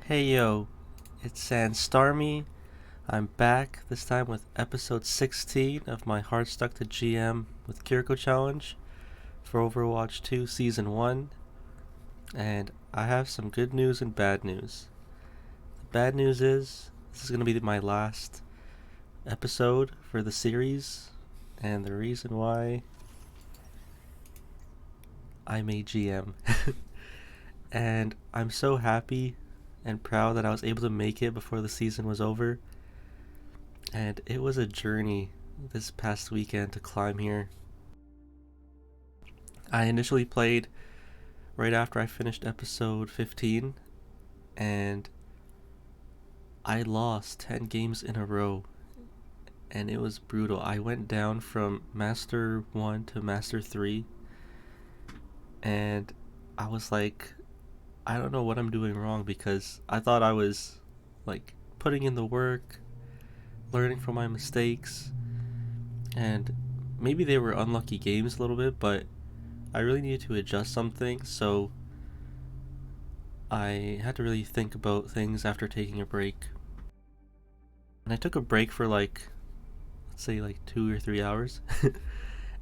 Heyo, it's Sandstormy. I'm back, this time with episode 16 of my hardstuck to GM with Kiriko challenge for Overwatch 2 Season 1. And I have some good news and bad news. The bad news is, this is going to be my last episode for the series, and the reason why I'm a GM. And I'm so happy and proud that I was able to make it before the season was over. And it was a journey this past weekend to climb here. I initially played right after I finished episode 15, and I lost 10 games in a row, and it was brutal. I went down from Master 1 to Master 3, and I was like, I don't know what I'm doing wrong, because I thought I was like putting in the work, learning from my mistakes, and maybe they were unlucky games a little bit, but I really needed to adjust something, so I had to really think about things after taking a break. And I took a break for let's say 2 or 3 hours,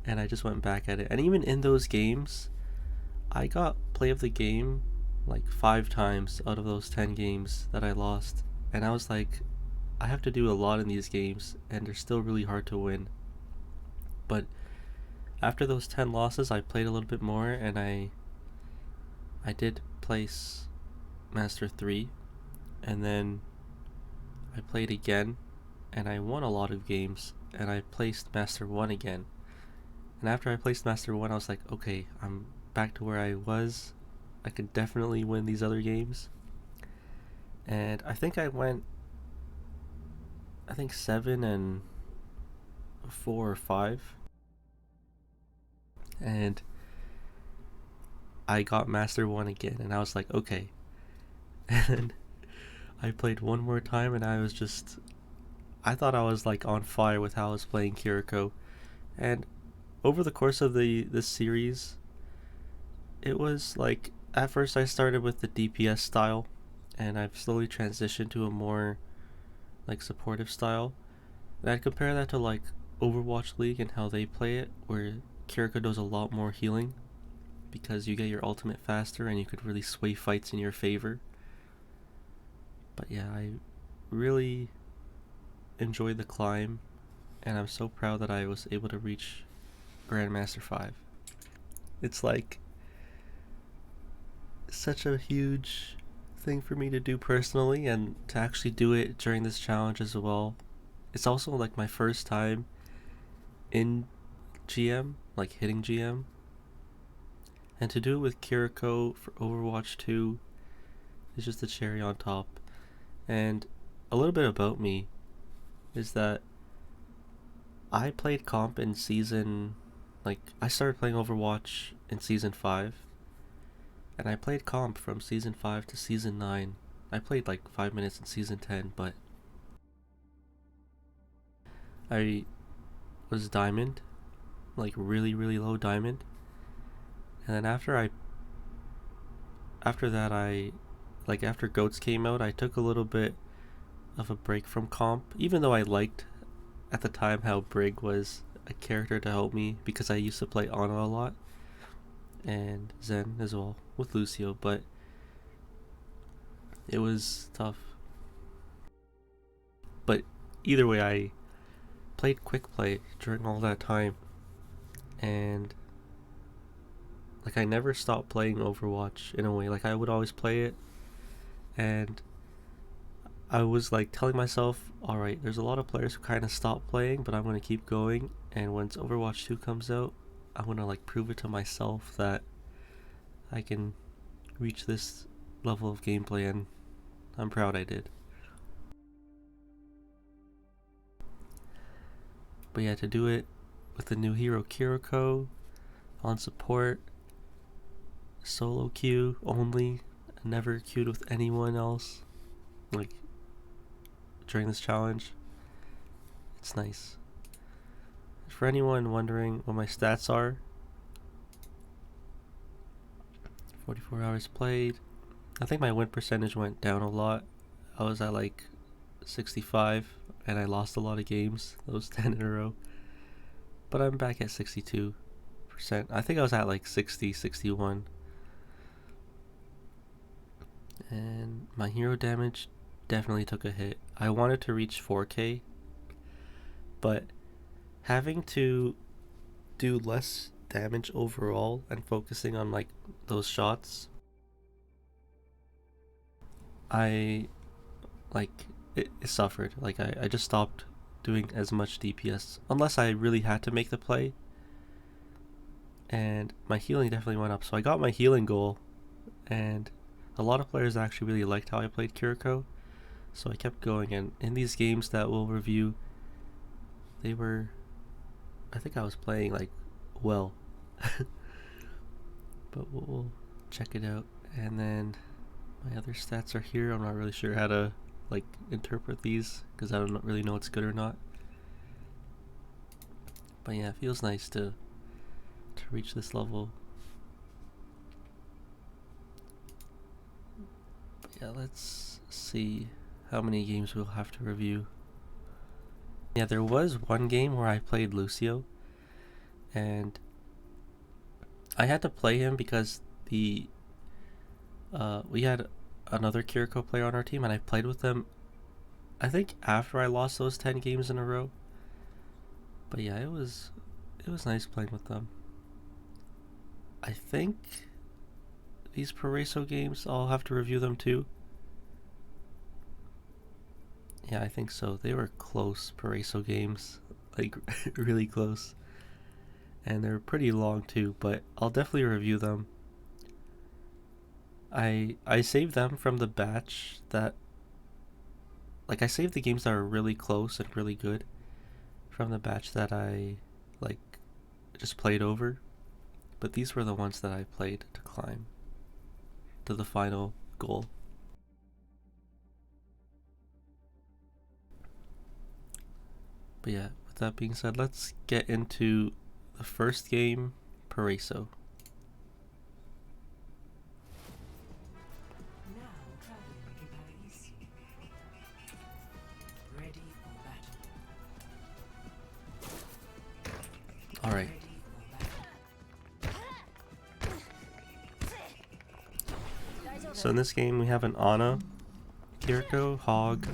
and I just went back at it. And even in those games, I got play of the game 5 times out of those 10 games that I lost. And I was like, I have to do a lot in these games, and they're still really hard to win. But after those 10 losses, I played a little bit more, and I did place Master 3, and then I played again, and I won a lot of games, and I placed Master 1 again. And after I placed Master 1, I was like, okay, I'm back to where I was. I could definitely win these other games. And I think I went 7 and 4 or 5. And I got Master 1 again, and I was like, okay. And I played one more time, and I thought I was on fire with how I was playing Kiriko. And over the course of this series, it was at first I started with the DPS style, and I've slowly transitioned to a more supportive style. And I'd compare that to Overwatch League and how they play it, where Kiriko does a lot more healing because you get your ultimate faster and you could really sway fights in your favor. But yeah, I really enjoyed the climb, and I'm so proud that I was able to reach Grandmaster 5. It's such a huge thing for me to do personally, and to actually do it during this challenge as well. It's also my first time in GM, hitting GM. And to do it with Kiriko for Overwatch 2 is just the cherry on top. And a little bit about me is that I played comp in season, I started playing Overwatch in season 5, and I played comp from season 5 to season 9. I played 5 minutes in season 10, but I was diamond, really, really low diamond. And then after Goats came out, I took a little bit of a break from comp, even though I liked at the time how Brig was a character to help me, because I used to play Ana a lot, and Zen as well with Lucio, but it was tough. But either way, I played quick play during all that time, and I never stopped playing Overwatch in a way. I would always play it, and I was telling myself, alright, there's a lot of players who kind of stop playing, but I'm going to keep going, and once Overwatch 2 comes out, I'm going to prove it to myself that I can reach this level of gameplay, and I'm proud I did. But yeah, to do it with the new hero Kiriko on support, solo queue only, never queued with anyone else during this challenge. It's nice. For anyone wondering what my stats are, 44 hours played, I think my win percentage went down a lot. I was at like 65 and I lost a lot of games, those 10 in a row. But I'm back at 62%. I think I was at like 60, 61. And my hero damage definitely took a hit. I wanted to reach 4k, but having to do less damage overall and focusing on like those shots, I it suffered. Like I just stopped doing as much DPS unless I really had to make the play, and my healing definitely went up. So I got my healing goal, and a lot of players actually really liked how I played Kiriko, so I kept going. And in these games that we'll review, they were, I think I was playing like well. But we'll check it out. And then my other stats are here. I'm not really sure how to like interpret these because I don't really know what's good or not. But yeah, it feels nice to reach this level. But yeah, let's see how many games we'll have to review. Yeah, there was one game where I played Lucio, and I had to play him because we had another Kiriko player on our team, and I played with them, I think after I lost those 10 games in a row. But yeah, it was nice playing with them. I think these Paraiso games, I'll have to review them too. Yeah, I think so. They were close Paraiso games, like really close. And they're pretty long too, but I'll definitely review them. I saved them from the batch that, like, I saved the games that are really close and really good from the batch that I like just played over, but these were the ones that I played to climb to the final goal. But yeah, with that being said, let's get into the first game, Paraiso. Alright. So in this game we have an Ana, Kiriko, Hog,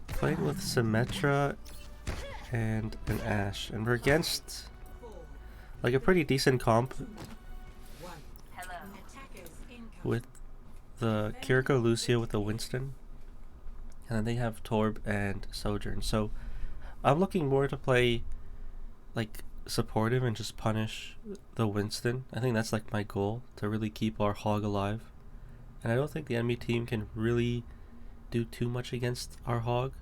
playing with Symmetra and an Ashe, and we're against like a pretty decent comp with the Kiriko Lucio with the Winston, and then they have Torb and Sojourn. So I'm looking more to play like supportive and just punish the Winston. I think that's like my goal, to really keep our Hog alive. And I don't think the enemy team can really do too much against our Hog.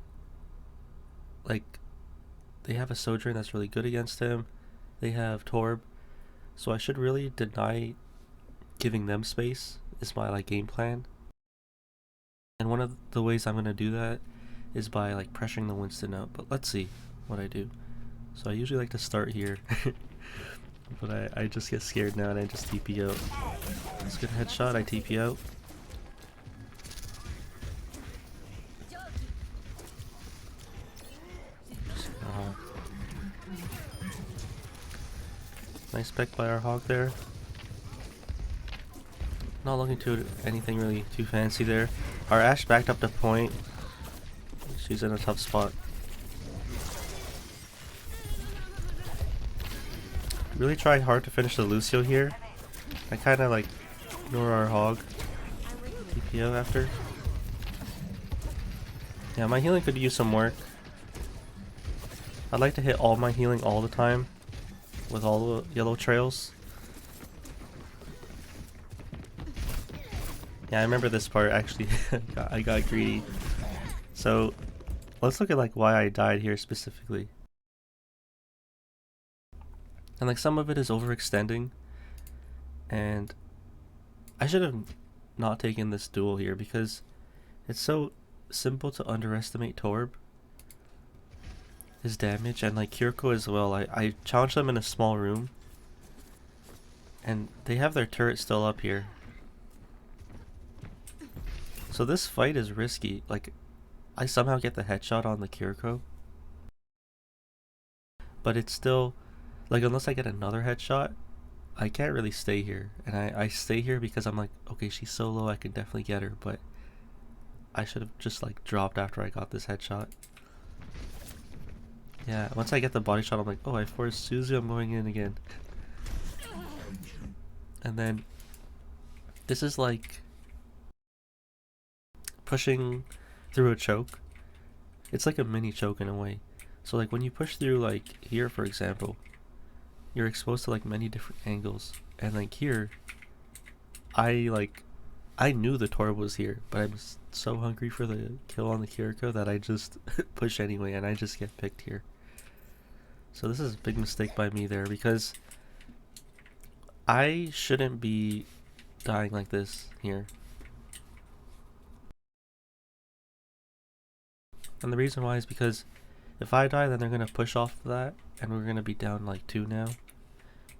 Like, they have a Sojourn that's really good against him. They have Torb. So I should really deny giving them space, is my like game plan. And one of the ways I'm going to do that is by like pressuring the Winston out. But let's see what I do. So I usually like to start here. But I just get scared now and I just TP out. It's a good headshot, I TP out. Nice pick by our Hog there. Not looking to anything really too fancy there. Our Ashe backed up to point. She's in a tough spot. Really tried hard to finish the Lucio here. I kind of like ignore our Hog. TPO after. Yeah, my healing could use some work. I'd like to hit all my healing all the time with all the yellow trails. Yeah, I remember this part actually. I got greedy. So let's look at like why I died here specifically. And like some of it is overextending, and I should have not taken this duel here because it's so simple to underestimate Torb, his damage, and like Kiriko as well. I challenged them in a small room and they have their turret still up here. So this fight is risky. Like, I somehow get the headshot on the Kiriko, but it's still, like, unless I get another headshot, I can't really stay here. And I stay here because I'm like, okay, she's so low, I can definitely get her, but I should have just like dropped after I got this headshot. Yeah, once I get the body shot, I'm like, oh, I forced Suzu, I'm going in again. And then this is like pushing through a choke. It's like a mini choke in a way. So like when you push through, like here for example, you're exposed to like many different angles. And like here, I knew the Tor was here, but I'm so hungry for the kill on the Kiriko that I just push anyway, and I just get picked here. So this is a big mistake by me there, because I shouldn't be dying like this here. And the reason why is because if I die, then they're going to push off that, and we're going to be down like 2 now,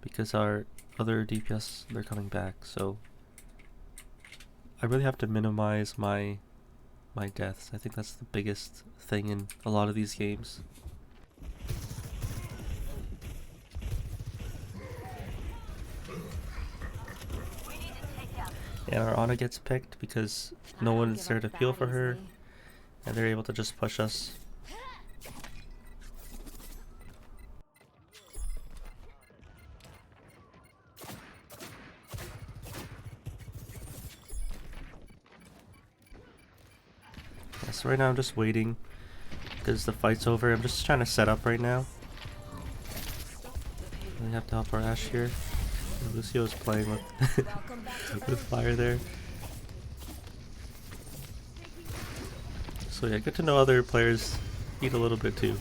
because our other DPS, they're coming back. So I really have to minimize my deaths. I think that's the biggest thing in a lot of these games. And our Ana gets picked because no one's there to peel for her, and they're able to just push us. Yeah, so right now I'm just waiting because the fight's over. I'm just trying to set up right now. We have to help our Ashe here. Lucio's playing with with fire there. So yeah, good to know other players eat a little bit too.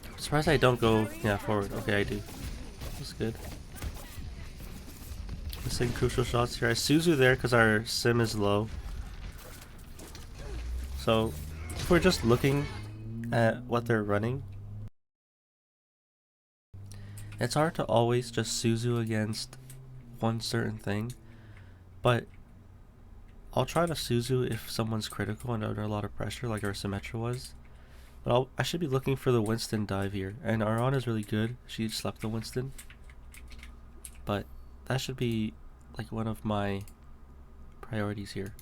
I'm surprised I don't go forward. Okay, I do. That's good. Missing crucial shots here. I Suzu there because our sim is low. So if we're just looking at what they're running, it's hard to always just Suzu against one certain thing, but I'll try to Suzu if someone's critical and under a lot of pressure, like our Symmetra was. But I should be looking for the Winston dive here, and our Ana is really good. She slept the Winston, but that should be like one of my priorities here.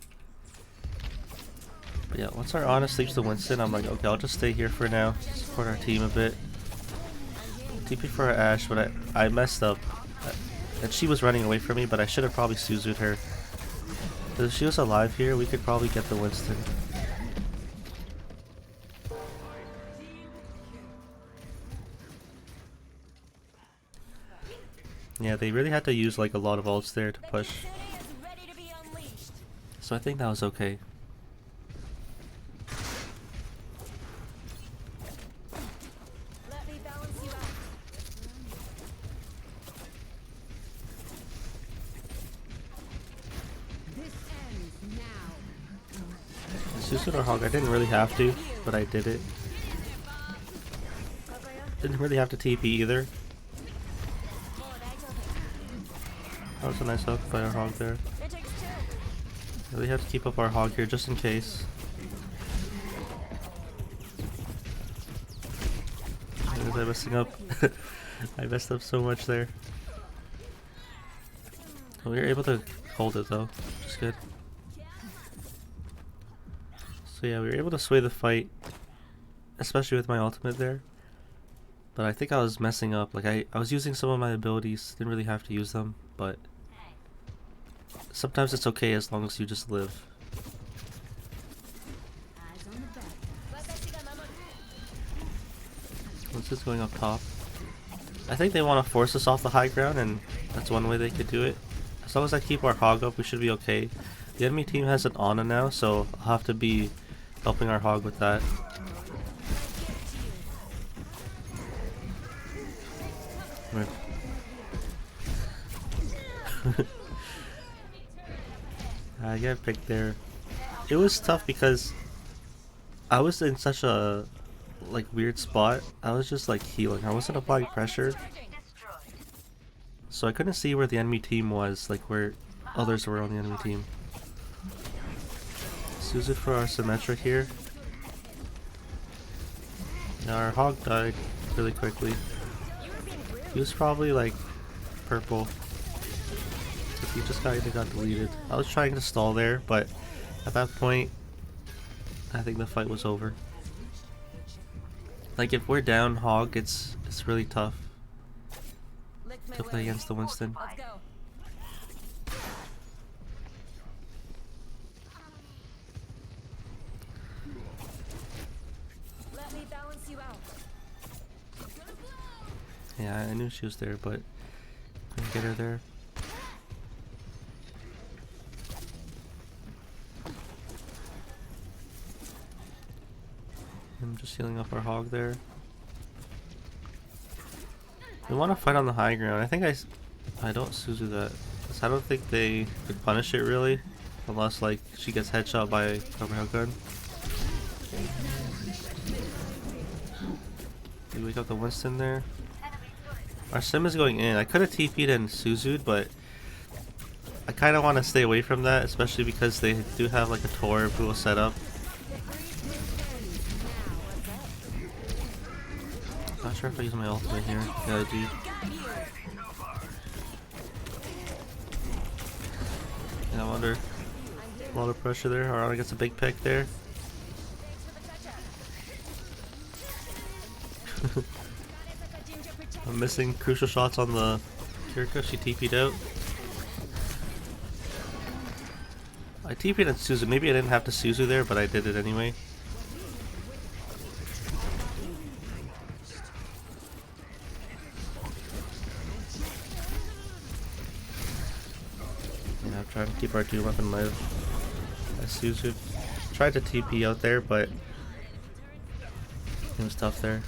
But yeah, once our Ana sleeps the Winston, I'm like, okay, I'll just stay here for now, support our team a bit. TP for our Ashe, but I messed up. And she was running away from me, but I should have probably Suzu'd her. But if she was alive here, we could probably get the Winston. Yeah, they really had to use like a lot of ults there to push. So I think that was okay. Suicide Hog, I didn't really have to, but I did it. Didn't really have to TP either. That was a nice hook by our Hog there. Really have to keep up our Hog here just in case. Why was I messing up? I messed up so much there. We were able to hold it though, which is good. So yeah, we were able to sway the fight, especially with my ultimate there. But I think I was messing up. Like I was using some of my abilities, didn't really have to use them, but sometimes it's okay as long as you just live. What's this going up top? I think they want to force us off the high ground, and that's one way they could do it. As long as I keep our Hog up, we should be okay. The enemy team has an Ana now, so I'll have to be helping our Hog with that. I got picked there. It was tough because I was in such a like weird spot. I was just like healing. I wasn't applying pressure, so I couldn't see where the enemy team was, like where others were on the enemy team. Let's use it for our symmetric here. Now our hog died really quickly. He was probably like purple. He just either got deleted. I was trying to stall there, but at that point, I think the fight was over. Like if we're down hog, it's really tough to play against the Winston. Yeah, I knew she was there, but couldn't get her there. I'm just healing up our hog there. We want to fight on the high ground. I think I don't Suzu that. I don't think they could punish it really, unless like she gets headshot by a overhead gun. We wake up the Winston there. Our sim is going in. I could have TP'd and Suzu'd, but I kind of want to stay away from that, especially because they do have like a Tor pool set up. Not sure if I use my ultimate here. Yeah, I do. Yeah, I'm under a lot of pressure there. Arana gets a big pick there. I'm missing crucial shots on the Kiriko. She TP'd out. I TP'd and Suzu. Maybe I didn't have to Suzu there, but I did it anyway. Yeah, I'm trying to keep our Doom up and live. Suzu tried to TP out there, but it was tough there.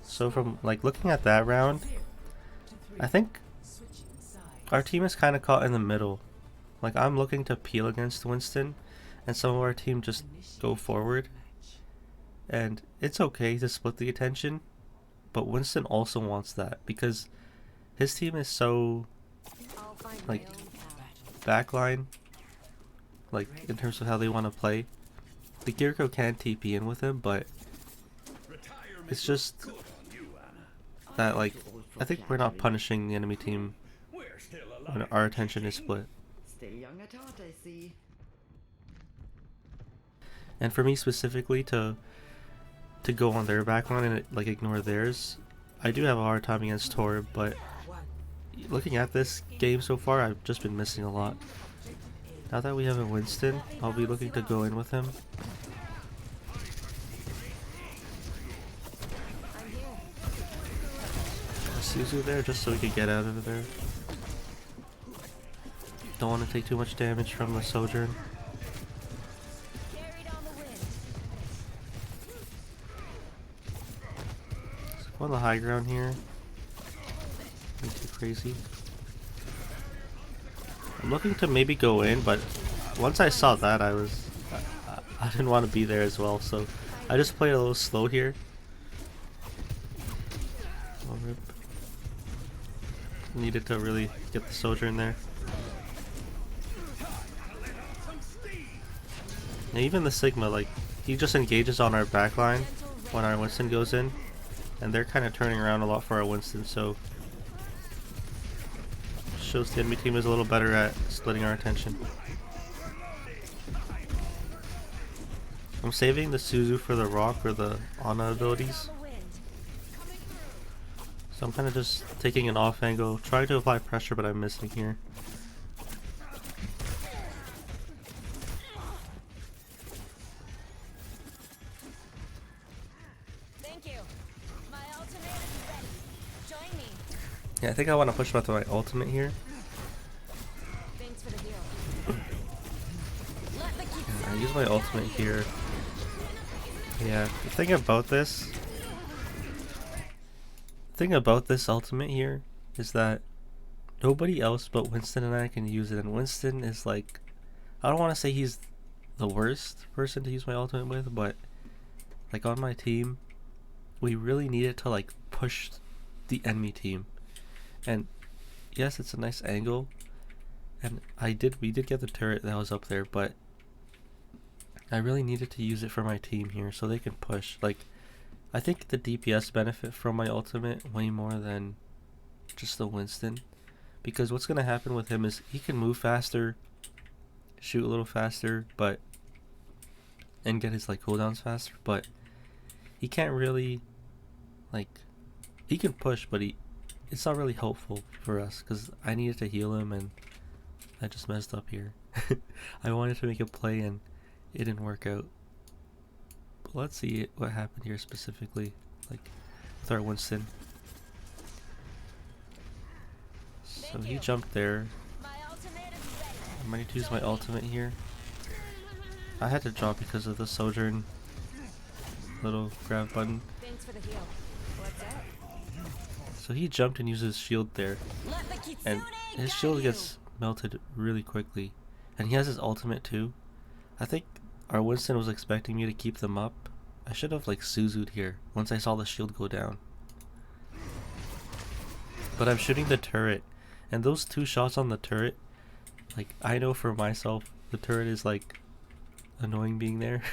So from like looking at that round, I think our team is kind of caught in the middle. Like I'm looking to peel against Winston, and some of our team just go forward. And it's okay to split the attention, but Winston also wants that because his team is so like backline, like in terms of how they want to play. The Kiriko can TP in with him, but it's just that like I think we're not punishing the enemy team when our attention is split. And for me specifically to go on their backline and like ignore theirs, I do have a hard time against Tor, but looking at this game so far, I've just been missing a lot. Now that we have a Winston, I'll be looking to go in with him. Suzu there just so we can get out of there. Don't want to take too much damage from the Sojourn. Let's go on the high ground here. Not too crazy. I'm looking to maybe go in, but once I saw that, I didn't want to be there as well, so I just played a little slow here. Oh, rip. Needed to really get the soldier in there. And even the Sigma, like, he just engages on our backline when our Winston goes in, and they're kind of turning around a lot for our Winston, so shows the enemy team is a little better at splitting our attention. I'm saving the Suzu for the Rock or the Ana abilities. So I'm kind of just taking an off angle, trying to apply pressure, but I'm missing here. Thank you. My ultimate is ready. Join me. Yeah, I think I want to push with my ultimate here. Thanks for the heal. Let the Yeah, I use my ultimate here. Yeah, the thing about this ultimate here is that nobody else but Winston and I can use it, and Winston is like, I don't want to say he's the worst person to use my ultimate with, but like on my team we really needed to like push the enemy team. And yes, it's a nice angle, and we did get the turret that was up there, but I really needed to use it for my team here so they can push. Like, I think the DPS benefit from my ultimate way more than just the Winston, because what's gonna happen with him is he can move faster, shoot a little faster, but and get his like cooldowns faster, but he can't really like, he can push, but it's not really helpful for us because I needed to heal him and I just messed up here. I wanted to make a play and it didn't work out. But let's see what happened here specifically, like with our Winston. So he jumped there. I'm ready to use my ultimate here. I had to drop because of the Sojourn little grab button. Thanks for the heal. What's that? So he jumped and used his shield there, and his shield gets melted really quickly, and he has his ultimate too. I think our Winston was expecting me to keep them up. I should have like Suzu'd here once I saw the shield go down. But I'm shooting the turret, and those two shots on the turret, like, I know for myself the turret is like annoying being there.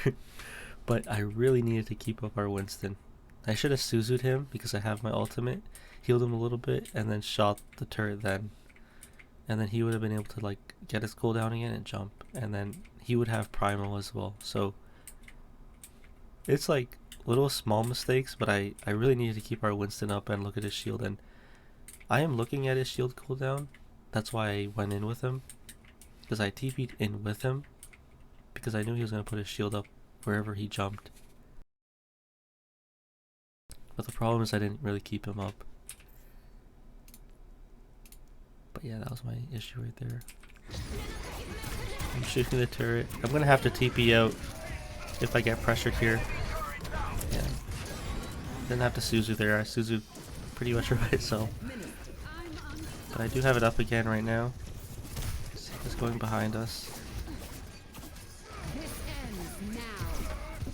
But I really needed to keep up our Winston. I should have Suzu'd him because I have my ultimate, healed him a little bit, and then shot the turret then. And then he would have been able to like get his cooldown again and jump, and then he would have primal as well. So it's like little small mistakes, but I really needed to keep our Winston up and look at his shield, and I am looking at his shield cooldown. That's why I went in with him, because I TP'd in with him because I knew he was going to put his shield up wherever he jumped. But the problem is I didn't really keep him up. But yeah, that was my issue right there. I'm shooting the turret. I'm going to have to TP out if I get pressured here. Yeah. Didn't have to Suzu there. I Suzu pretty much by itself. But I do have it up again right now. It's going behind us.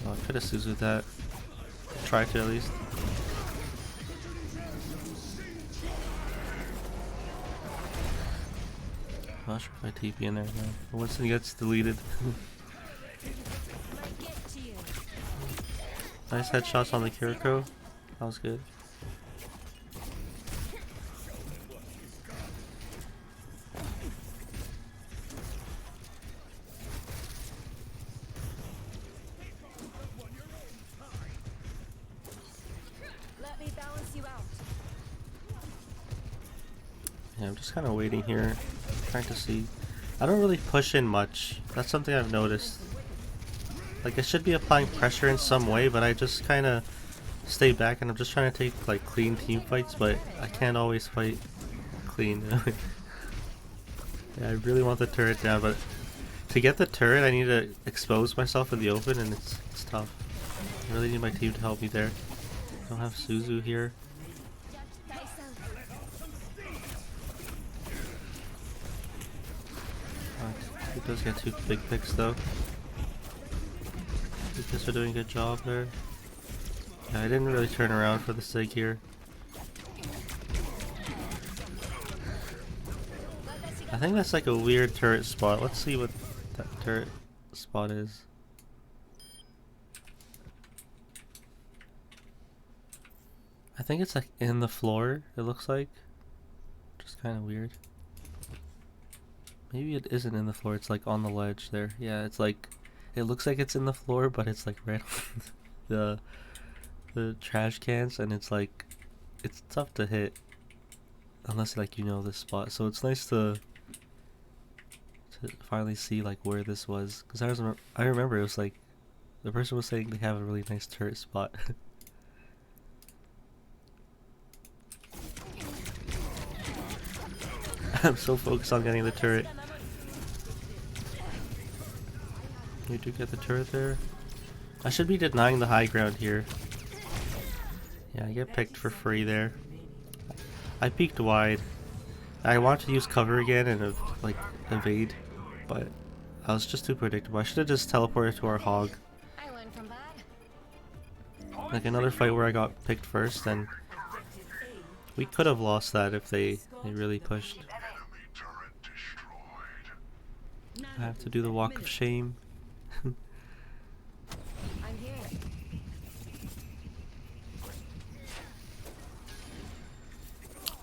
Oh, I could have Suzu'd that. Try to at least. I'm not sure if I TP in there now. Winston gets deleted. Nice headshots on the Kiriko. That was good. Let me balance you out. Yeah, I'm just kind of waiting here, trying to see. I don't really push in much. That's something I've noticed. Like, I should be applying pressure in some way, but I just kind of stay back and I'm just trying to take like clean team fights, but I can't always fight clean. Yeah, I really want the turret down, but to get the turret I need to expose myself in the open, and it's tough. I really need my team to help me there. I don't have Suzu here. He does get 2 big picks though. You guys are doing a good job there. Yeah, I didn't really turn around for the sig here. I think that's like a weird turret spot. Let's see what that turret spot is. I think it's like in the floor, it looks like. Just kind of weird. Maybe it isn't in the floor, it's like on the ledge there. Yeah, it's like, it looks like it's in the floor, but it's like right on the trash cans, and it's like, it's tough to hit unless like you know this spot. So it's nice to finally see like where this was, because I remember it was like the person was saying they have a really nice turret spot. I'm so focused on getting the turret. We do get the turret there. I should be denying the high ground here. Yeah, I get picked for free there. I peeked wide. I want to use cover again and like evade, but I was just too predictable. I should have just teleported to our hog. I learned from that. like another fight where I got picked first, and we could have lost that if they really pushed. I have to do the walk of shame. I'm here.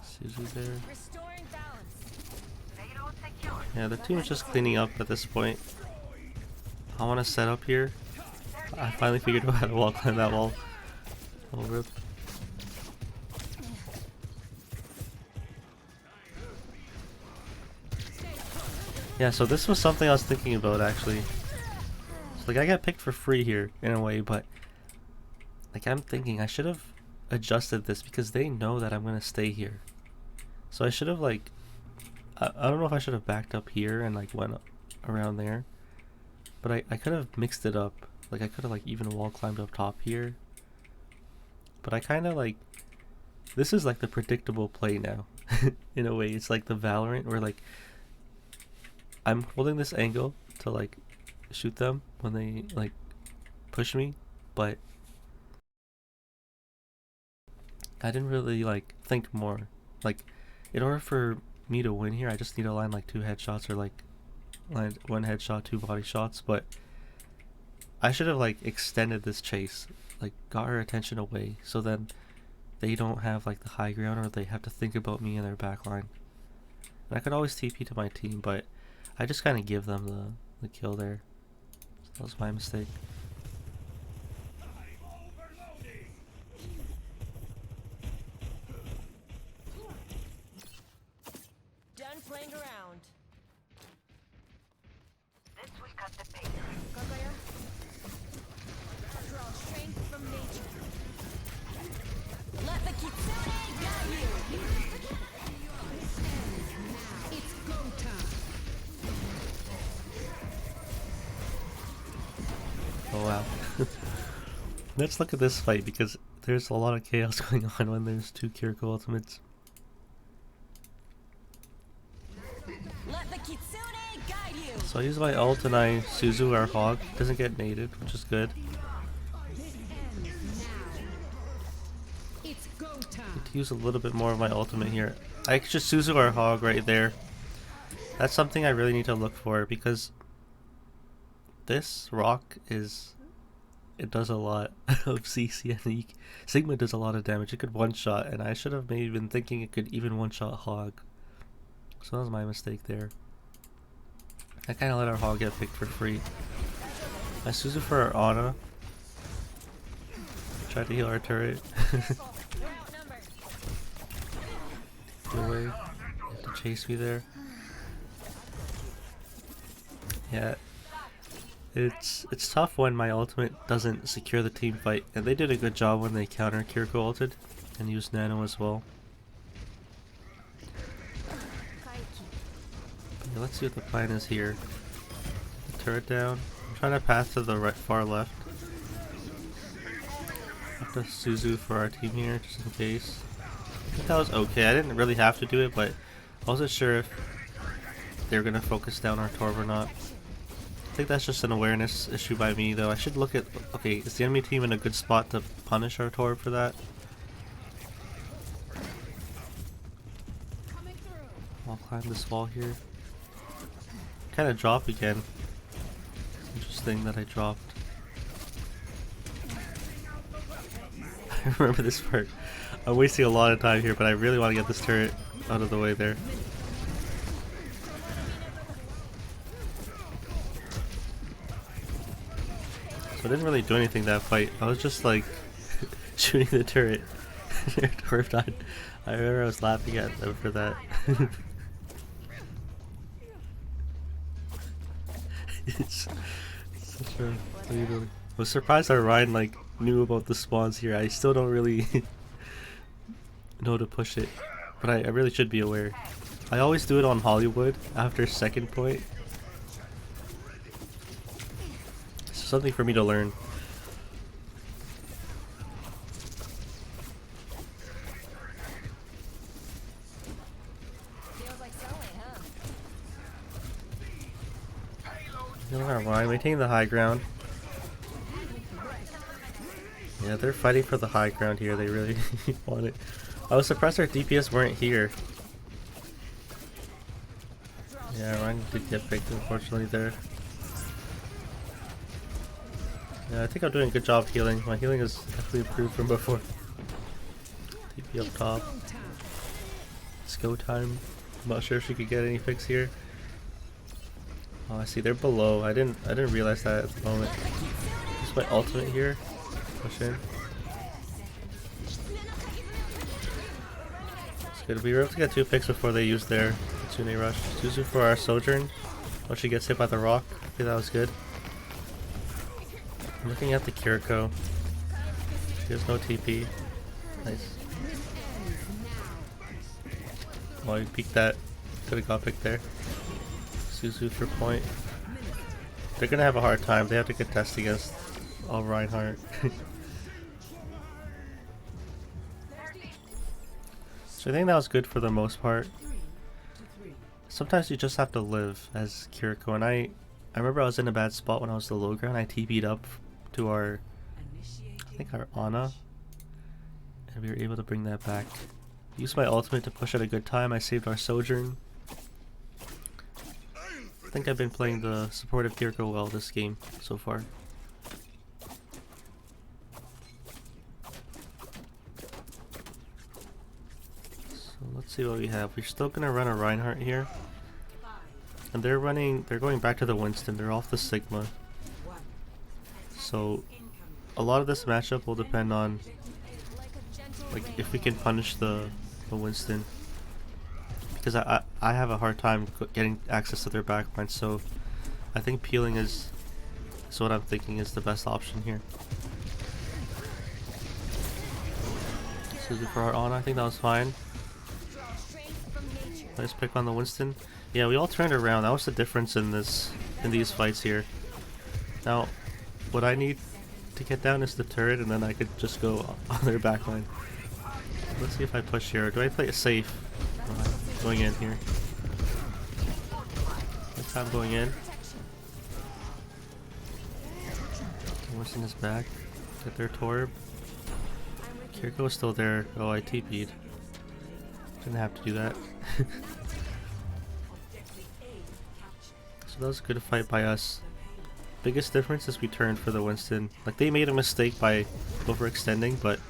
Suzu's there. Restoring balance. Yeah, the team is just cleaning up at this point. I want to set up here. I finally figured out how to wall climb that wall. Oh, rip. Yeah, so this was something I was thinking about actually. So, like, I got picked for free here in a way, but like I'm thinking I should have adjusted this because they know that I'm gonna stay here. So I should have like I don't know if I should have backed up here and like went around there, but I could have mixed it up. Like I could have like even wall climbed up top here. But I kind of like, this is like the predictable play now. In a way, it's like the Valorant where like I'm holding this angle to like shoot them when they like push me, but I didn't really like think more. Like in order for me to win here, I just need to line like 2 headshots or like line 1 headshot, 2 body shots, but I should have like extended this chase, like got her attention away, so then they don't have like the high ground or they have to think about me in their back line. And I could always TP to my team, but I just kind of give them the kill there. So that was my mistake. Done playing around. This will cut the pace. Kagaya. Draw strength from nature. Let the Kitsune guide you. It's go time. Oh wow. Let's look at this fight because there's a lot of chaos going on when there's 2 Kiriko ultimates. Let the Kitsune guide you. So I use my ult and I Suzu our hog. Doesn't get naded, which is good. It's go time. Need to use a little bit more of my ultimate here. I could just Suzu our hog right there. That's something I really need to look for because this rock is, it does a lot of CC and Sigma does a lot of damage. It could one-shot, and I should have maybe been thinking it could even one-shot hog. So that was my mistake there. I kind of let our hog get picked for free. I Suzu for our Ana. Tried to heal our turret. Get away. You have to chase me there. Yeah. It's tough when my ultimate doesn't secure the team fight, and they did a good job when they counter Kiriko ulted and used Nano as well. Yeah, let's see what the plan is here. Get the turret down. I'm trying to pass to the right, far left. Have to Suzu for our team here, just in case. I think that was okay. I didn't really have to do it, but I wasn't sure if they were gonna focus down our Torb or not. I think that's just an awareness issue by me, though. I should look at, okay, is the enemy team in a good spot to punish our Torb for that? I'll climb this wall here. Kind of drop again. Interesting that I dropped. I remember this part. I'm wasting a lot of time here, but I really want to get this turret out of the way there. So I didn't really do anything that fight. I was just like shooting the turret. Torb died. I remember I was laughing at them for that. It's such a I was surprised that Ryan like knew about the spawns here. I still don't really know to push it, but I really should be aware. I always do it on Hollywood after second point. It's something for me to learn. Feels like sewing, huh? Alright, maintain the high ground. Yeah, they're fighting for the high ground here. They really want it. I was surprised our DPS weren't here. Yeah, Ryan did get picked unfortunately there. Yeah, I think I'm doing a good job healing. My healing is definitely improved from before. TP up top. It's go time. I'm not sure if she could get any picks here. Oh, I see they're below. I didn't realize that at the moment. Just my ultimate here. Push in. It's good. We were able to get 2 picks before they used their Kitsune rush. Suzu for our Sojourn. Once she gets hit by the rock. Okay, that was good. I'm looking at the Kiriko. There's no TP. Nice. Oh, you peeked that. Could have got picked there. Suzu for point. They're gonna have a hard time. They have to contest against all Reinhardt. So I think that was good for the most part. Sometimes you just have to live as Kiriko, and I remember I was in a bad spot when I was the low ground. I TP'd up to our, I think our Ana, and we were able to bring that back. Used my ultimate to push at a good time. I saved our Sojourn. I think I've been playing the supportive Kiriko well this game so far. So let's see what we have. We're still gonna run a Reinhardt here. And they're going back to the Winston. They're off the Sigma. So a lot of this matchup will depend on like if we can punish the Winston. Because I have a hard time getting access to their backline, so I think peeling is what I'm thinking is the best option here. Suzu for our Ana, I think that was fine. Nice pick on the Winston. Yeah, we all turned around. That was the difference in these fights here. Now, what I need to get down is the turret, and then I could just go on their backline. Let's see if I push here. Do I play it safe? Going in here. Next time going in. Winston is back. Get their Torb. Kiriko is still there. Oh, I TP'd. Didn't have to do that. So that was a good fight by us. Biggest difference is we turned for the Winston. Like, they made a mistake by overextending, but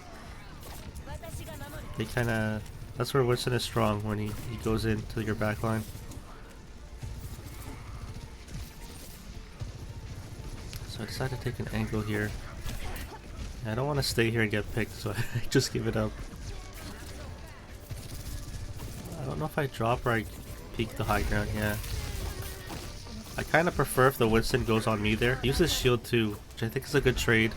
they kinda... That's where Winston is strong, when he goes into your backline. So I decided to take an angle here. I don't want to stay here and get picked, so I just give it up. I don't know if I drop or I peek the high ground. Yeah. I kind of prefer if the Winston goes on me there. Use his shield too, which I think is a good trade,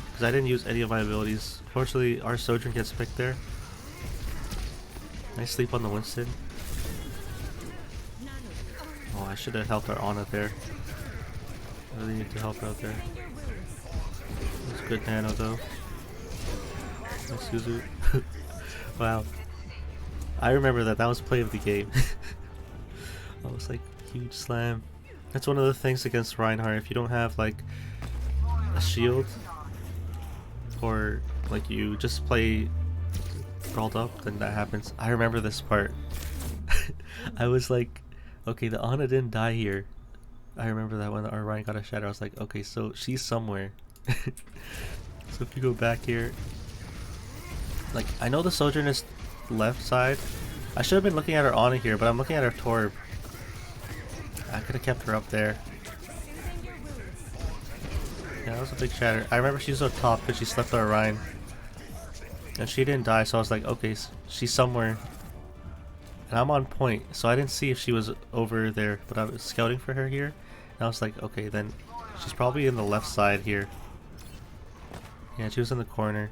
because I didn't use any of my abilities. Fortunately, our Sojourn gets picked there. Nice sleep on the Winston. Oh, I should have helped our Ana there. I really need to help out there. That's good nano though. Nice Suzu. Wow. I remember that. That was play of the game. I was like, huge slam. That's one of the things against Reinhardt. If you don't have like a shield, or like you just play crawled up, then that happens. I remember this part. I was like, okay, the Ana didn't die here. I remember that when our Ryan got a shatter, I was like, okay, so she's somewhere. So if you go back here, like, I know the Sojourn is left side. I should have been looking at her Ana here, but I'm looking at her Torb. I could have kept her up there. Yeah, that was a big shatter. I remember she was up top because she slept our Ryan. And she didn't die, so I was like, okay, she's somewhere. And I'm on point, so I didn't see if she was over there, but I was scouting for her here. And I was like, okay, then she's probably in the left side here. Yeah, she was in the corner.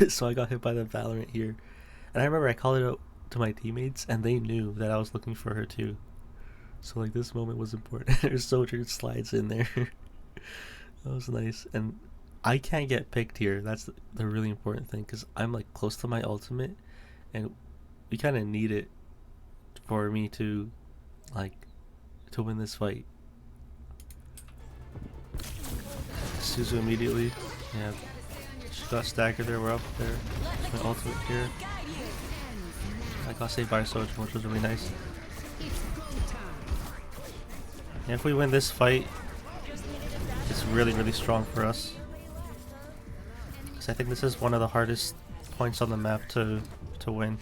So I got hit by the Valorant here. And I remember I called it out to my teammates, and they knew that I was looking for her too. So like, this moment was important. Her Soldier slides in there. That was nice. And I can't get picked here. That's the really important thing, because I'm like close to my ultimate, and we kind of need it for me to win this fight. Suzu immediately. Yeah, she got staggered there, we're up there. My ultimate here. I got saved by a soldier, which was really nice. Yeah, if we win this fight, it's really strong for us. Because I think this is one of the hardest points on the map to win.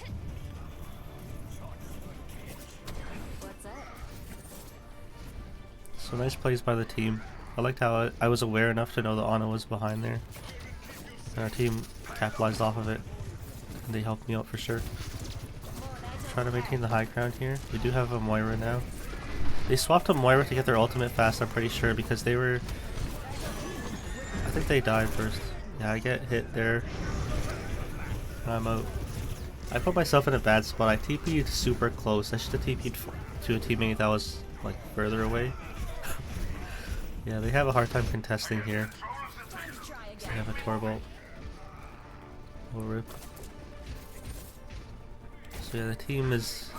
So nice plays by the team. I liked how I was aware enough to know that Ana was behind there. And our team capitalized off of it. And they helped me out for sure. Try to maintain the high ground here. We do have a Moira now. They swapped a Moira to get their ultimate fast, I'm pretty sure, because they were... I think they died first. Yeah, I get hit there. I'm out. I put myself in a bad spot. I TP'd super close. I should have TP'd to a teammate that was like further away. Yeah, they have a hard time contesting here. They have a Torbolt. Oh, rip. So yeah, the team is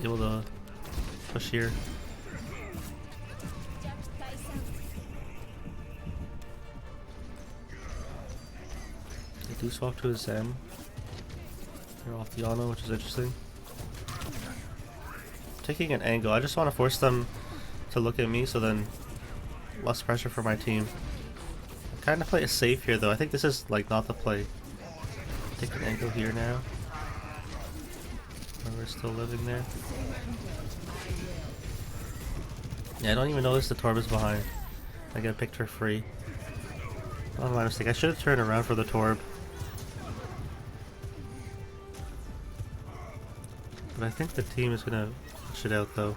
able to push here. They do swap to a Zen. They're off the Ana, which is interesting. Taking an angle. I just want to force them to look at me, so then less pressure for my team. Kind of play it safe here, though. I think this is like not the play. Take an angle here now. We're still living there. Yeah, I don't even notice the Torb is behind. I get picked for free. Oh, my mistake. I should have turned around for the Torb. But I think the team is gonna push it out though.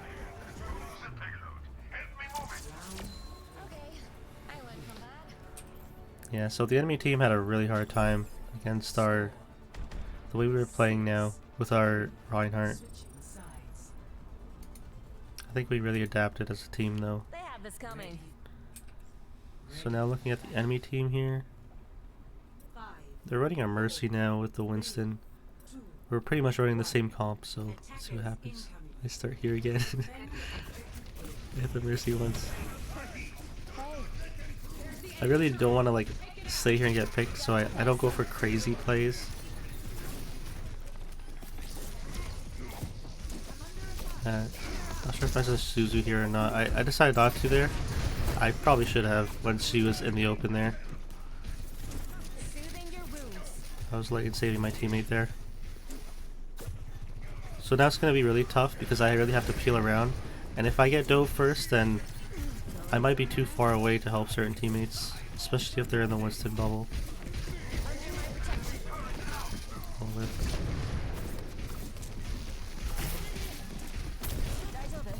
Yeah, so the enemy team had a really hard time against the way we were playing now with our Reinhardt. I think we really adapted as a team though. They have this coming. So now looking at the enemy team here. They're running a Mercy now with the Winston. We're pretty much running the same comp, so let's see what happens. I start here again. I hit the Mercy once. I really don't want to like stay here and get picked, so I don't go for crazy plays. Not sure if I said Suzu here or not. I decided not to there. I probably should have when she was in the open there. I was late in saving my teammate there. So now it's going to be really tough because I really have to peel around. And if I get dove first, then I might be too far away to help certain teammates. Especially if they're in the Winston bubble.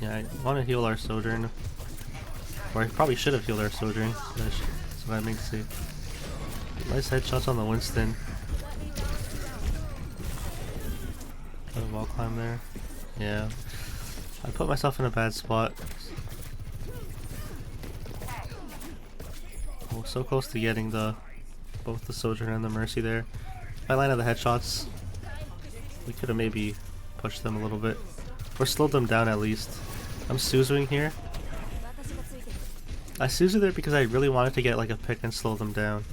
Yeah, I want to heal our Sojourn. Or I probably should have healed our Sojourn. That's what I meant to say. Nice headshots on the Winston. Got a wall climb there. Yeah. I put myself in a bad spot. Oh, so close to getting both the Sojourn and the Mercy there. If I landed the headshots, we could have maybe pushed them a little bit. Or slowed them down at least. I'm Suzuing here. I Suzu there because I really wanted to get like a pick and slow them down.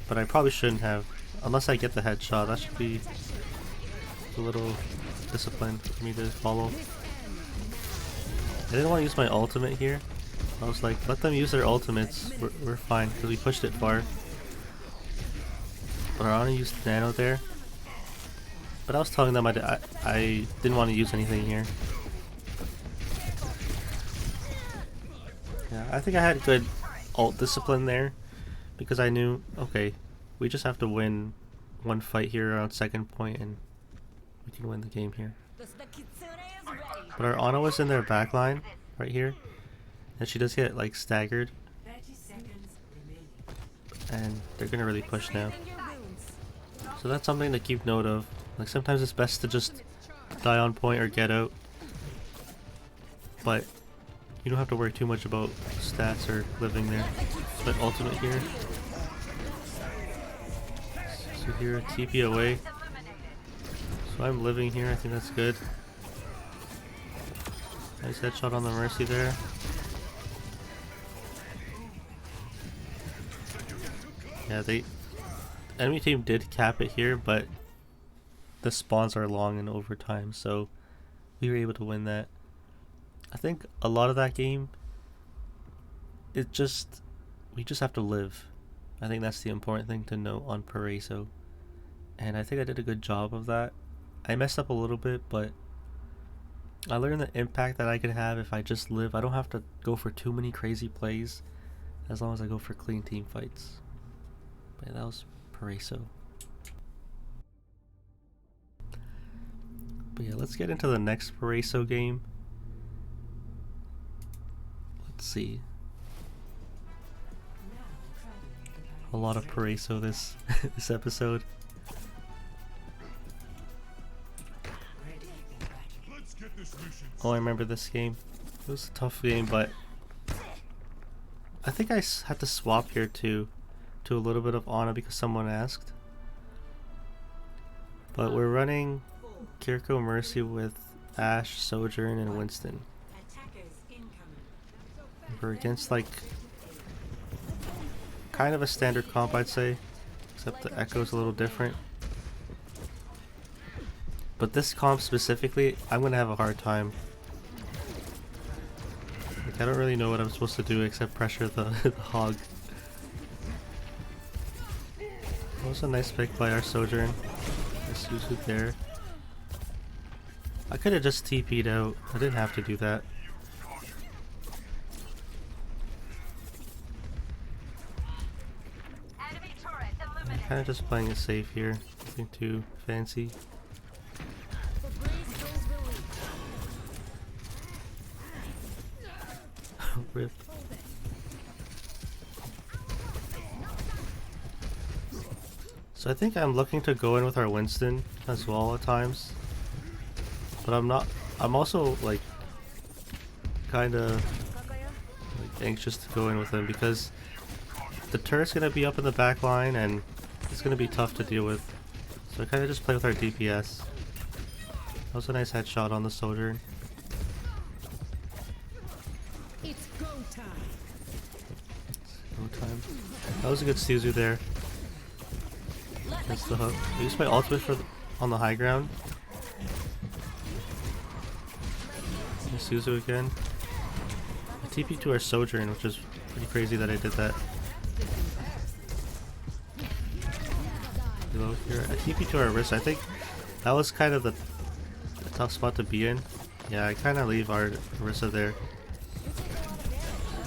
But I probably shouldn't have. Unless I get the headshot, that should be a little discipline for me to follow. I didn't want to use my ultimate here. I was like, let them use their ultimates. We're fine because we pushed it far. But I want to use Nano there. But I was telling them I didn't want to use anything here. Yeah, I think I had good ult discipline there because I knew, okay, we just have to win one fight here around second point and we can win the game here. But our Ana was in their back line right here and she does get like staggered and they're gonna really push now. So that's something to keep note of. Like sometimes it's best to just die on point or get out, but you don't have to worry too much about stats or living there. But ultimate here. So here, TP away. So I'm living here, I think that's good. Nice headshot on the Mercy there. Yeah, enemy team did cap it here, but the spawns are long in overtime, so we were able to win that. I think a lot of that game, we just have to live. I think that's the important thing to note on Paraiso, and I think I did a good job of that. I messed up a little bit, but I learned the impact that I could have if I just live. I don't have to go for too many crazy plays, as long as I go for clean team fights. But yeah, that was Paraiso. But yeah, let's get into the next Paraiso game. Let's see. A lot of Paraiso this this episode. Oh, I remember this game. It was a tough game, but I think I had to swap here to a little bit of Ana because someone asked. But we're running Kiriko Mercy with Ashe, Sojourn, and Winston. We're against like kind of a standard comp, I'd say, except the Echo's a little different. But this comp specifically, I'm gonna have a hard time. Like, I don't really know what I'm supposed to do except pressure the, the hog. That was a nice pick by our Sojourn. Just use it there. I could have just TP'd out. I didn't have to do that. I'm kind of just playing it safe here. Nothing too fancy. Rip. So I think I'm looking to go in with our Winston as well at times, but I'm also like kind of like anxious to go in with him because the turret's gonna be up in the back line and it's gonna be tough to deal with. So I kind of just play with our DPS. That was a nice headshot on the Sojourn. It's go time. Go time. That was a good Suzu there. That's the hook. I used my ultimate on the high ground. And Suzu again. I TP to our Sojourn, which is pretty crazy that I did that. Reload here. I TP to our wrist. I think that was kind of the tough spot to be in. Yeah, I kind of leave our Orisa there.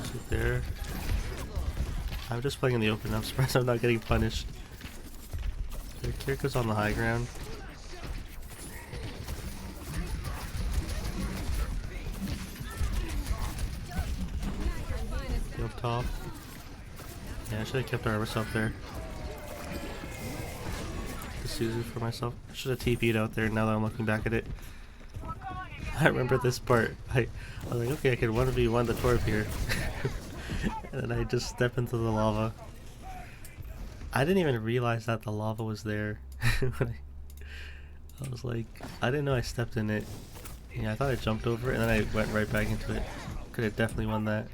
Sit there. I'm just playing in the open. I'm surprised I'm not getting punished. Their Kiriko's on the high ground. Up top. Yeah, I should have kept our Orisa up there. Suzu for myself. I should have TP'd out there now that I'm looking back at it. I remember this part. I was like, okay, I can 1v1 the Torp here. And then I just step into the lava. I didn't even realize that the lava was there. I was like, I didn't know I stepped in it. Yeah, I thought I jumped over it and then I went right back into it. Could have definitely won that.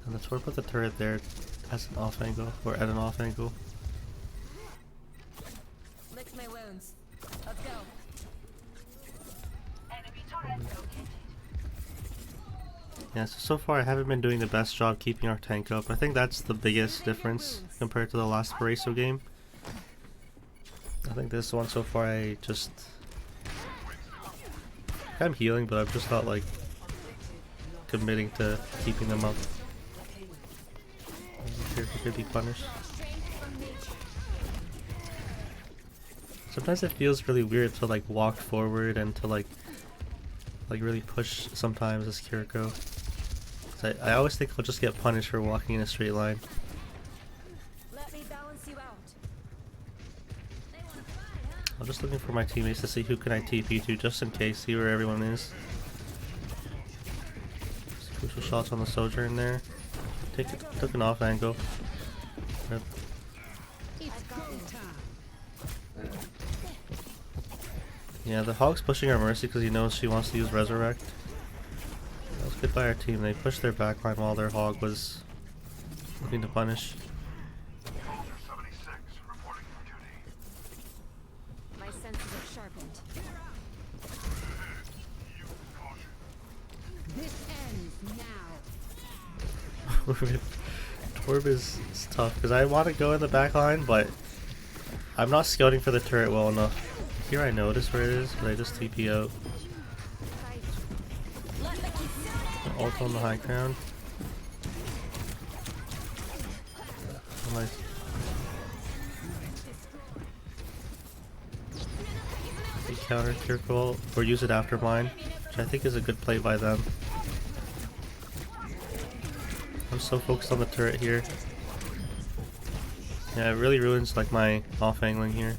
And the Torp put the turret there as an off angle, or at an off angle. Lick my wounds. Let's go. Yeah, so far I haven't been doing the best job keeping our tank up. I think that's the biggest difference compared to the last Paraiso game. I think this one so far I'm healing, but I'm just not like committing to keeping them up. Here he could be punished. Sometimes it feels really weird to like walk forward and to like really push sometimes as Kiriko. I always think I'll just get punished for walking in a straight line. Let me balance you out. I'm just looking for my teammates to see who can I TP to just in case, see where everyone is. Just crucial shots on the Sojourn there. Took an off angle. Rip. It's go time. Yeah, the Hog's pushing our Mercy because he knows she wants to use Resurrect. That was Good by our team. They pushed their backline while their hog was looking to punish. My senses are sharpened. This ends now. Torb is tough because I want to go in the back line, but I'm not scouting for the turret well enough. Here I notice where it is, but I just TP out. Ult on the high ground. Nice. They counter Kiriko or use it after mine, which I think is a good play by them. I'm so focused on the turret here. Yeah, it really ruins like my off angling here.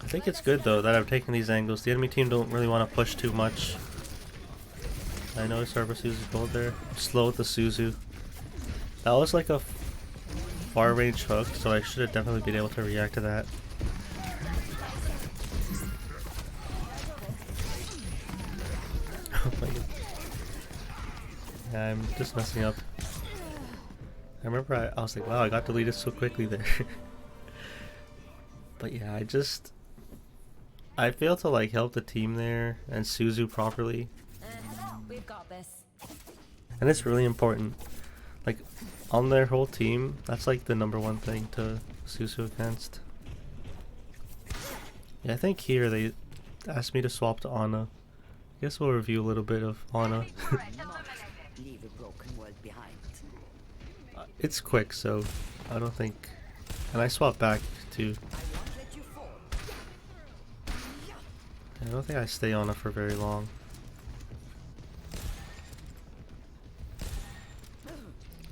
I think it's good though that I've taken these angles. The enemy team don't really want to push too much. I know Suzu's gold there. Slow with the Suzu. That was like a far range hook, so I should have definitely been able to react to that. Oh my god. Yeah, I'm just messing up. I remember I was like, wow, I got deleted so quickly there. But yeah, I failed to like help the team there and Suzu properly. We've got this. And it's really important. Like on their whole team, that's like the #1 thing to Suzu against. Yeah, I think here they asked me to swap to Ana. I guess we'll review a little bit of Ana. Leave a broken world behind. It's quick, so I don't think. And I swap back too. I don't think I stay on it for very long.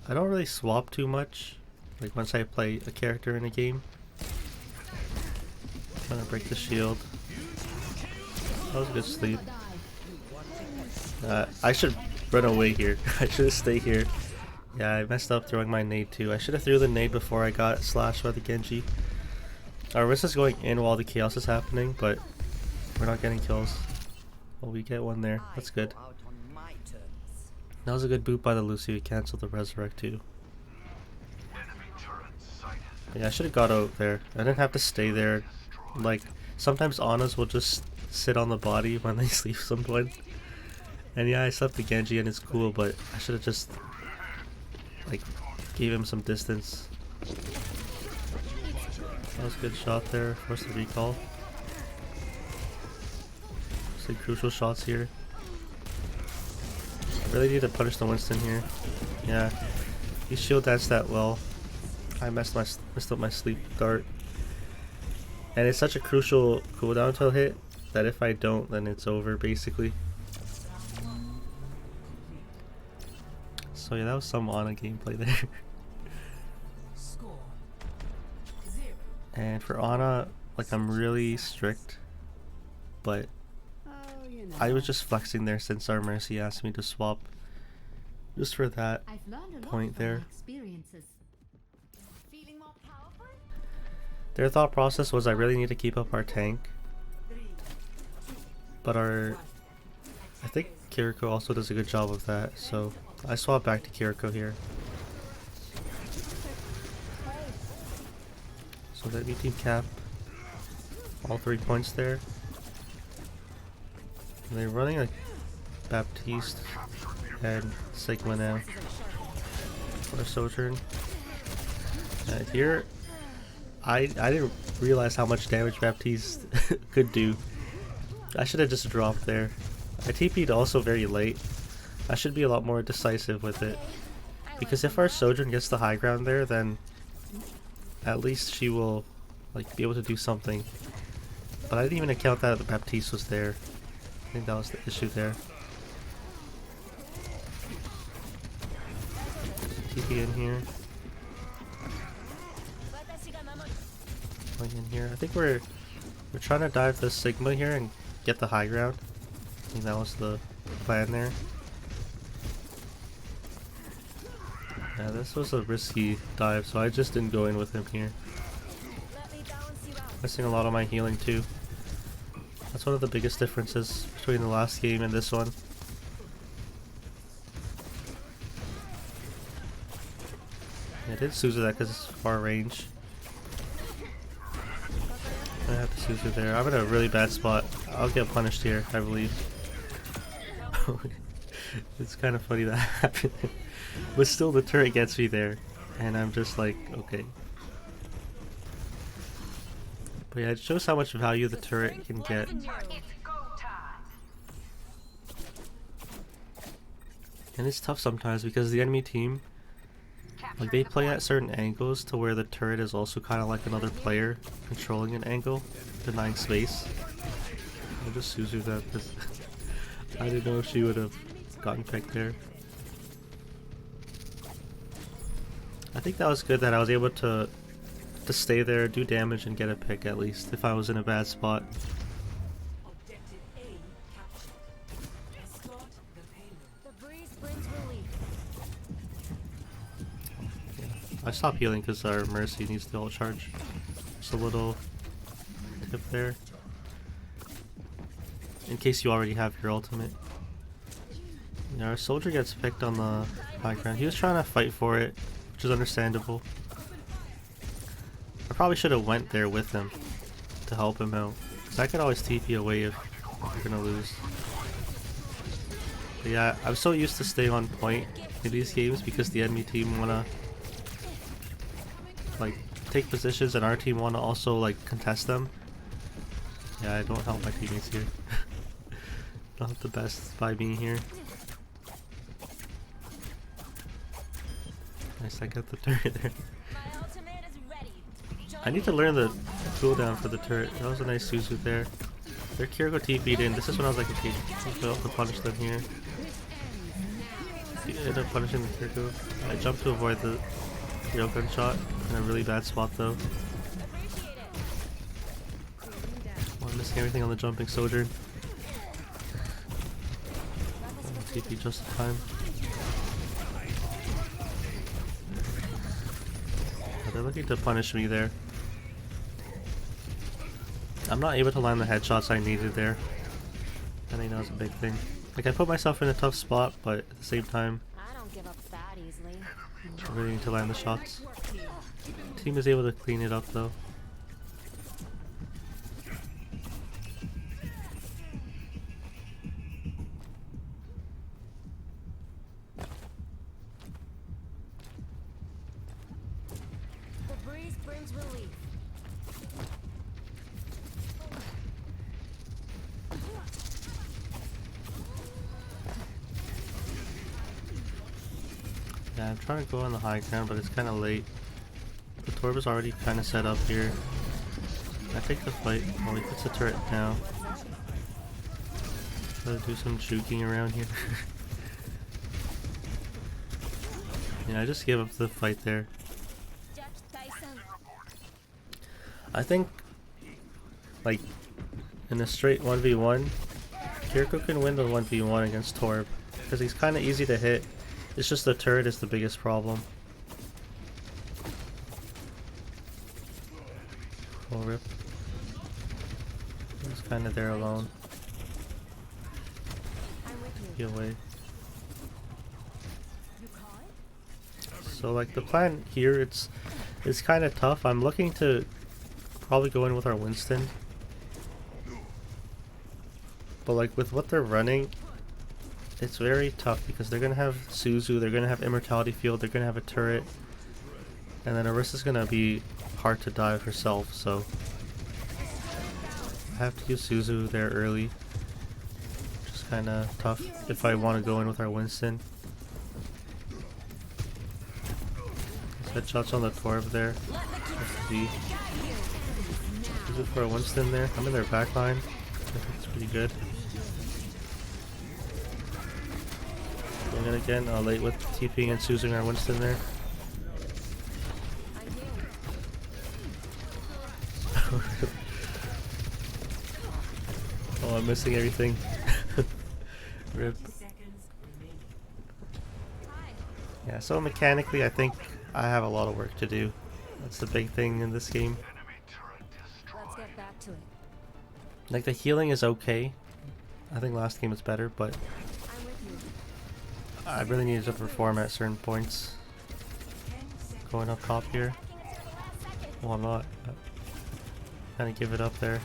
I don't really swap too much, like once I play a character in a game. Trying to break the shield. That was a good sleep. I should run away here. I should stay here. Yeah, I messed up throwing my nade too. I should have threw the nade before I got slashed by the Genji. Our risk is going in while the chaos is happening, but we're not getting kills. Well, we get one there. That's good. That was a good boot by the Lucy. We canceled the resurrect too. Yeah, I should have got out there. I didn't have to stay there. Like, sometimes Anas will just sit on the body when they sleep someone. And yeah, I slept the Genji and it's cool, but I should have just like gave him some distance. That was a good shot there. Forced the recall. Some crucial shots here. I really need to punish the Winston here. Yeah, he shield danced that well. I messed up my sleep dart. And it's such a crucial cooldown to hit that if I don't, then it's over basically. So yeah, that was some Ana gameplay there. And for Ana, like I'm really strict, but I was just flexing there since our Mercy asked me to swap just for that point there. Their thought process was I really need to keep up our tank, but I think Kiriko also does a good job of that, so I swap back to Kiriko here. So let me team cap all 3 points there. And they're running like Baptiste and Sigma now for a Sojourn. Here, I didn't realize how much damage Baptiste could do. I should have just dropped there. I TP'd also very late. I should be a lot more decisive with it. Because if our Sojourn gets the high ground there, then at least she will like be able to do something. But I didn't even account that the Baptiste was there. I think that was the issue there. TP in here. Going in here. I think we're trying to dive the Sigma here and get the high ground. I think that was the plan there. Yeah, this was a risky dive, so I just didn't go in with him here. Missing a lot of my healing too. That's one of the biggest differences between the last game and this one. I did Suzu that because it's far range. I have to Suzu there. I'm in a really bad spot. I'll get punished here, I believe. It's kind of funny that happened. But still the turret gets me there. And I'm just like, okay. But yeah, it shows how much value the turret can get. And it's tough sometimes because the enemy team, like, they play at certain angles to where the turret is also kind of like another player controlling an angle, denying space. I'll just Suzu that because I didn't know if she would have gotten picked there. I think that was good that I was able to stay there, do damage, and get a pick at least if I was in a bad spot. I stopped healing because our Mercy needs the ult charge. Just a little tip there. In case you already have your ultimate. Yeah, our soldier gets picked on the high ground. He was trying to fight for it, which is understandable. I probably should have went there with him to help him out. Because I could always TP away if we're gonna lose. But yeah, I'm so used to staying on point in these games because the enemy team wanna like take positions and our team wanna also like contest them. Yeah, I don't help my teammates here. Not the best by being here. Nice, I got the turret there. I need to learn the cooldown for the turret. That was a nice Suzu there. Their Kiriko TP'd in. This is when I was like, okay, I failed to punish them here. Ended up punishing the Kiriko. I jumped to avoid the railgun shot in a really bad spot though. Oh, I'm missing everything on the jumping Sojourn. TP just in time. Oh, they're looking to punish me there. I'm not able to land the headshots I needed there. I think that was a big thing. Like, I put myself in a tough spot, but at the same time, I don't give up that easily. I really need to land the shots. Team is able to clean it up though. The breeze brings relief. Yeah, I'm trying to go on the high ground, but it's kind of late. The Torb is already kind of set up here. I take the fight. Oh, he puts the turret down. Gotta do some juking around here. Yeah, I just gave up the fight there. I think, like, in a straight 1v1, Kiriko can win the 1v1 against Torb, because he's kind of easy to hit. It's just the turret is the biggest problem. Oh, rip. He's kind of there alone. Get away. So like the plan here, it's kind of tough. I'm looking to probably go in with our Winston. But like with what they're running, it's very tough because they're going to have Suzu, they're going to have Immortality Field, they're going to have a turret. And then Orisa's going to be hard to dive herself, so I have to use Suzu there early. Which is kind of tough if I want to go in with our Winston. Headshots on the Torb there. Use it for a Winston there. I'm in their backline. I think it's pretty good. Doing it again, late with TPing and Susing our Winston there. Oh, I'm missing everything. Rip. Yeah, so mechanically I think I have a lot of work to do. That's the big thing in this game. Let's get back to it. Like the healing is okay. I think last game was better, but I'm with you. I really needed to perform at certain points. Going up top here. Well, I'm not. Kind of give it up there.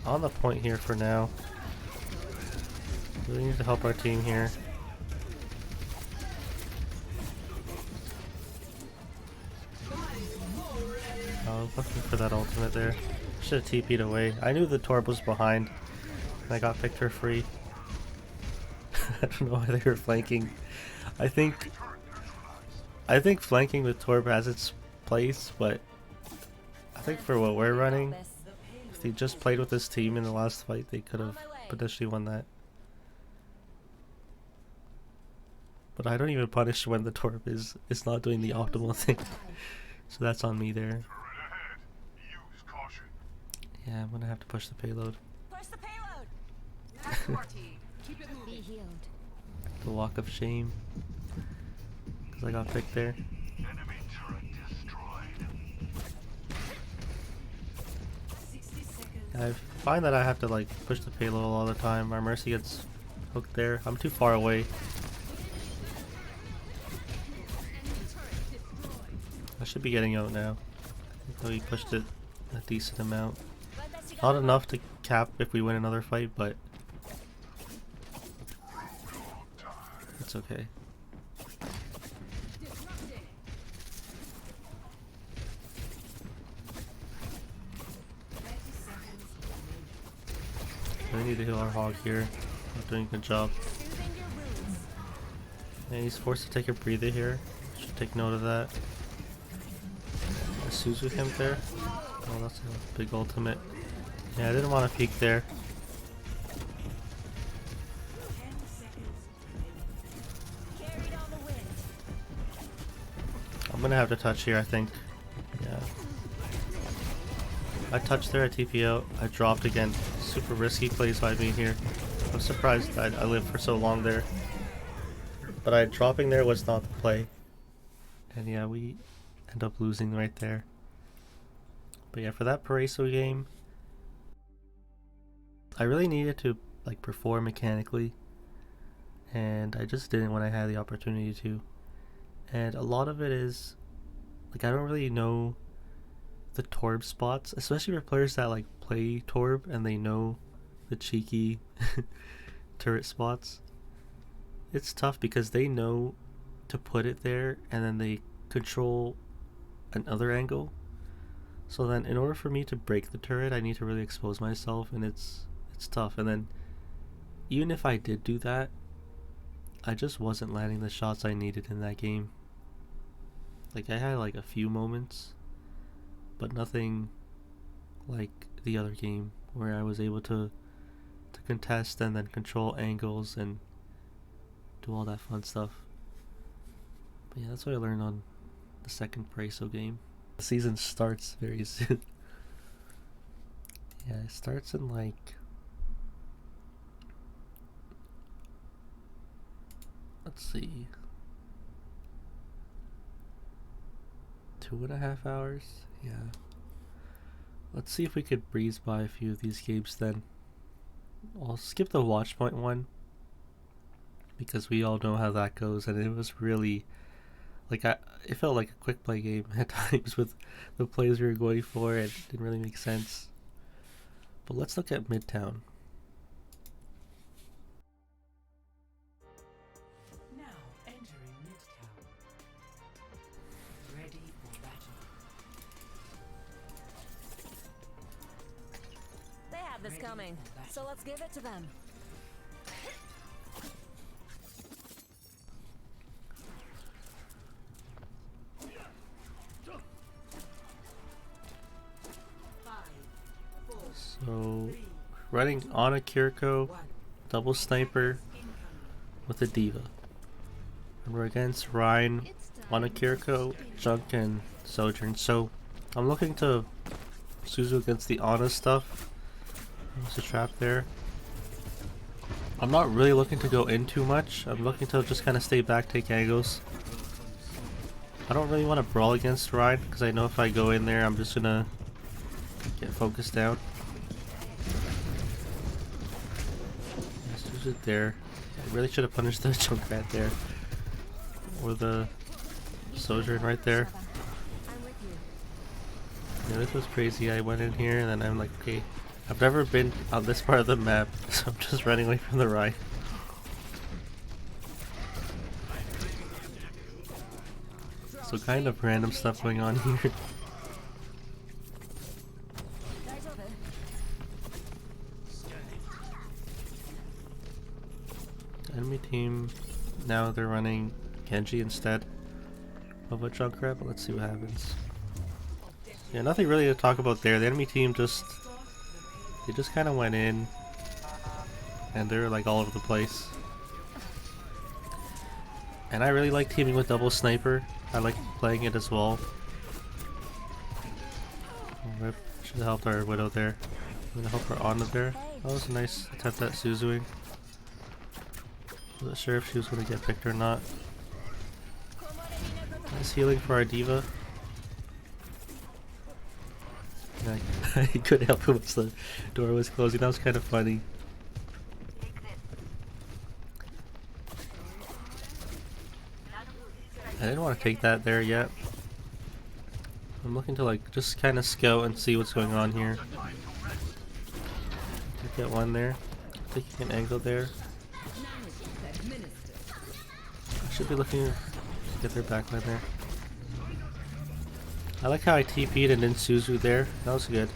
On the point here for now. Really need to help our team here. I was looking for that ultimate there. Should have TP'd away. I knew the Torb was behind. And I got picked for free. I don't know why they were flanking. I think flanking with Torb has its place, but I think for what we're running, if they just played with this team in the last fight, they could have potentially won that. But I don't even punish when the Torb is not doing the optimal thing. So that's on me there. Yeah, I'm gonna have to push the payload. Push the payload. Be healed. The walk of shame. Because I got picked there. I find that I have to like push the payload all the time. Our Mercy gets hooked there. I'm too far away. I should be getting out now. Though he pushed it a decent amount. Not enough to cap if we win another fight, but it's okay. We need to heal our hog here. Not doing a good job. And he's forced to take a breather here. Should take note of that. Suzu him there. Oh, that's a big ultimate. Yeah, I didn't want to peek there. I'm gonna have to touch here, I think. Yeah. I touched there at TPO. I dropped again. Super risky plays by me here. I'm surprised I lived for so long there. But dropping there was not the play. And yeah, we end up losing right there. But yeah, for that Paraiso game, I really needed to like perform mechanically, and I just didn't when I had the opportunity to. And a lot of it is like I don't really know the Torb spots, especially for players that like play Torb and they know the cheeky turret spots. It's tough because they know to put it there and then they control another angle. So then in order for me to break the turret, I need to really expose myself, and it's tough. And then even if I did do that, I just wasn't landing the shots I needed in that game. Like I had like a few moments, but nothing like the other game where I was able to contest and then control angles and do all that fun stuff. But yeah, that's what I learned on the second Paraiso game. The season starts very soon. Yeah, it starts in like, let's see, 2.5 hours. Yeah, let's see if we could breeze by a few of these games then. I'll skip the watch point one because we all know how that goes, and it was really like it felt like a quick play game at times with the plays we were going for. It didn't really make sense. But let's look at Midtown. Now entering Midtown. Ready for battle. They have this coming, so let's give it to them. So, running on a Kiriko, double sniper with a diva. And we're against Ryan on a Kiriko, Junk, and Sojourn. So, I'm looking to Suzu against the Ana stuff. There's a trap there. I'm not really looking to go in too much. I'm looking to just kind of stay back, take angles. I don't really want to brawl against Ryan because I know if I go in there I'm just gonna get focused down. Let's use it there. I really should have punished the Junkrat there. Or the Sojourn right there. I'm with you. Yeah, this was crazy. I went in here and then I'm like, okay, I've never been on this part of the map, so I'm just running away from the Ryan. So kind of random stuff going on here. Enemy team, now they're running Genji instead of a Junkrat, but let's see what happens. Yeah, nothing really to talk about there. The enemy team just kind of went in and they're like all over the place. And I really like teaming with double sniper. I like playing it as well. Oh, rip. Should have helped our Widow there. I'm gonna help her Ana there. That was a nice attempt at Suzuing. Wasn't sure if she was gonna get picked or not. Nice healing for our diva. Yeah, I couldn't help it once the door was closing. That was kind of funny. I didn't want to take that there yet. I'm looking to like just kind of scout and see what's going on here. Get one there. Taking an angle there. I should be looking to get their backline there. I like how I TP'd and then Suzu there. That was good.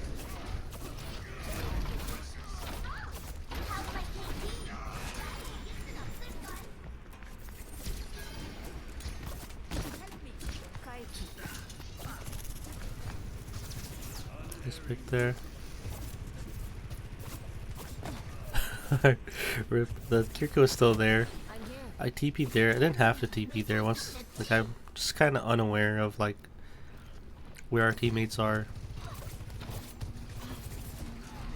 Nice pick there. Rip. The Kiriko is still there. I TP'd there. I didn't have to TP there once. Like I'm just kind of unaware of like where our teammates are.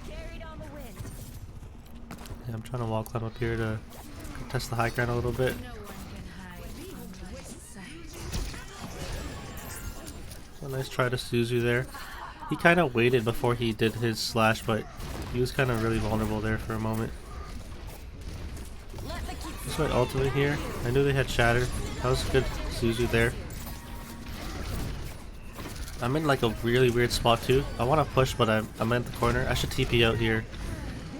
Yeah, I'm trying to wall climb up here to test the high ground a little bit. So nice try to Suzu there. He kind of waited before he did his slash, but he was kind of really vulnerable there for a moment. This went ultimate here. I knew they had Shatter. That was a good Suzu there. I'm in like a really weird spot too. I want to push, but I'm in the corner. I should TP out here.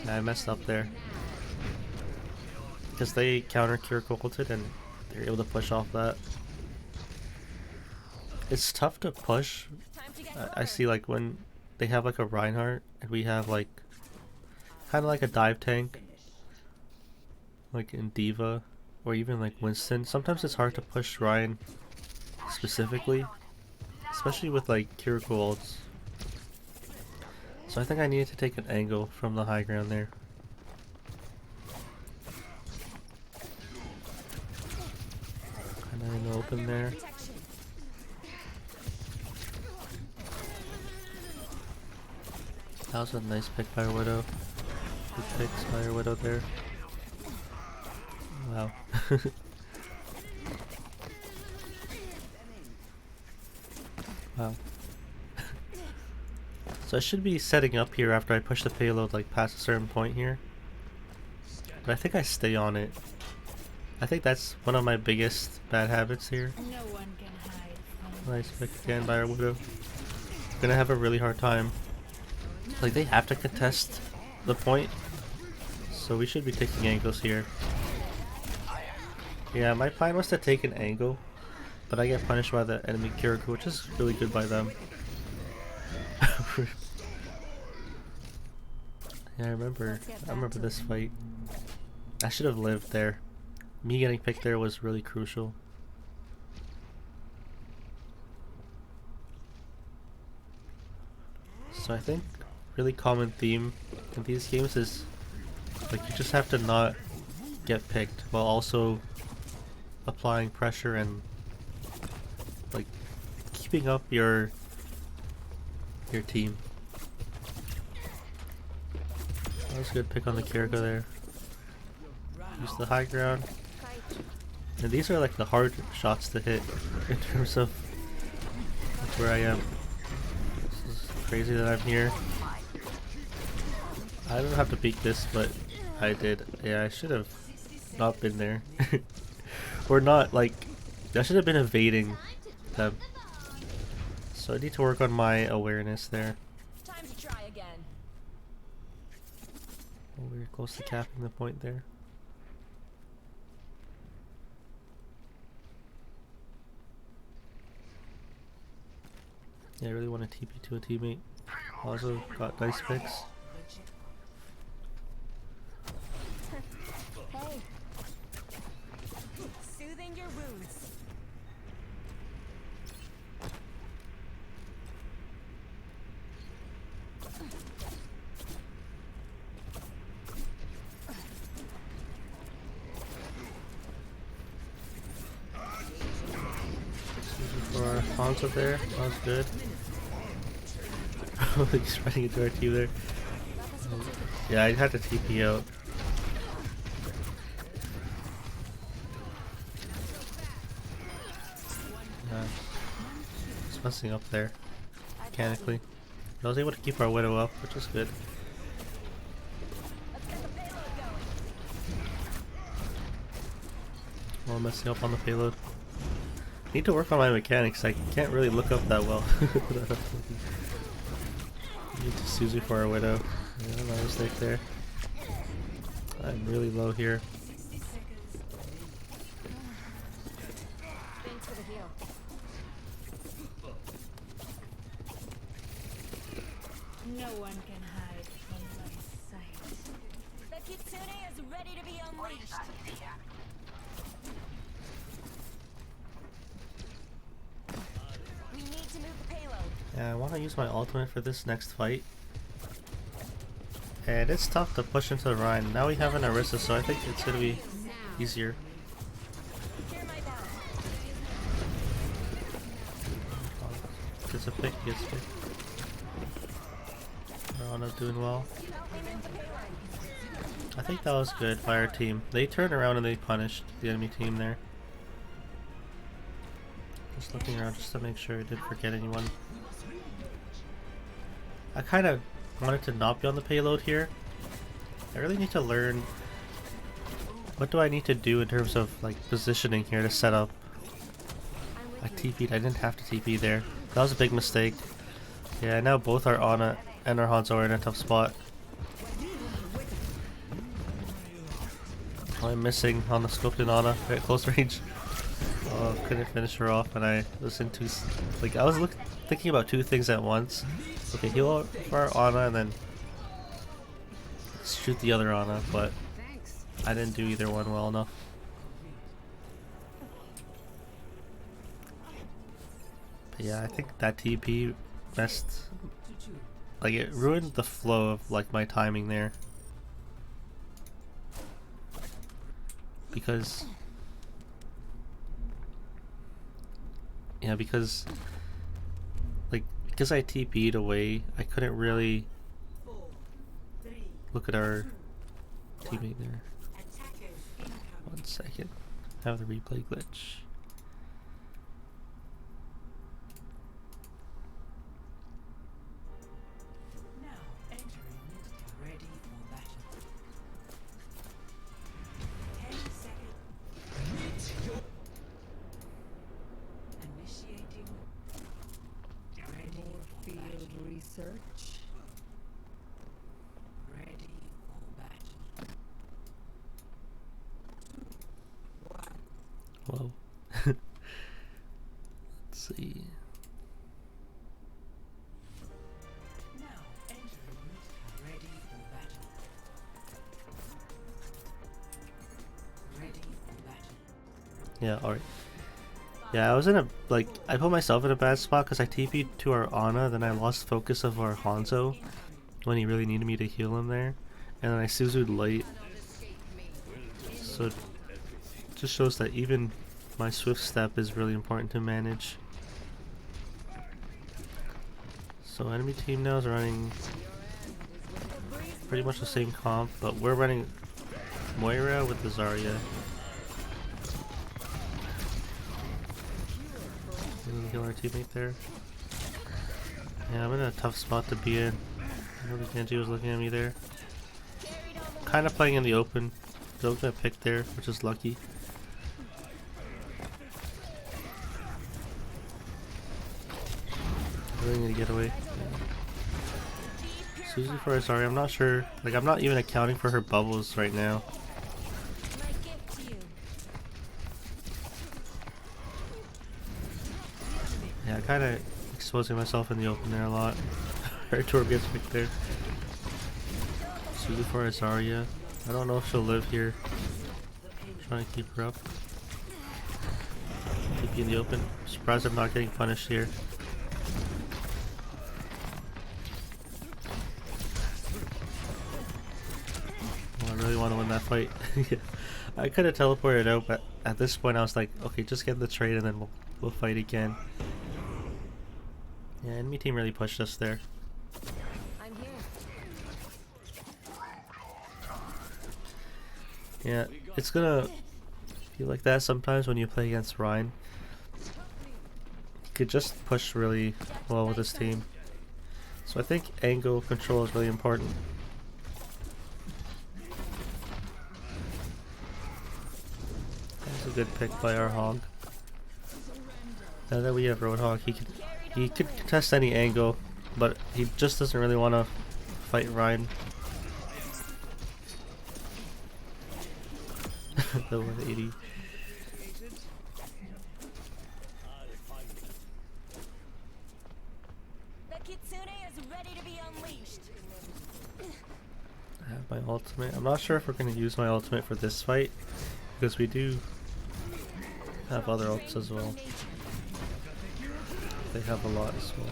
Yeah, I messed up there. Because they counter Kiriko ulted and they're able to push off that. It's tough to push. I see like when they have like a Reinhardt and we have like kind of like a dive tank. Like in Diva or even like Winston. Sometimes it's hard to push Ryan specifically. Especially with like Kiriko ults. So I think I needed to take an angle from the high ground there. Kinda in the open there. That was a nice pick by Widow. Good picks by Widow there. Wow. Wow. So I should be setting up here after I push the payload like past a certain point here. But I think I stay on it. I think that's one of my biggest bad habits here. No one can hide from Nice pick again by our Widow. Gonna have a really hard time. Like they have to contest the point. So we should be taking angles here. Yeah, my plan was to take an angle. But I get punished by the enemy Kiriko, which is really good by them. Yeah, I remember this fight. I should have lived there. Me getting picked there was really crucial. So I think really common theme in these games is like you just have to not get picked while also applying pressure and like keeping up your team. That was a good pick on the Kiriko there. Use the high ground. And these are like the hard shots to hit in terms of where I am. This is crazy that I'm here. I don't have to peek this, but I did. Yeah, I should have not been there. Or not, like, I should have been evading them. So I need to work on my awareness there. Time to try again. Oh, we're close to capping the point there. Yeah, I really want to TP to a teammate. Also got nice picks. Hey. Soothing your wounds. For Hanzo there, that was good. He's running into our team there. Yeah, I had to TP out. Yeah, it's messing up there mechanically. I was able to keep our widow up, which is good. While messing up on the payload. Need to work on my mechanics. I can't really look up that well. Need to Suzu for our widow. Yeah, my mistake there. I'm really low here. Thanks for the heal. No one can hide from my sight. The Kitsune is ready to be unleashed. We need to move the payload. Yeah, I want to use my ultimate for this next fight. And it's tough to push into the Rhine. Now we have an Orisa, so I think it's going to be easier. Hear my bell. Gets a pick, gets a pick. Rana doing well. Help me move the payload. I think that was good by our team. They turned around and they punished the enemy team there. Just looking around just to make sure I didn't forget anyone. I kind of wanted to not be on the payload here. I really need to learn what do I need to do in terms of like positioning here to set up. I TP'd, I didn't have to TP there. That was a big mistake. Yeah, now both our Ana and our Hanzo are in a tough spot. Oh, I'm missing on the scoped in Ana at close range. Oh, couldn't finish her off, and I was in two. Like I was thinking about two things at once. Okay, heal for our Ana and then shoot the other Ana, but I didn't do either one well enough. But yeah, I think that TP messed. Like it ruined the flow of like my timing there. Because because I TP'd away, I couldn't really look at our teammate there. 1 second. I have the replay glitch. Now entering Midtown. Ready for battle. 10 seconds. Initiating. Ready for Field research. Ready for battle. Whoa. Let's see. Now entering Midtown. Ready for battle. Ready for battle. Yeah, alright. Yeah, I was in a, like, I put myself in a bad spot because I TP'd to our Ana, then I lost focus of our Hanzo when he really needed me to heal him there. And then I Suzu'd late. So it just shows that even my swift step is really important to manage. So enemy team now is running pretty much the same comp, but we're running Moira with the Zarya. heal our teammate there. Yeah, I'm in a tough spot to be in. I know the Genji was looking at me there. Kind of playing in the open. Don't get picked there, which is lucky. Really need to get away. Susie for sorry, I'm not sure. Like, I'm not even accounting for her bubbles right now. My gift to you. Yeah, kind of exposing myself in the open there a lot. Her tour gets picked there. Susie for Azaria. I don't know if she'll live here. Trying to keep her up. Keep you in the open. Surprised I'm not getting punished here. Oh, I really want to win that fight. Yeah. I could have teleported out, but at this point I was like, okay, just get the trade and then we'll fight again. Yeah, enemy team really pushed us there. I'm here. Yeah, it's gonna feel like that sometimes when you play against Ryan. You could just push really well with this team. So I think angle control is really important. That's a good pick by our hog. Now that we have Roadhog, he could contest any angle, but he just doesn't really want to fight Ryan. The 180. The Kitsune is ready to be unleashed. I have my ultimate. I'm not sure if we're going to use my ultimate for this fight, because we do have other ults as well. They have a lot as well.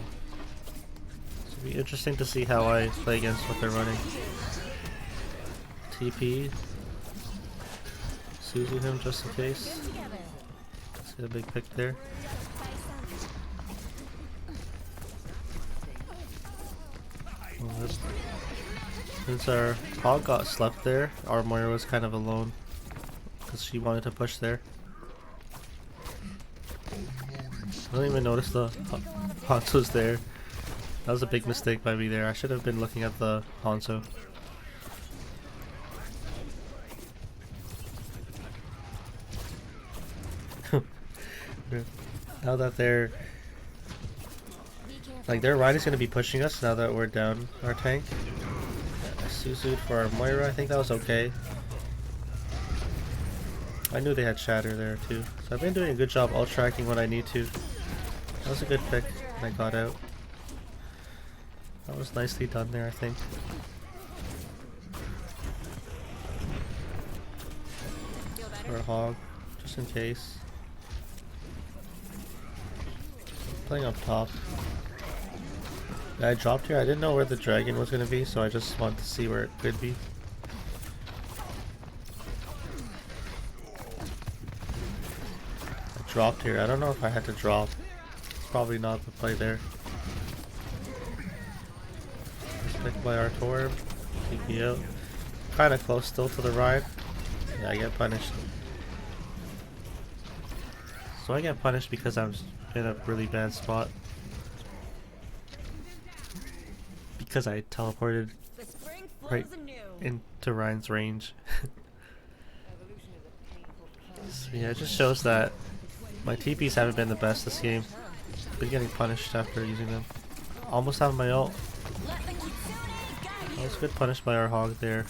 So it'll be interesting to see how I play against what they're running. TP. Suzu him just in case. See a big pick there. Oh, since our hog got slept there, our Moira was kind of alone because she wanted to push there. I don't even notice the Hanzo's there. That was a big mistake by me there. I should have been looking at the Hanzo. Now that they're like their ride is going to be pushing us now that we're down our tank. Suzu for our Moira, I think that was okay. I knew they had Shatter there too, so I've been doing a good job ult tracking when I need to. That was a good pick, and I got out. That was nicely done there, I think. For a hog, just in case. Playing up top. I dropped here. I didn't know where the dragon was going to be, so I just wanted to see where it could be. I dropped here. I don't know if I had to drop. It's probably not the play there. Just picked by our Torb. TP out. Kind of close still to the ride. Yeah, I get punished. So I get punished because I'm in a really bad spot. Because I teleported right into Ryan's range. So yeah, it just shows that my TPs haven't been the best this game. Been getting punished after using them. Almost have my ult. That was good punished by our hog there.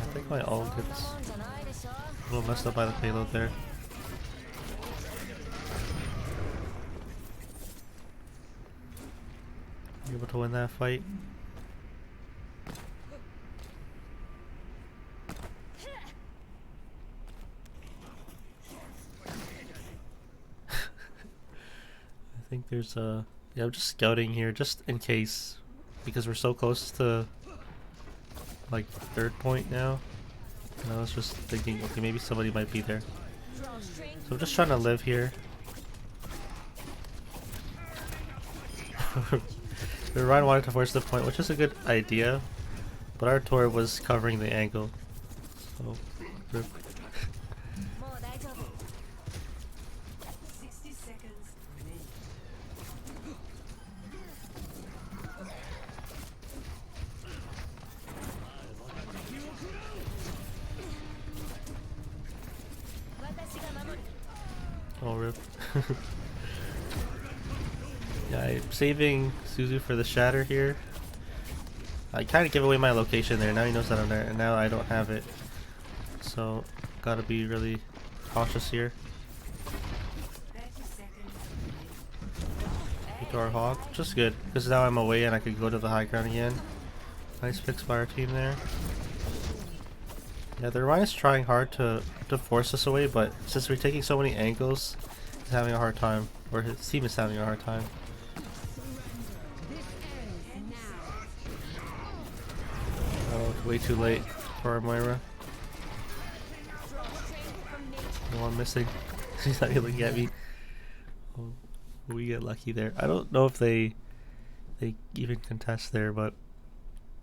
I think my ult gets a little messed up by the payload there. Able to win that fight. I think there's a... Yeah, I'm just scouting here just in case, because we're so close to like third point now. And I was just thinking, okay, maybe somebody might be there. So I'm just trying to live here. Ryan wanted to force the point, which is a good idea, but our Tor was covering the angle. So Yeah, I'm saving Suzu for the shatter here. I kind of give away my location there. Now he knows that I'm there, and now I don't have it. So, gotta be really cautious here. Into our hog, which is good, because now I'm away and I could go to the high ground again. Nice picks by our team there. Yeah, the Ryan is trying hard to force us away, but since we're taking so many angles, he's having a hard time. Or his team is having a hard time. Oh, it's way too late for our Moira. No one missing. She's not even looking at me. Oh, we get lucky there. I don't know if they even contest there, but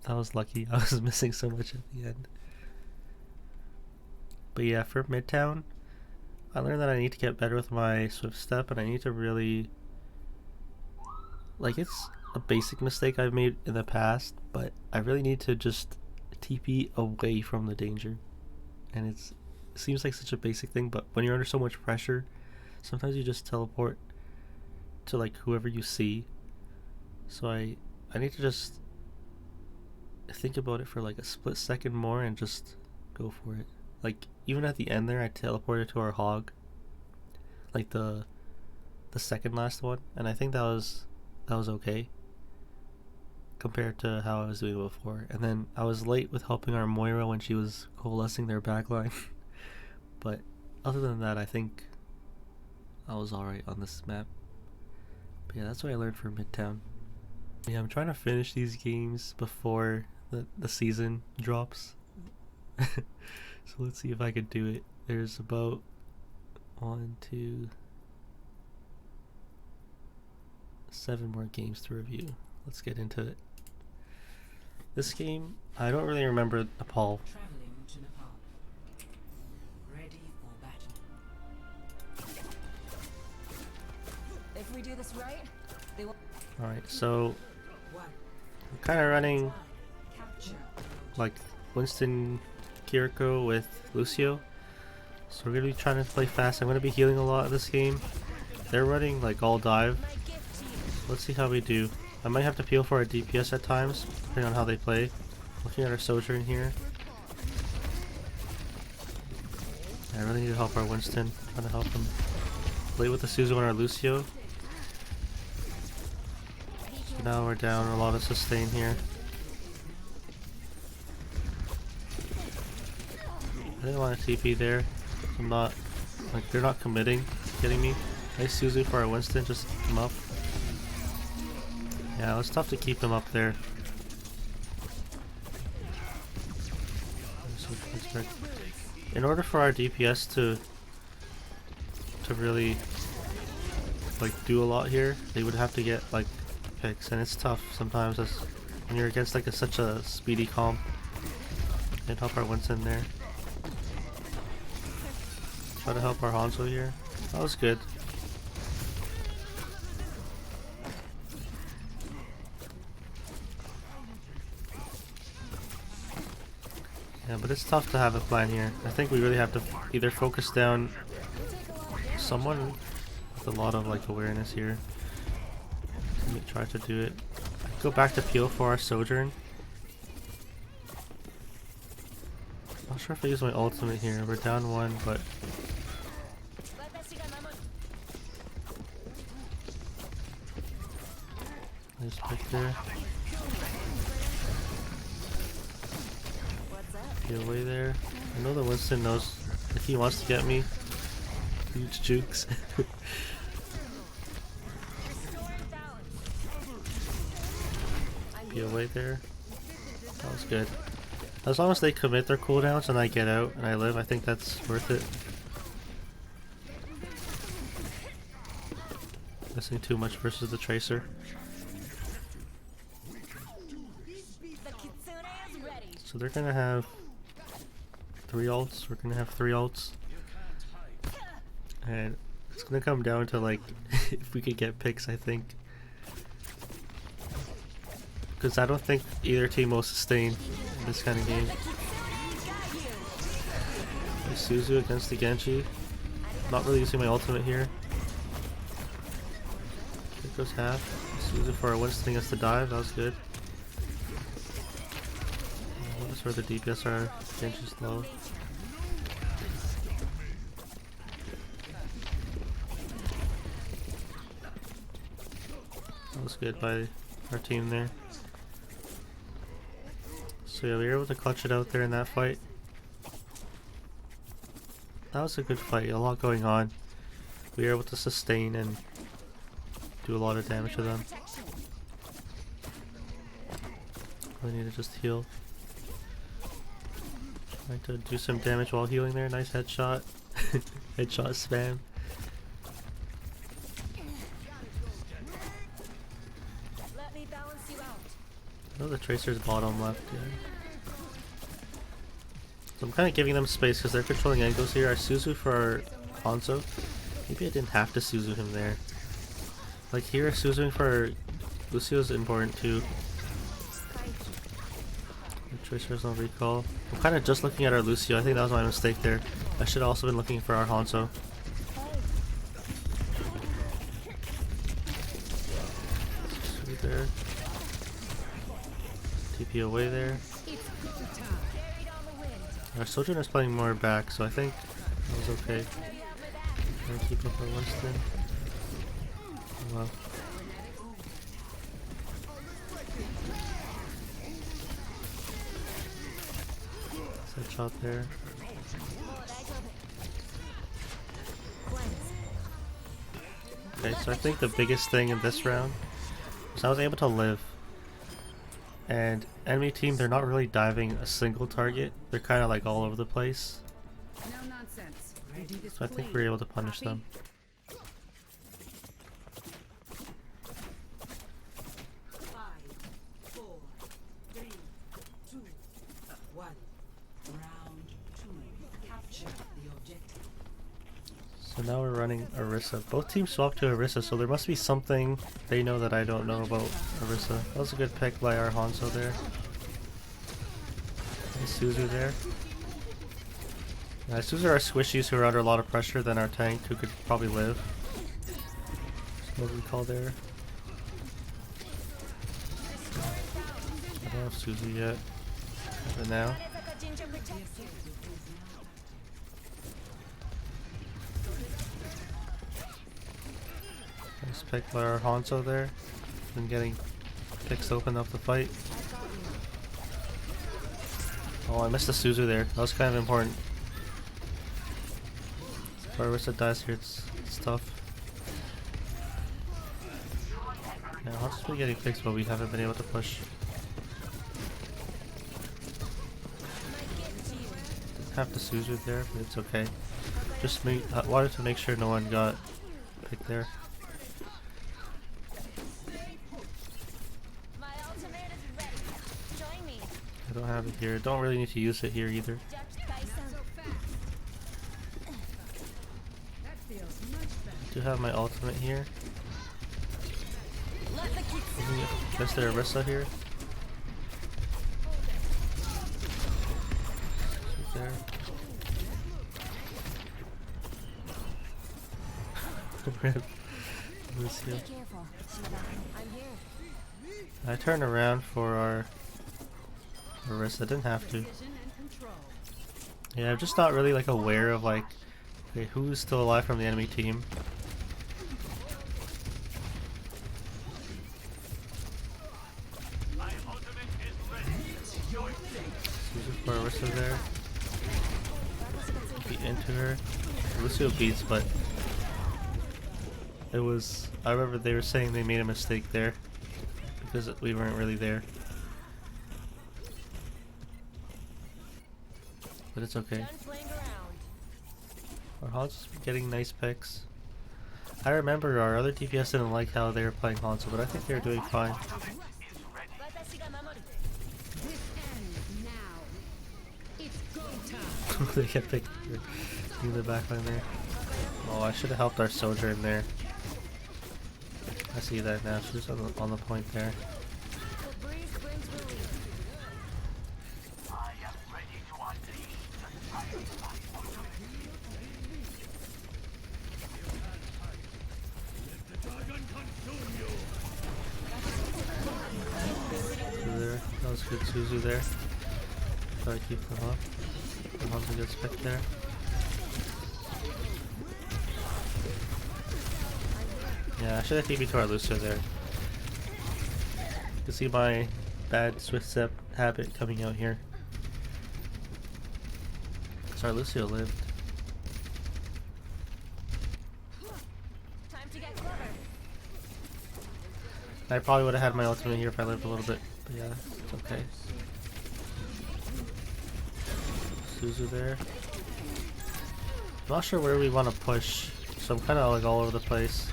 that was lucky. I was missing so much at the end. But yeah, for Midtown, I learned that I need to get better with my swift step, and I need to really, like, it's a basic mistake I've made in the past, but I really need to just TP away from the danger. And it seems like such a basic thing, but when you're under so much pressure, sometimes you just teleport to like whoever you see. So I need to just think about it for like a split second more and just go for it. Like, even at the end there, I teleported to our hog, like the second last one, and I think that was okay compared to how I was doing before. And then I was late with helping our Moira when she was coalescing their backline. But other than that, I think I was alright on this map. But yeah, that's what I learned from Midtown. Yeah, I'm trying to finish these games before the season drops. So let's see if I could do it. There's about 1, 2, 7 more games to review. Let's get into it. This game, I don't really remember Nepal. Traveling to Nepal. Ready for battle. If we do this right, they will. Alright, so One. I'm kind of running Capture. like Winston, Kiriko with Lucio. So we're going to be trying to play fast. I'm going to be healing a lot of this game. They're running like all dive. My gift to you. Let's see how we do. I might have to peel for our DPS at times, depending on how they play. Looking at our Sojourn here. I really need to help our Winston. Trying to help him. Play with the Suzu and our Lucio. So now we're down a lot of sustain here. I didn't want to TP there. I'm not, like, they're not committing. Getting me. Nice Suzu for our Winston, just keep him up. Yeah, it's tough to keep him up there. In order for our DPS to really like do a lot here, they would have to get like picks, and it's tough sometimes as when you're against like such a speedy comp. And help our Winston there. Try to help our Hanzo here. That was good. Yeah, but it's tough to have a plan here. I think we really have to either focus down someone with a lot of like awareness here. Let me try to do it. Go back to peel for our Sojourn. Not sure if I use my ultimate here. We're down 1, but nice pick there. Get away there. I know that Winston knows if he wants to get me. Huge jukes. Be away there. That was good. As long as they commit their cooldowns and I get out and I live, I think that's worth it. Missing too much versus the Tracer. The Kitsune is ready. So they're gonna have 3 ults. We're gonna have 3 ults. And it's gonna come down to like if we could get picks, I think. Because I don't think either team will sustain in this kind of game. Suzu against the Genji. Not really using my ultimate here. Goes half. Suzu for our Winston us to dive. That was good. Notice where the DPS are. Genji is low. That was good by our team there. So yeah, we were able to clutch it out there in that fight. That was a good fight. A lot going on. We were able to sustain and do a lot of damage to them. We need to just heal. Trying to do some damage while healing there. Nice headshot. Headshot spam. Let me balance you out. I know the Tracer's bottom left, yeah. So I'm kind of giving them space because they're controlling angles here. I Suzu for our Hanzo. Maybe I didn't have to Suzu him there. Like here, Suzuing for Lucio is important too. The Tracer's no recall. I'm kind of just looking at our Lucio. I think that was my mistake there. I should have also been looking for our Hanzo. Suzu there. TP away there. Our Sojourner is playing more back, so I think that was okay. Trying to keep up our Winston. Oh well. Set shot there. Okay, so I think the biggest thing in this round was I was able to live. And enemy team, they're not really diving a single target. They're kind of like all over the place. No nonsense. So I think we were able to punish them. 5, 4, 3, 2, 1. Round 2. Capture the objective. So now we're running Orisa. Both teams swapped to Orisa, so there must be something they know that I don't know about Orisa. That was a good pick by our Hanzo there. Nice Suzu there. Yeah, Suzu are squishies who are under a lot of pressure than our tank who could probably live. What do we call there? I don't have Suzu yet. But now. Nice pick by our Hanzo there. Been getting picks to open up the fight. Oh, I missed the Suzu there. That was kind of important. If Paraiso dies here, it's tough. Yeah, Hanzo's been getting picks, but we haven't been able to push. Have the Suzu there, but it's okay. Just wanted to make sure no one got picked there. I don't have it here. Don't really need to use it here either. I do have my ultimate here. Mr. Orisa here. Right there. Lucio. I turned around for our Orisa. I didn't have to. Yeah, I'm just not really like aware of like, okay, who's still alive from the enemy team. Suzu for Orisa there. Beat into her. Lucio beats, but it was. I remember they were saying they made a mistake there because we weren't really there. But it's okay. Our Hanzo's getting nice picks. I remember our other DPS didn't like how they were playing Hanzo, but I think they were doing fine. They get picked in the backline there. Oh, I should have helped our soldier in there. I see that now. She's on the point there. Good Suzu there. Try to keep them up. The one's a good spec there. Yeah, I should have TP to our Lucio there. You can see my bad swift step habit coming out here. So our Lucio lived. Time to get clever. I probably would have had my ultimate here if I lived a little bit, but yeah, it's okay. Suzu there. I'm not sure where we want to push, so I'm kind of like all over the place.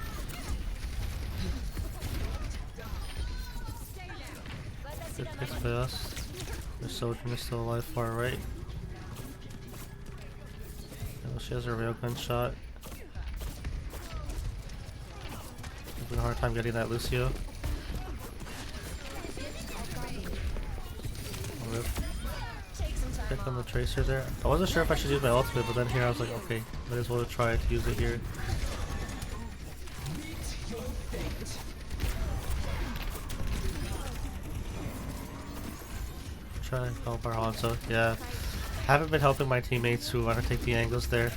Good picks by us. The Sojourn is still alive far right. Oh, she has her railgun shot. Having a hard time getting that Lucio. Rip. Pick on the Tracer there. I wasn't sure if I should use my ultimate, but then here I was like, okay, might as well try to use it here. Try to help our Hanzo. Yeah. I haven't been helping my teammates who want to take the angles there.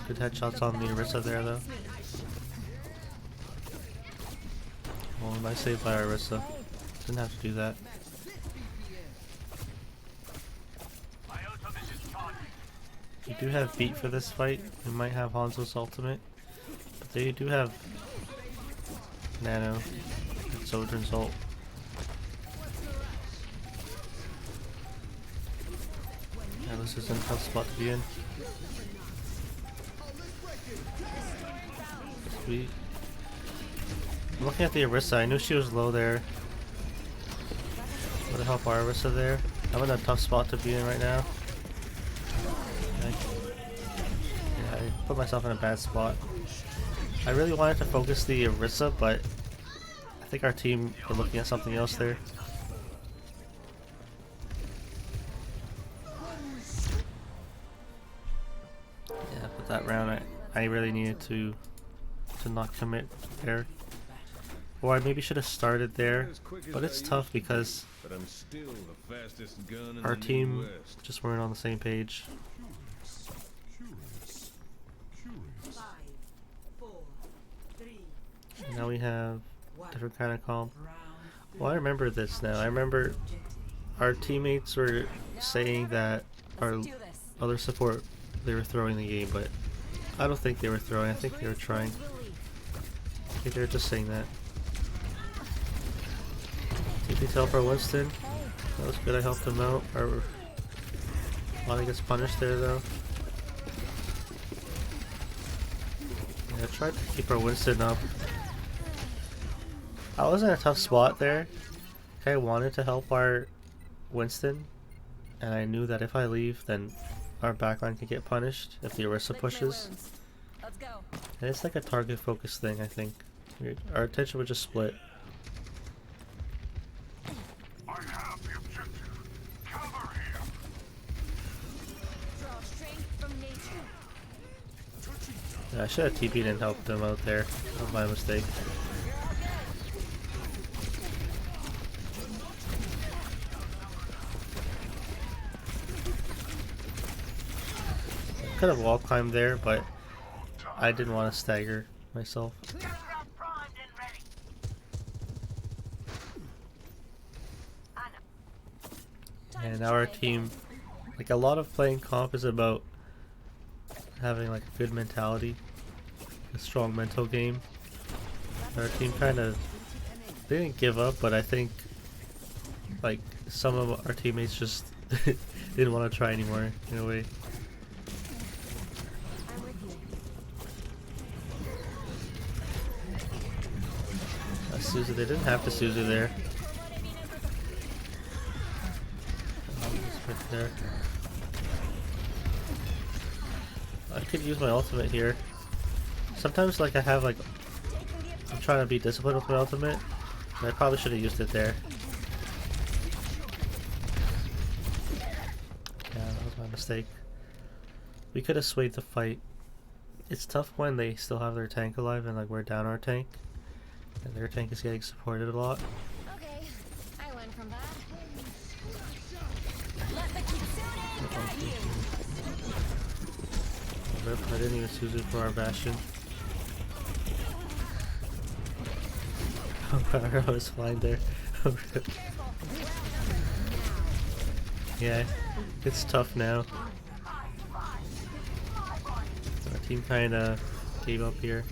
Good headshots on the Orisa there though. Well, nice save by Orisa. Didn't have to do that. We do have beat for this fight. We might have Hanzo's ultimate. But they do have Nano and Sojourn's ult. Yeah, this is a tough spot to be in. Sweet. I'm looking at the Orisa. I knew she was low there. Would help our Orisa there. I'm in a tough spot to be in right now. Yeah, I put myself in a bad spot. I really wanted to focus the Orisa, but I think our team were looking at something else there. Yeah, but that round I really needed to not commit there. Or I maybe should have started there, but it's tough because our team just weren't on the same page. And now we have different kind of comp. Well, I remember this now. I remember our teammates were saying that our other support, they were throwing the game, but I don't think they were throwing. I think they were trying. I think they were just saying that. TP teleport Winston. That was good. I helped him out. Our Lonnie gets punished there though. Yeah, I tried to keep our Winston up. I was in a tough spot there. I wanted to help our Winston, and I knew that if I leave, then our backline could get punished if the Orisa pushes. Let's go. And it's like a target focus thing, I think. Our attention would just split. I have the objective. Cover here. Draw strength from nature. Yeah, I should have TP'd and helped them out there. That was my mistake. Could have wall climbed there, but I didn't want to stagger myself. And now our team, like a lot of playing comp is about having like a good mentality, a strong mental game. Our team kind of, they didn't give up, but I think like some of our teammates just didn't want to try anymore in a way. Suzu, they didn't have to Suzu there. Right there. I could use my ultimate here. Sometimes like I have like, I'm trying to be disciplined with my ultimate, and I probably should have used it there. Yeah, that was my mistake. We could have swayed the fight. It's tough when they still have their tank alive and like we're down our tank. And their tank is getting supported a lot. Okay, I learned from that. Let the Kitsune guide you. Rip, I didn't even use it for our bastion. Oh, I was flying there. Yeah, it's tough now. Our team kinda gave up here.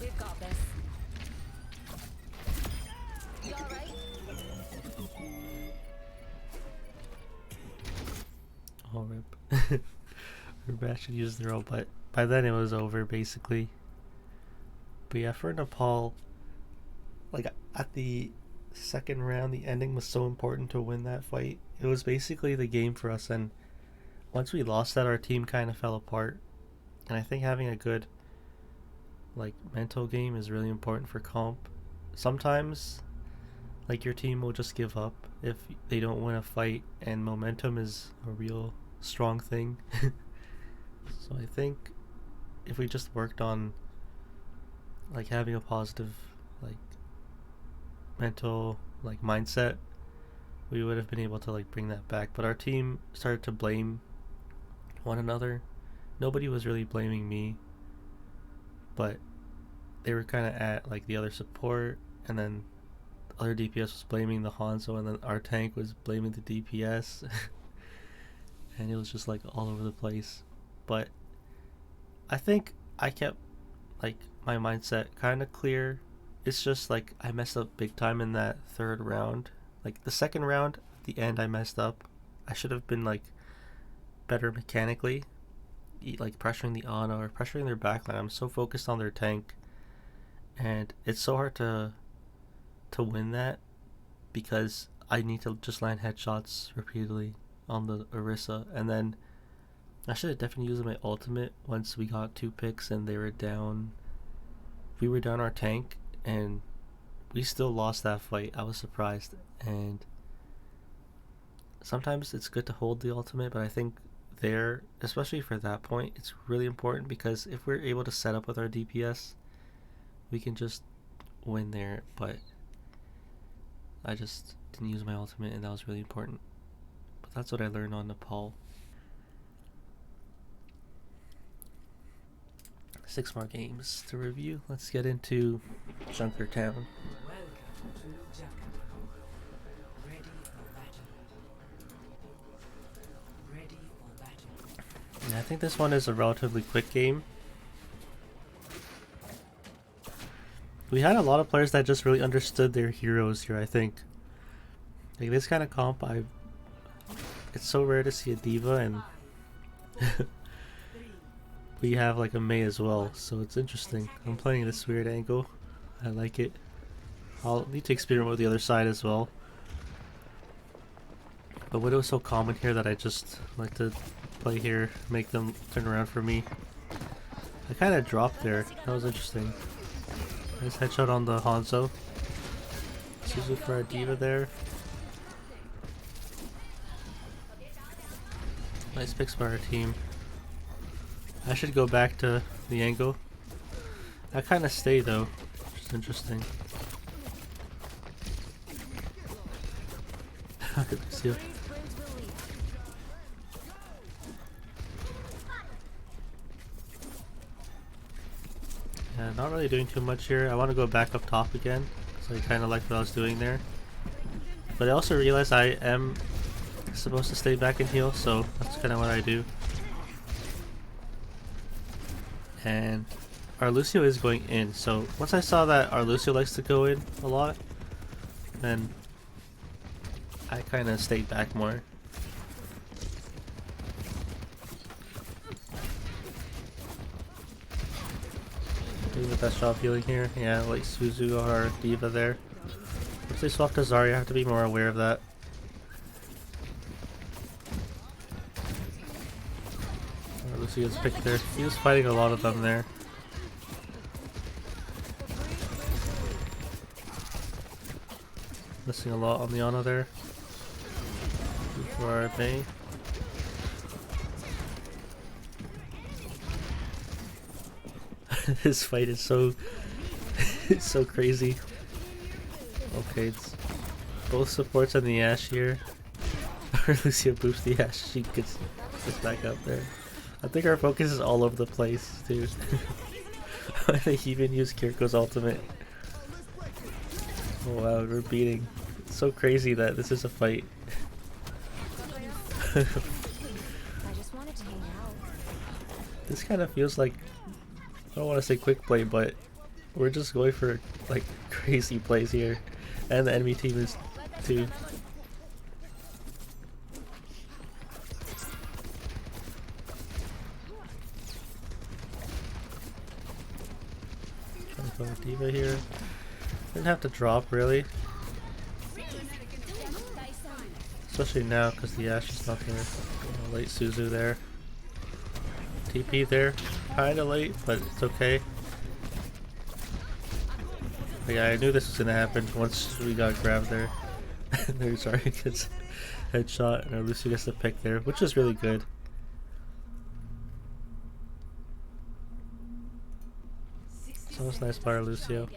We've got this. You alright? Oh, rip. Our bastion used their ult, but by then it was over basically. But yeah, for Nepal, like at the second round, the ending was so important to win that fight. It was basically the game for us, and once we lost that, our team kind of fell apart. And I think having a good like mental game is really important for comp. Sometimes like your team will just give up if they don't win a fight, and momentum is a real strong thing. So I think if we just worked on like having a positive like mental like mindset, we would have been able to like bring that back. But our team started to blame one another. Nobody was really blaming me, but they were kind of at like the other support, and then the other DPS was blaming the Hanzo, and then our tank was blaming the DPS. And it was just like all over the place. But I think I kept like my mindset kind of clear. It's just like I messed up big time in that third round. Like the second round, at the end I messed up. I should have been like better mechanically, like pressuring the Ana or pressuring their backline. I'm so focused on their tank, and it's so hard to win that because I need to just land headshots repeatedly on the Orisa. And then I should have definitely used my ultimate once we got 2 picks and they were down. We were down our tank and we still lost that fight. I was surprised. And sometimes it's good to hold the ultimate, but I think there, especially for that point, it's really important, because if we're able to set up with our DPS, we can just win there. But I just didn't use my ultimate, and that was really important. But that's what I learned on Nepal. 6 more games to review. Let's get into Junkertown. Welcome to Junkertown. Ready for battle. Ready for battle. Yeah, I think this one is a relatively quick game. We had a lot of players that just really understood their heroes here, I think. Like this kind of comp, it's so rare to see a diva, and we have like a Mei as well, so it's interesting. I'm playing this weird angle. I like it. I'll need to experiment with the other side as well. But Widow is so common here that I just like to play here, make them turn around for me. I kind of dropped there. That was interesting. Nice headshot on the Hanzo. Suzu for our diva there. Nice picks by our team. I should go back to the angle. I kind of stay though, which is interesting. How could I see it? Yeah, not really doing too much here. I want to go back up top again, so I kind of like what I was doing there. But I also realized I am supposed to stay back and heal, so that's kind of what I do. And our Lucio is going in, so once I saw that our Lucio likes to go in a lot, then I kind of stayed back more. Doing the best job healing here. Yeah, like Suzu or our diva there. Once they swap to Zarya, I have to be more aware of that. Lucio's picked there. He was fighting a lot of them there. Missing a lot on the Ana there. For our Mei. This fight is so it's so crazy. Okay, it's both supports on the Ashe here. Lucio boosts the Ashe, she gets back up there. I think our focus is all over the place too. They even use Kiriko's ultimate. Oh wow, we're beating. It's so crazy that this is a fight. I just wanted to hang out. This kind of feels like, I don't want to say quick play, but we're just going for like crazy plays here. And the enemy team is too. Trying to find a diva here. Didn't have to drop really. Especially now because the Ashe is not there. Late Suzu there. TP there. Kinda late, but it's okay. But yeah, I knew this was gonna happen once we got grabbed there. There's our gets headshot and our Lucio gets the pick there, which is really good. So it's nice by our Lucio.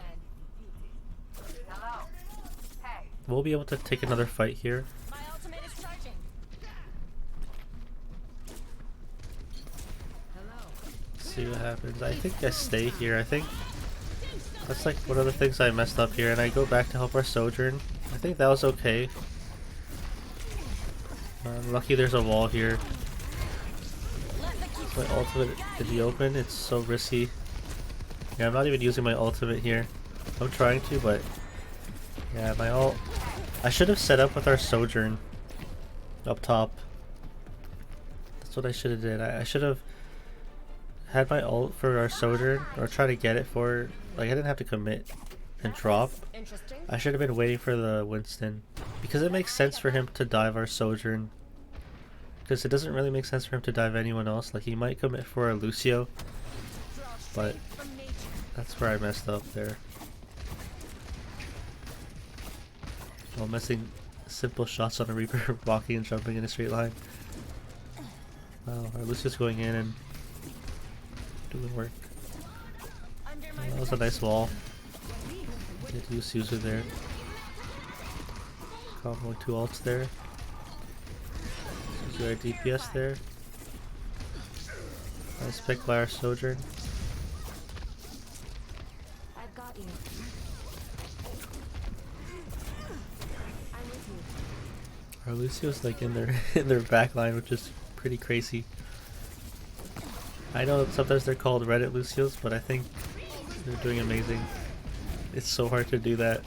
We'll be able to take another fight here. My ultimate is charging. See what happens. I think I stay here. I think that's like one of the things I messed up here, and I go back to help our Sojourn. I think that was okay. Lucky there's a wall here. My ultimate in the open, it's so risky. Yeah, I'm not even using my ultimate here. I'm trying to, but yeah, my ult. I should have set up with our Sojourn up top. That's what I should have did. I should have had my ult for our Sojourn, or try to get it for, like, I didn't have to commit and drop. Interesting. I should have been waiting for the Winston, because it makes sense for him to dive our Sojourn, because it doesn't really make sense for him to dive anyone else. Like, he might commit for a Lucio, but that's where I messed up there. While missing simple shots on a Reaper, walking and jumping in a straight line. Wow, our Lucio's going in and doing work. That was a nice wall. Did use Suzu there. Comboing 2 ults there. Suzu our DPS there. Nice pick by our Sojourn. I've got you. I'm with you. Our Lucio's like in their back line, which is pretty crazy. I know sometimes they're called Reddit Lucios, but I think they're doing amazing. It's so hard to do that.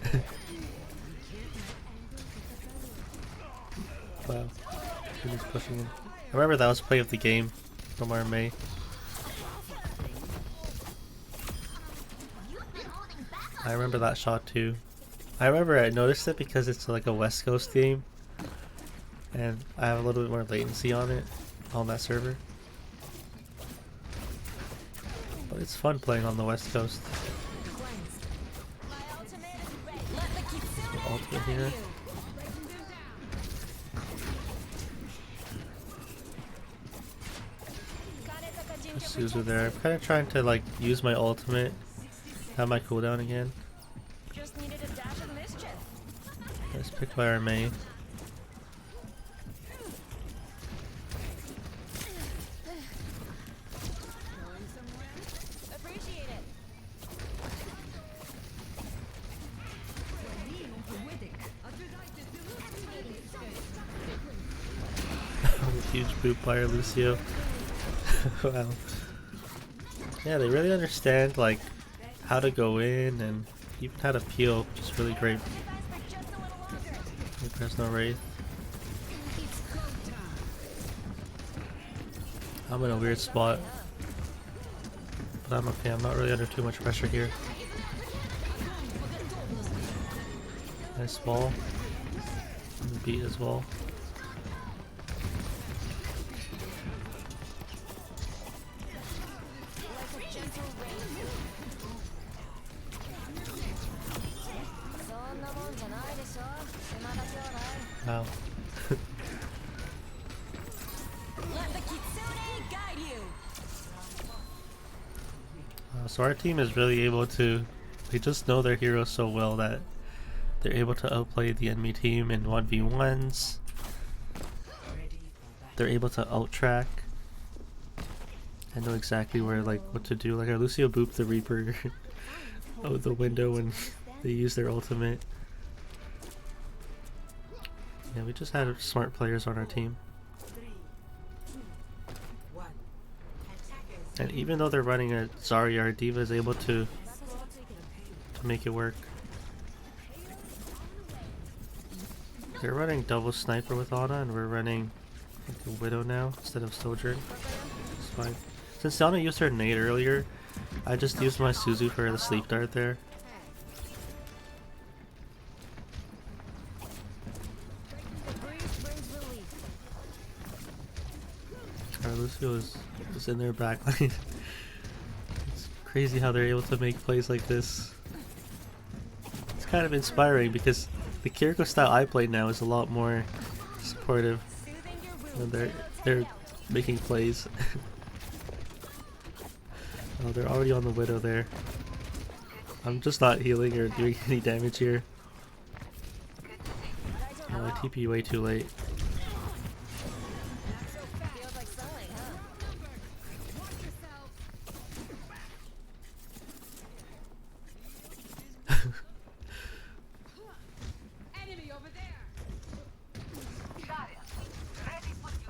Wow. He's pushing in. I remember that was play of the game from our May. I remember that shot too. I remember I noticed it because it's like a West Coast game, and I have a little bit more latency on it, on that server. But it's fun playing on the West Coast. My ultimate is ready. Let the Kitsune Ultimate here. Suzu there. I'm kind of trying to like use my ultimate, have my cooldown again. Just needed a dash of mischief. Let's pick by our main. Appreciate it. Huge boot by our Lucio. Wow. Yeah, they really understand like how to go in and even how to peel, which is really great. There's no Wraith. I'm in a weird spot, but I'm okay. I'm not really under too much pressure here. Nice ball. And beat as well. Wow. Let the Kitsune guide you. So our team is really able to, they just know their heroes so well that they're able to outplay the enemy team in 1v1s. They're able to out-track. I know exactly where, like, what to do. Like, our Lucio booped the Reaper out the window when they used their ultimate. Yeah, we just had smart players on our team. And even though they're running a Zarya, our D.Va is able to make it work. They're running double sniper with Ana, and we're running like a Widow now instead of Sojourn. It's fine. Since Ana used her nade earlier, I just used my Suzu for the sleep dart there. Our Lucio is in their backline. It's crazy how they're able to make plays like this. It's kind of inspiring because the Kiriko style I play now is a lot more supportive, and they're making plays. Oh, they're already on the Widow there. I'm just not healing or doing any damage here. Oh, I TP way too late.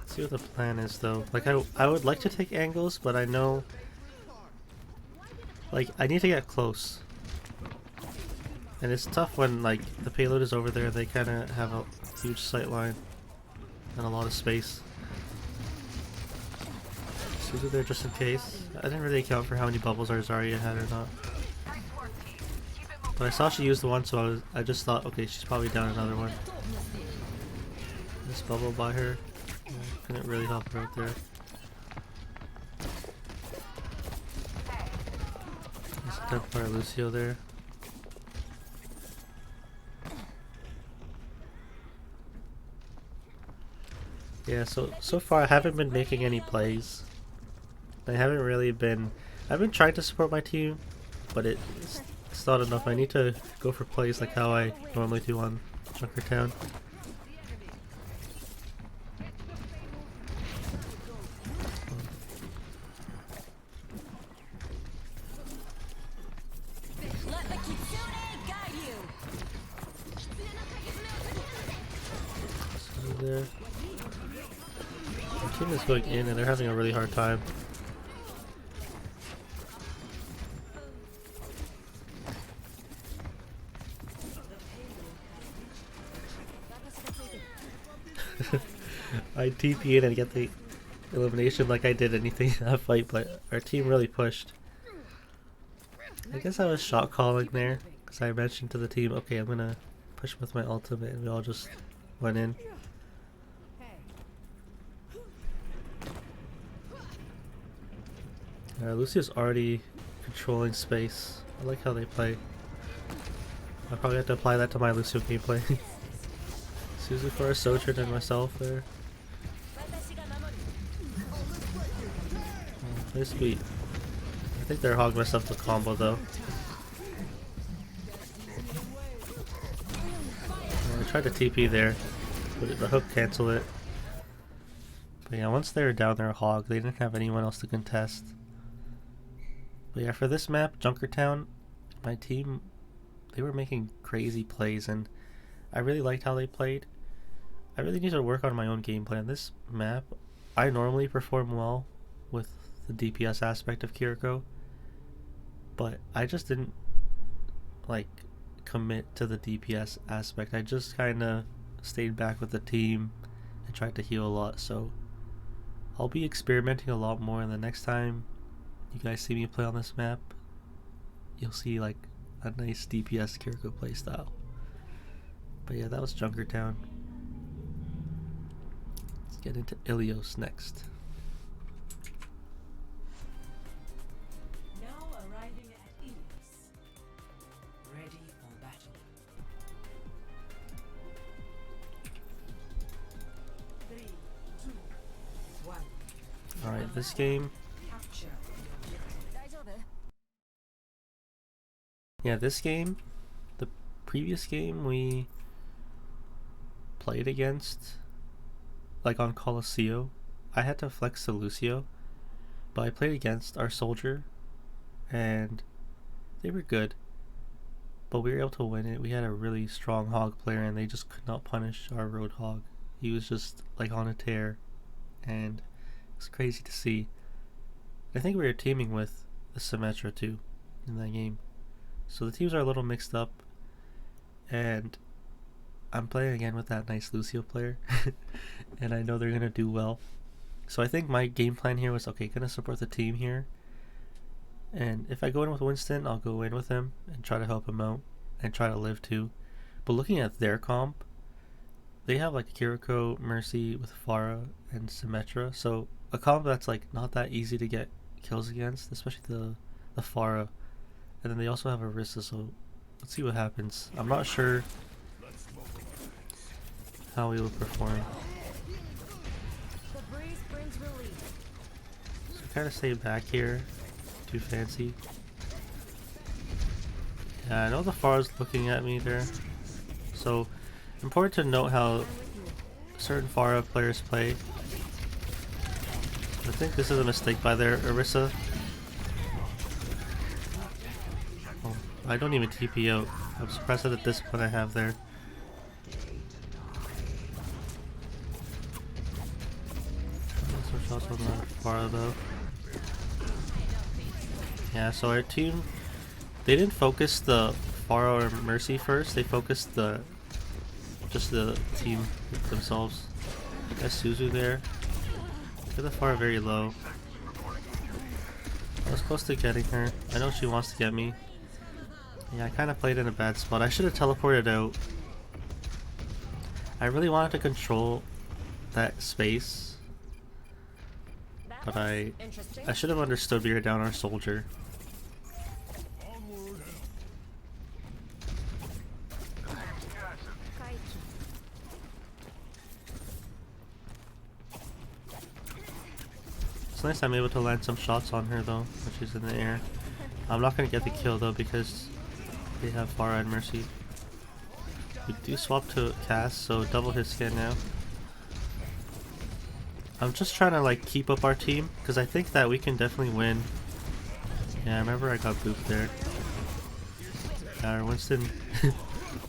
See what the plan is though. Like I would like to take angles, but I know like I need to get close. And it's tough when like the payload is over there, they kinda have a huge sight line and a lot of space. Suzu there just in case. I didn't really account for how many bubbles our Zarya had or not. But I saw she used the one, so I just thought, okay, she's probably down another one. This bubble by her. Yeah, couldn't really help her out there. There's a dead part of Lucio there. Yeah, so far I haven't been making any plays. I haven't really been... I've been trying to support my team, but it's not enough. I need to go for plays like how I normally do on Junkertown. Let the Kitsune guide you. See there. My team is going in and they're having a really hard time. I TP in and get the elimination like I did anything in that fight, but our team really pushed. I guess I was shot calling there because I mentioned to the team, okay, I'm gonna push with my ultimate, and we all just went in. Lucio's already controlling space. I like how they play. I probably have to apply that to my Lucio gameplay. Suzu for a Sojourn and myself there. Oh, nice beat. I think they're hog messed up the combo though. I tried to TP there, but the hook canceled it. But yeah, once they were down their hog, they didn't have anyone else to contest. But yeah, for this map, Junkertown, my team, they were making crazy plays and I really liked how they played. I really need to work on my own gameplay on this map. I normally perform well with the DPS aspect of Kiriko, but I just didn't like commit to the DPS aspect. I just kind of stayed back with the team and tried to heal a lot, so I'll be experimenting a lot more, and the next time you guys see me play on this map, you'll see like a nice DPS Kiriko playstyle. But yeah, that was Junkertown. Let's get into Ilios next. Now arriving at Ilios. Ready for battle. 3, 2, 1. Alright, this game Yeah, this game, the previous game we played against, like on Colosseo, I had to flex to Lucio, but I played against our soldier, and they were good, but we were able to win it. We had a really strong hog player, and they just could not punish our road hog. He was just like on a tear, and it's crazy to see. I think we were teaming with the Symmetra too in that game. So the teams are a little mixed up, and I'm playing again with that nice Lucio player, and I know they're gonna do well. So I think my game plan here was, okay, gonna support the team here, and if I go in with Winston, I'll go in with him and try to help him out and try to live too. But looking at their comp, they have like Kiriko, Mercy with Pharah and Symmetra, so a comp that's like not that easy to get kills against, especially the Pharah. And then they also have Orisa, so let's see what happens. I'm not sure how we will perform. The breeze brings relief. So kind of stay back here. Too fancy. Yeah, I know the Pharah's looking at me there. So important to note how certain Pharah players play. I think this is a mistake by their Orisa. Oh, I don't even TP out. I'm surprised at the discipline I have there. Some shots on the Pharah though. Yeah, so our team, they didn't focus the Pharah or Mercy first. They focused just the team themselves. Got Suzu there. Get the Pharah very low. I was close to getting her. I know she wants to get me. Yeah, I kind of played in a bad spot. I should have teleported out. I really wanted to control that space, but I should have understood we were down our soldier. It's nice I'm able to land some shots on her though, when she's in the air. I'm not gonna get the kill though because they have Pharah and Mercy. We do swap to Cass, so double his scan now. I'm just trying to like keep up our team because I think that we can definitely win. Yeah, I remember I got booped there. Yeah, Winston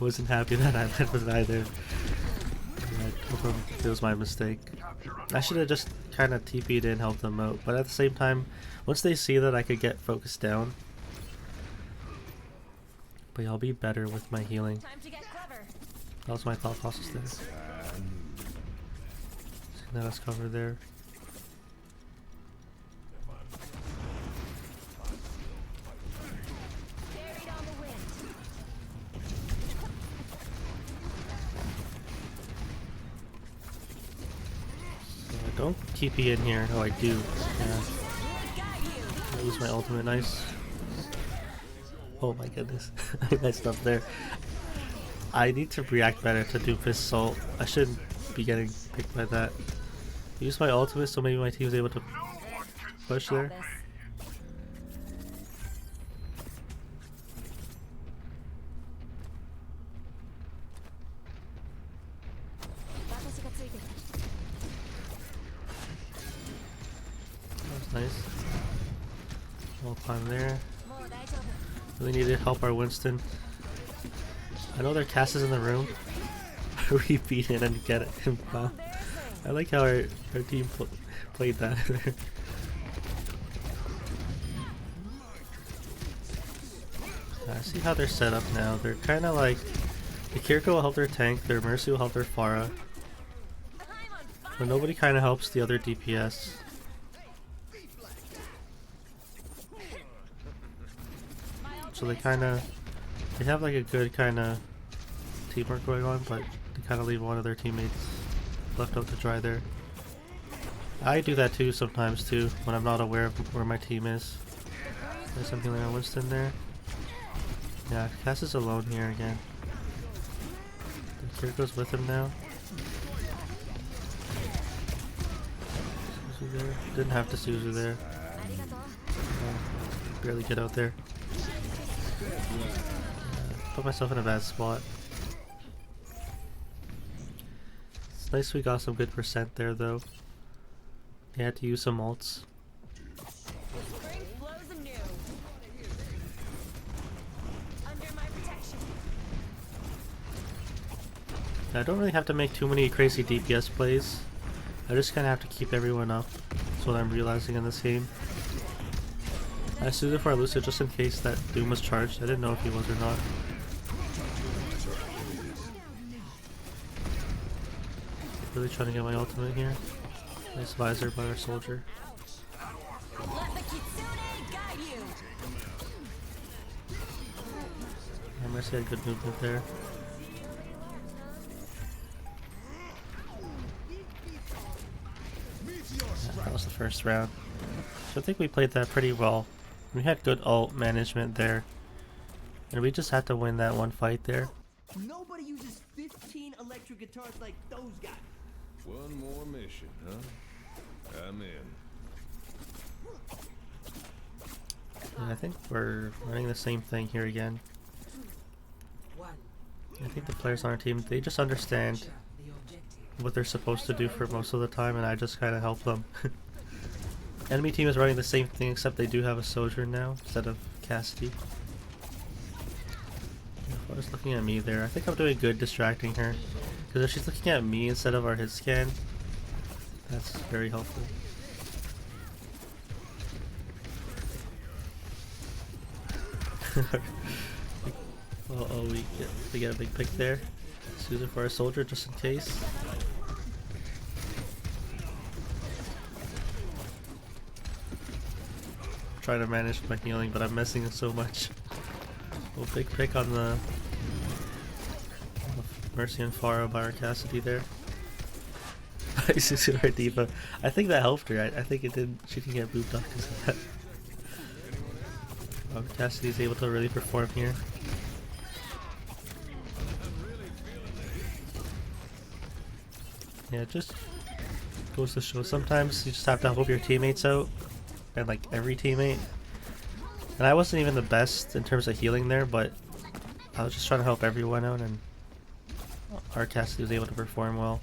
wasn't happy that I led with either. Yeah, I told him it was my mistake. I should have just kind of TP'd in, helped them out, but at the same time, once they see that I could get focused down, but I'll be better with my healing. Time to get clever. That was my thought process there. Let us cover there. Carried on the wind. So I don't TP in here. Oh, I do. Yeah. I use my ultimate. Nice. Oh my goodness. I messed up there. I need to react better to Doomfist Assault. I shouldn't be getting picked by that. Use my ultimate so maybe my team's able to push there. That was nice. I'll climb there. Really need to help our Winston. I know their Cass is in the room. We beat it and get him. Wow. I like how our team played that. I see how they're set up now. They're kind of like the Kiriko will help their tank, their Mercy will help their Pharah, but nobody kind of helps the other DPS. So they have like a good kind of teamwork going on, but they kind of leave one of their teammates left out to dry there. I do that too sometimes too when I'm not aware of where my team is. There's something like on Winston there. Yeah, Cass is alone here again. Kiriko's with him now. Suzu there. Didn't have to Suzu there. Barely get out there. Put myself in a bad spot. It's nice we got some good percent there though. He had to use some ults. Spring flows anew. Under my protection. I don't really have to make too many crazy DPS plays. I just kind of have to keep everyone up. That's what I'm realizing in this game. I stood it for Lucio just in case that Doom was charged. I didn't know if he was or not. Really trying to get my ultimate here. Nice visor by our soldier. Let the Kitsune guide you. Mercy had good movement there. Yeah, that was the first round. So I think we played that pretty well. We had good ult management there. And we just had to win that one fight there. Nobody uses 15 electric guitars like those guys. One more mission, huh? I'm in. And I think we're running the same thing here again. One. I think the players on our team, they just understand The objective. what they're supposed to do for most of the time, and I just kind of help them. Enemy team is running the same thing, except they do have a Sojourn now instead of Cassidy. I was looking at me there. I think I'm doing good distracting her, because if she's looking at me instead of our hit scan, that's very helpful. Oh, we get a big pick there. Let's use it for our soldier just in case. Trying to manage my healing, but I'm missing so much. Oh, big pick on the Mercy and Pharah by our Cassidy there. Our Diva. I think that helped her. I think it did. She didn't get booped off because of that. Cassidy's able to really perform here. Yeah, it just goes to show sometimes you just have to help your teammates out, and like every teammate. And I wasn't even the best in terms of healing there, but I was just trying to help everyone out, and our Cassidy was able to perform well.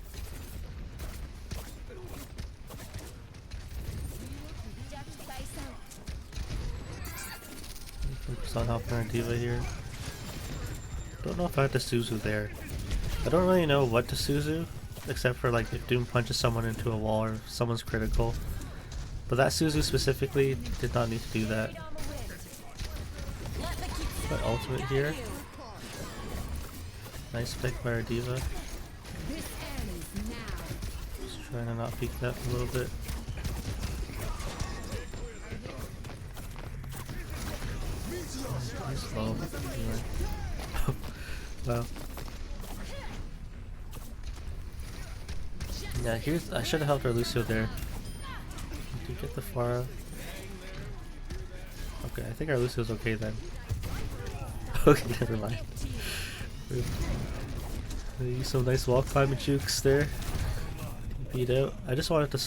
Focus on helping our Diva here. Don't know if I had to Suzu there. I don't really know what to Suzu, except for like if Doom punches someone into a wall or if someone's critical. But that Suzu specifically did not need to do that. But ultimate here. Nice pick by our Diva. Just trying to not peek that a little bit. He's low. Wow. Yeah, here's. I should have helped our Lucio there. Did you get the Pharah? Okay, I think our Lucio's okay then. Okay, never mind. Use some nice wall climbing jukes there. Beat out. I just wanted to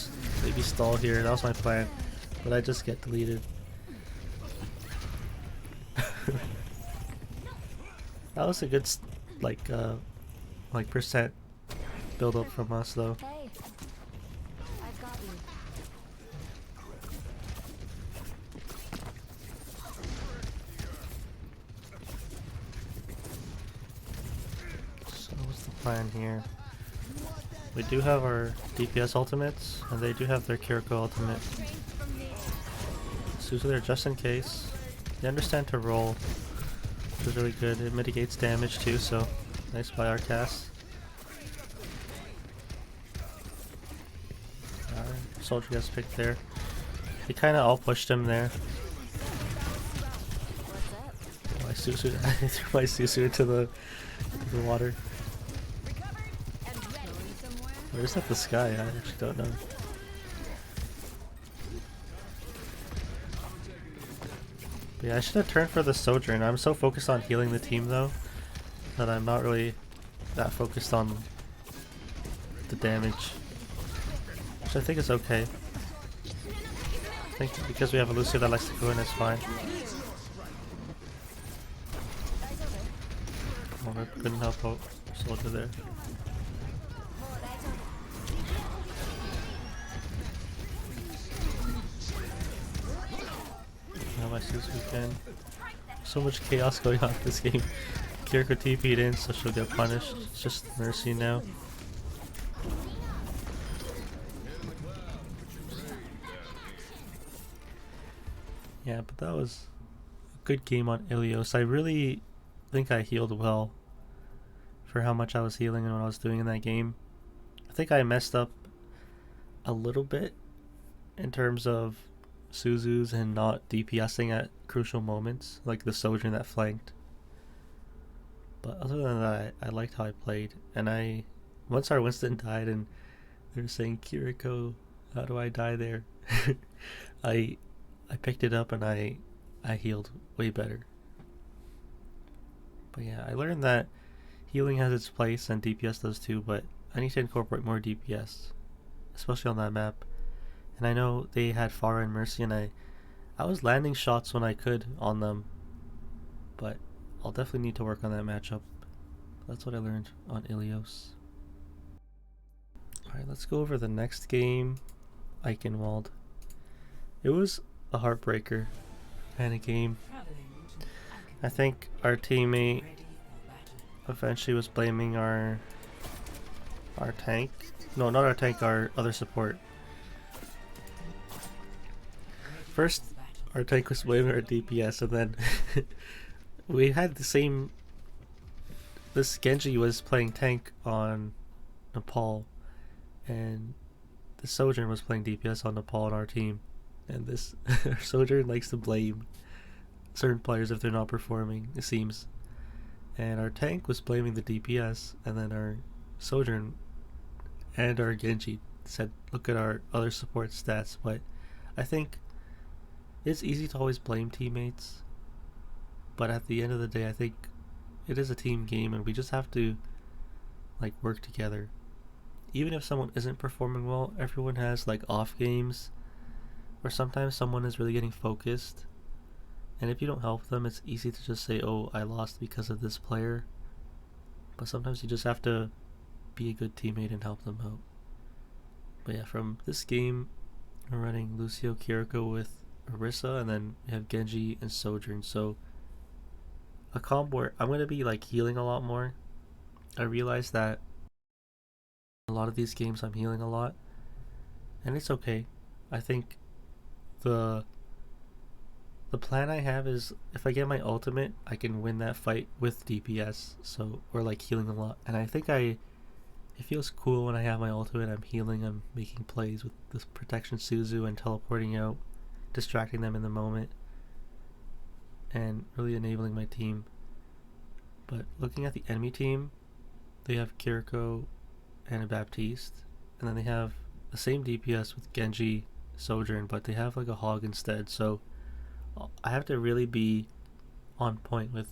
maybe stall here. That was my plan, but I just get deleted. That was a good like percent build up from us though. Hey, I've got you. So what's the plan here? We do have our DPS ultimates, and they do have their Kiriko ultimate. Suzu there just in case. They understand to roll, which is really good. It mitigates damage too, so nice by our cast. Our soldier gets picked there. He kind of all pushed him there. My Suzu, I threw my Suzu into the water. Where's that the sky? I actually don't know. But yeah, I should have turned for the Sojourn. I'm so focused on healing the team though, that I'm not really that focused on the damage. Which I think is okay. I think because we have a Lucio that likes to go in, it's fine. Oh, I couldn't help out soldier there. Now my Suzu can. So much chaos going on in this game. Kiriko TP'd in, so she'll get punished. It's just Mercy now. Yeah, but that was a good game on Ilios. I really think I healed well for how much I was healing and what I was doing in that game. I think I messed up a little bit in terms of Suzu's and not DPSing at crucial moments, like the Sojourn that flanked. But other than that, I liked how I played. And once our Winston died and they were saying, Kiriko, how do I die there? I picked it up and I healed way better. But yeah, I learned that healing has its place and DPS does too, but I need to incorporate more DPS, especially on that map. And I know they had Pharah and Mercy, and I was landing shots when I could on them, but I'll definitely need to work on that matchup. That's what I learned on Ilios. Alright, let's go over the next game, Eichenwalde. It was a heartbreaker kind of game. I think our teammate eventually was blaming our tank. No, not our tank, our other support. First, our tank was blaming our DPS, and then we had the same. This Genji was playing tank on Nepal, and the Sojourn was playing DPS on Nepal on our team. And this Sojourn likes to blame certain players if they're not performing, it seems. And our tank was blaming the DPS, and then our Sojourn and our Genji said, look at our other support stats. But I think it's easy to always blame teammates, but at the end of the day, I think it is a team game and we just have to like work together. Even if someone isn't performing well, everyone has like off games where sometimes someone is really getting focused, and if you don't help them, it's easy to just say, oh, I lost because of this player. But sometimes you just have to be a good teammate and help them out. But yeah, from this game, we're running Lucio Kiriko with Orisa, and then we have Genji and Sojourn. So a combo where I'm going to be like healing a lot more. I realized that a lot of these games I'm healing a lot, and it's okay. I think the plan I have is if I get my ultimate, I can win that fight with DPS. So we're like healing a lot, and I think it feels cool when I have my ultimate. I'm healing, I'm making plays with this protection Suzu and teleporting out, distracting them in the moment, and really enabling my team. But looking at the enemy team, they have Kiriko and a Baptiste, and then they have the same DPS with Genji, Sojourn, but they have like a Hog instead. So I have to really be on point with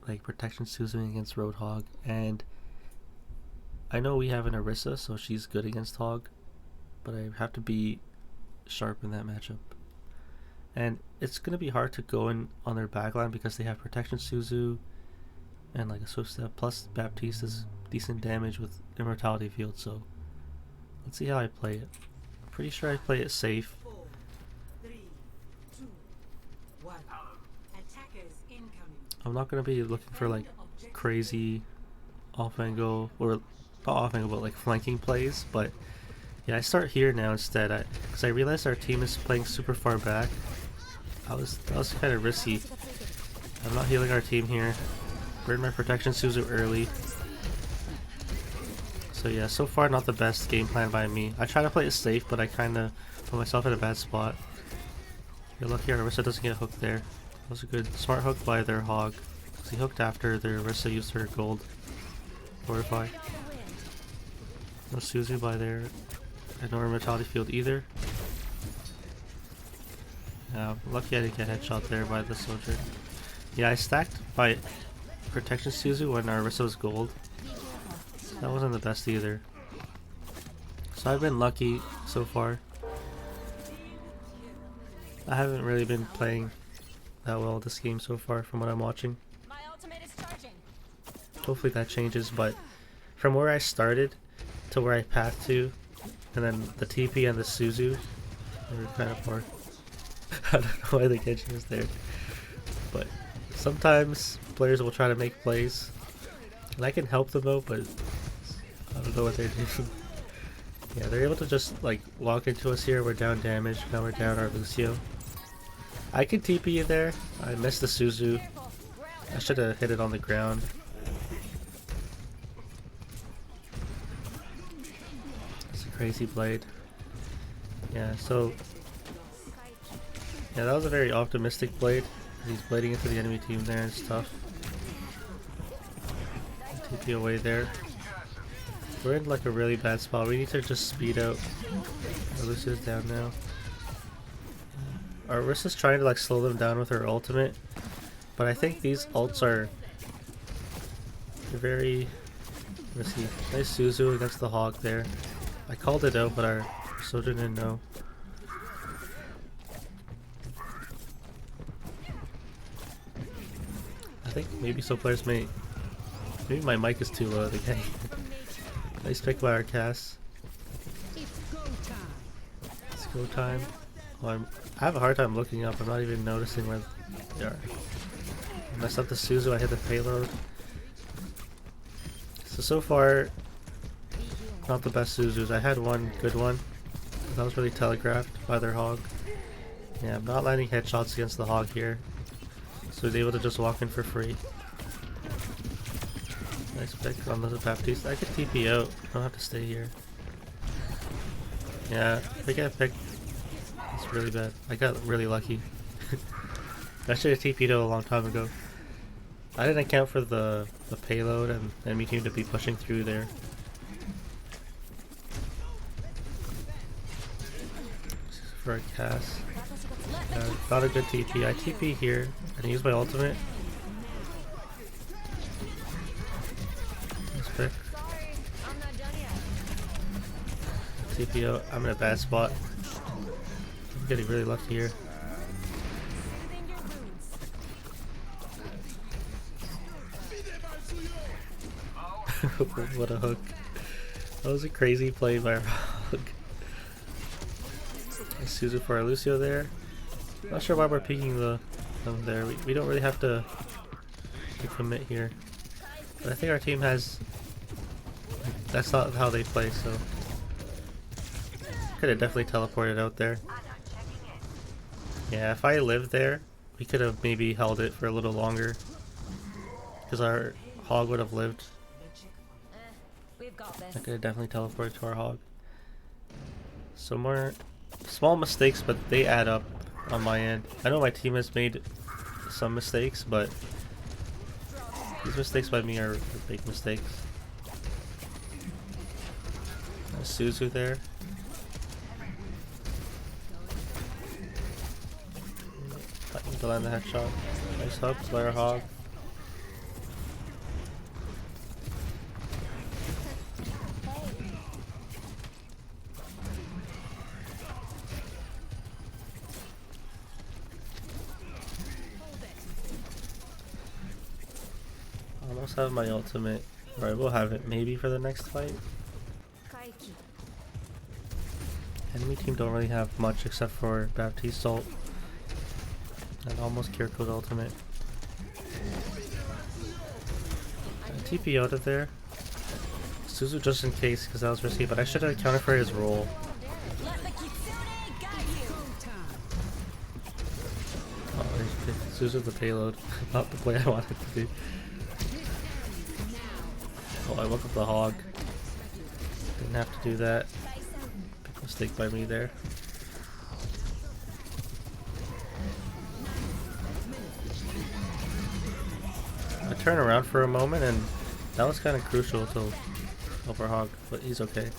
like protection Suzu against Roadhog, and I know we have an Orisa, so she's good against Hog, but I have to be sharp in that matchup. And it's going to be hard to go in on their backline because they have protection Suzu and like a swift step, plus Baptiste is decent damage with immortality field. So let's see how I play it. I'm pretty sure I play it safe. 4, 3, 2, 1. Attackers incoming. I'm not going to be looking for like crazy off angle, or not off angle, but like flanking plays. But yeah, I start here now instead, because I realized our team is playing super far back. That was kind of risky. I'm not healing our team here. Burn my protection Suzu early. So yeah, so far not the best game plan by me. I try to play it safe, but I kind of put myself in a bad spot. You're lucky our Orisa doesn't get hooked there. That was a good smart hook by their Hog. He hooked after their Orisa used her gold fortify. No Suzu by there, and no immortality field either. Yeah, lucky I didn't get headshot there by the soldier. Yeah, I stacked by protection Suzu when our Orisa was gold. That wasn't the best either. So I've been lucky so far. I haven't really been playing that well this game so far from what I'm watching. My ultimate is charging. Hopefully that changes, but from where I started to where I pathed to, and then the TP and the Suzu, they were kind of far. I don't know why the Genji was there, but sometimes players will try to make plays, and I can help them out, but I don't know what they're doing. Yeah, they're able to just like walk into us here. We're down damage. Now we're down our Lucio. I could TP you there. I missed the Suzu. I should have hit it on the ground. It's a crazy blade. Yeah, so yeah, that was a very optimistic blade. He's blading into the enemy team there and stuff. TP away there. We're in like a really bad spot. We need to just speed out. Lucio's down now. Our Riss is trying to like slow them down with her ultimate, but I think these ults are very risky. Nice Suzu against the Hog there. I called it out, but our soldier didn't know. I think maybe some players may. Maybe my mic is too low again. Nice pick by our Cass. It's go time. Well, I have a hard time looking up. I'm not even noticing where they are. I messed up the Suzu. I hit the payload. So far, not the best Suzus. I had one good one. That was really telegraphed by their Hog. Yeah, I'm not landing headshots against the Hog here. So he's able to just walk in for free. Nice pick on the Baptiste. I could TP out. I don't have to stay here. Yeah, if I get picked, it's really bad. I got really lucky. I should have TP'd out a long time ago. I didn't account for the payload and the enemy team to be pushing through there. For a cast. Not a good TP. I TP here and use my ultimate. Pick. TP out. I'm in a bad spot. I'm getting really lucky here. What a hook. That was a crazy play by our Hog. Nice Suzu for our Lucio there. Not sure why we're peeking them there. We don't really have to commit here. But I think our team has. That's not how they play, so could have definitely teleported out there. Yeah, if I lived there, we could have maybe held it for a little longer, because our Hog would have lived. We've got this. I could have definitely teleported to our Hog. So more small mistakes, but they add up on my end. I know my team has made some mistakes, but these mistakes by me are big mistakes. Nice Suzu there. I need to land the headshot. Nice hook, Slayer Hog. I almost have my ultimate, or I will have it maybe for the next fight. Enemy team don't really have much except for Baptiste ult and almost Kiriko's ultimate. TP out of there. Suzu just in case because that was risky, but I should have accounted for his roll. Let the Kitsune guide you. Oh, Suzu the payload, not the play I wanted to do. Oh, I woke up the Hog. Didn't have to do that. Big mistake by me there. I turn around for a moment and that was kind of crucial to help our Hog, but he's okay.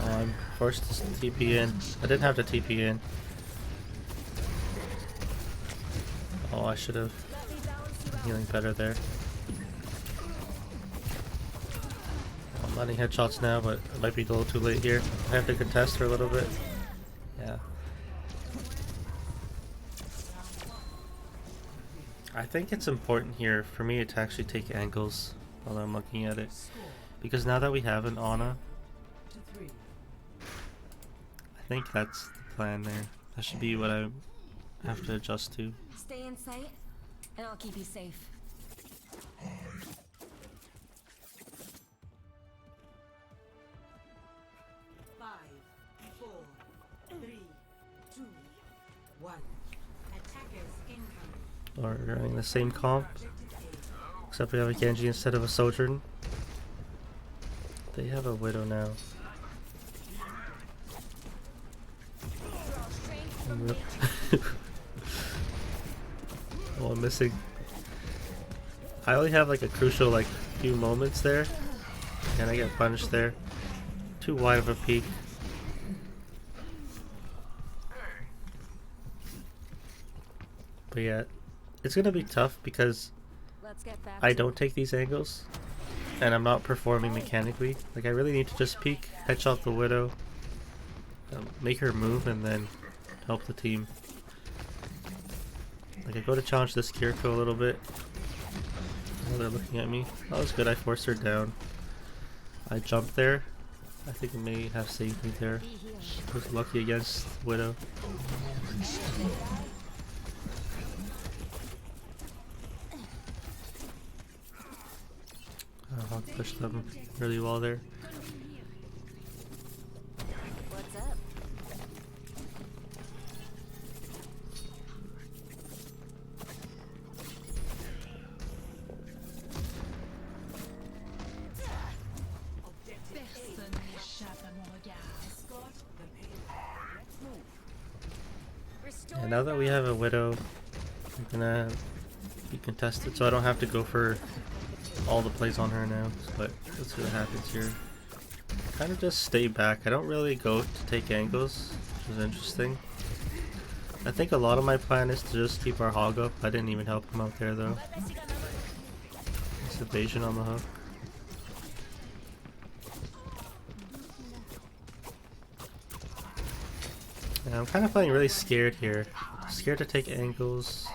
I'm forced to TP in. I didn't have to TP in. Oh, I should have been healing better there. Landing headshots now, but it might be a little too late here. I have to contest for a little bit. Yeah. I think it's important here for me to actually take angles while I'm looking at it. Because now that we have an Ana, I think that's the plan there. That should be what I have to adjust to. Stay in sight, and I'll keep you safe. 5, 4, 3, 2, 1. Attackers incoming. Or running the same comp, except we have a Genji instead of a Sojourn. They have a Widow now. Rip. Oh, I'm missing. I only have like a crucial like few moments there, and I get punished there. Too wide of a peak. But yeah, it's gonna be tough because Let's get back I to don't take these angles, and I'm not performing mechanically. Like I really need to just peek, headshot the Widow, make her move, and then help the team. Like I go to challenge this Kiriko a little bit. Oh, they're looking at me. That was good. I forced her down. I jumped there. I think it may have saved me there. I was lucky against Widow. I'll push them really well there. what's up. Personne n'échappe à mon regard. Restore And now that we have a Widow, I'm gonna be contested, so I don't have to go for all the plays on her now. But let's see what happens here. Kind of just stay back. I don't really go to take angles, which is interesting. I think a lot of my plan is to just keep our hog up. I didn't even help him out there though. It's evasion on the hook. And I'm kind of playing really scared here. Scared to take angles.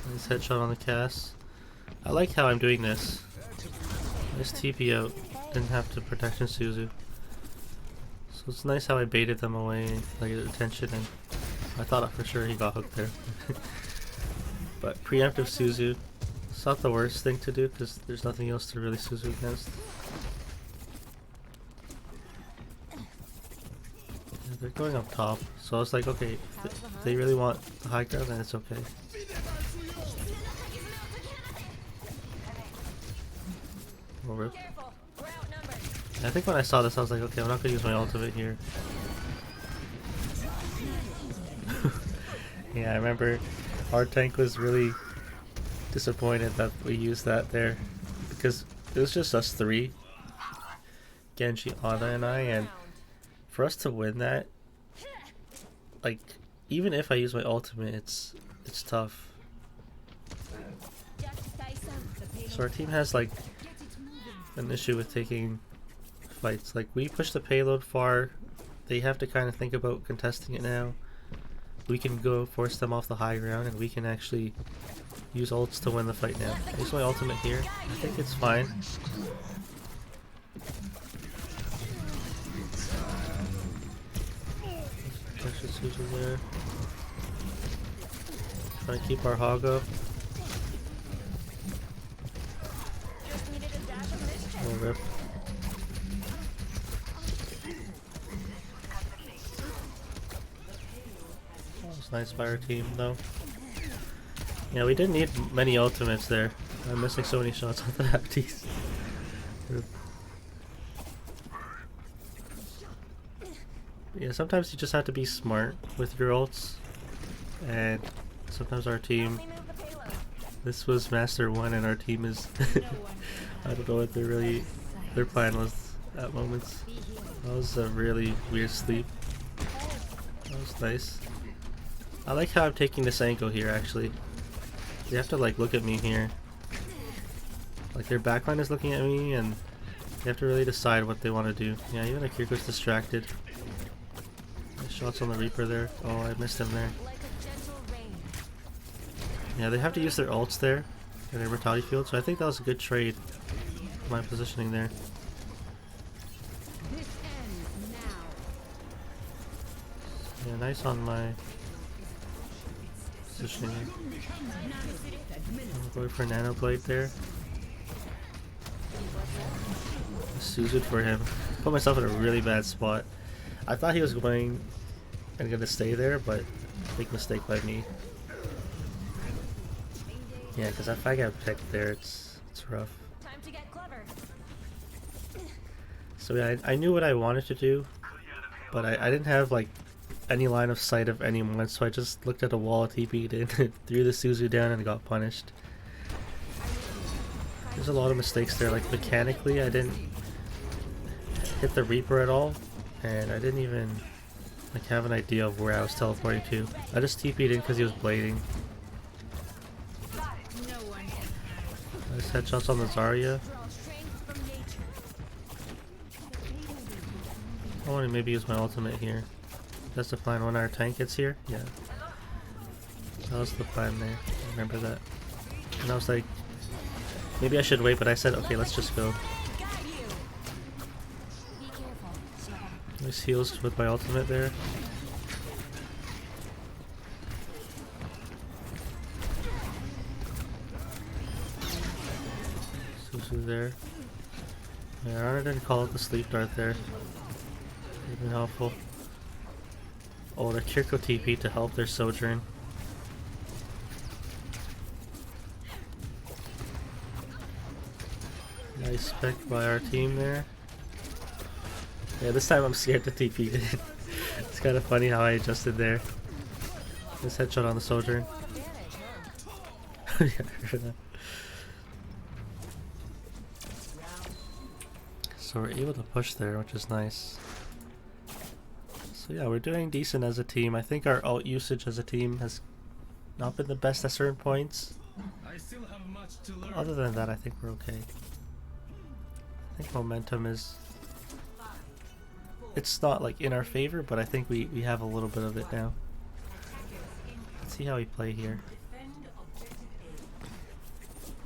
Nice headshot on the cast. I like how I'm doing this. Nice TP out. Didn't have to protection Suzu. So it's nice how I baited them away, like attention, and I thought for sure he got hooked there. But preemptive Suzu. It's not the worst thing to do because there's nothing else to really Suzu against. Yeah, they're going up top, so I was like, okay, if they really want the high ground, then it's okay. Oh, rip. Careful, we're outnumbered. I think when I saw this, I was like, okay, I'm not gonna use my ultimate here. Yeah, I remember our tank was really disappointed that we used that there because it was just us three, Genji, Ana, and I, and for us to win that, like, even if I use my ultimate, it's tough. So our team has like an issue with taking fights. Like, we push the payload far, they have to kind of think about contesting it now. We can go force them off the high ground, and we can actually use ults to win the fight now. I use my ultimate here. I think it's fine. Pressure Suzu there. Trying to keep our hog up. Oh, rip. That was nice by our team though. Yeah, we didn't need many ultimates there. I'm missing so many shots on the Apties. Yeah, sometimes you just have to be smart with your ults. And sometimes our team... This was Master 1 and our team is... I don't know what their plan was at moments. That was a really weird sleep. That was nice. I like how I'm taking this angle here actually. They have to like look at me here. Like their backline is looking at me and they have to really decide what they want to do. Yeah, even Kiriko's distracted. Nice shots on the Reaper there. Oh, I missed him there. Like a gentle rain. Yeah, they have to use their ults there in their mortality field, so I think that was a good trade. My positioning there. This ends now. Yeah, nice on my positioning. I'm going for Nano Blade there. Suited for him. Put myself in a really bad spot. I thought he was going and gonna stay there, but big mistake by me. Yeah, because if I get picked there, it's rough. Time to get clever. So yeah, I knew what I wanted to do, but I didn't have like any line of sight of anyone, so I just looked at a wall, TP'd in, threw the Suzu down, and got punished. There's a lot of mistakes there. Like mechanically, I didn't hit the Reaper at all, and I didn't even like have an idea of where I was teleporting to. I just TP'd in because he was blading. No one can hide. Nice headshots on the Zarya. Draw strength from nature. I want to maybe use my ultimate here. That's the plan when our tank gets here. Yeah, that was the plan there. Remember that. And I was like, maybe I should wait, but I said, okay, let's just go. Got you. Be careful. Nice heals with my ultimate there. Suzu there. Yeah, Arna didn't call it the sleep dart there. Would have been helpful. Oh, the Kiriko TP to help their Sojourn. Nice spec by our team there. Yeah, this time I'm scared to TP it. It's kind of funny how I adjusted there. This headshot on the Sojourn. Yeah, I heard that. So we're able to push there, which is nice. So yeah, we're doing decent as a team. I think our ult usage as a team has not been the best at certain points. I still have much to learn. Other than that, I think we're okay. I think momentum is... It's not like in our favor, but I think we have a little bit of it now. Let's see how we play here.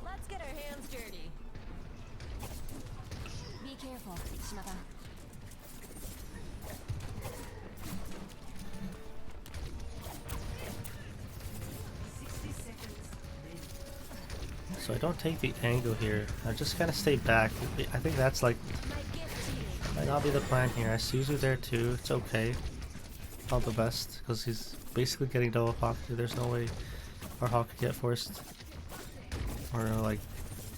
Let's get our hands dirty. Be careful, Shimada. So I don't take the angle here. I just kind of stay back. I think that's like... My gift to you. Might not be the plan here. I Suzu there too. It's okay. Not the best, because he's basically getting double Hawk. There's no way our Hawk could get forced. Or like,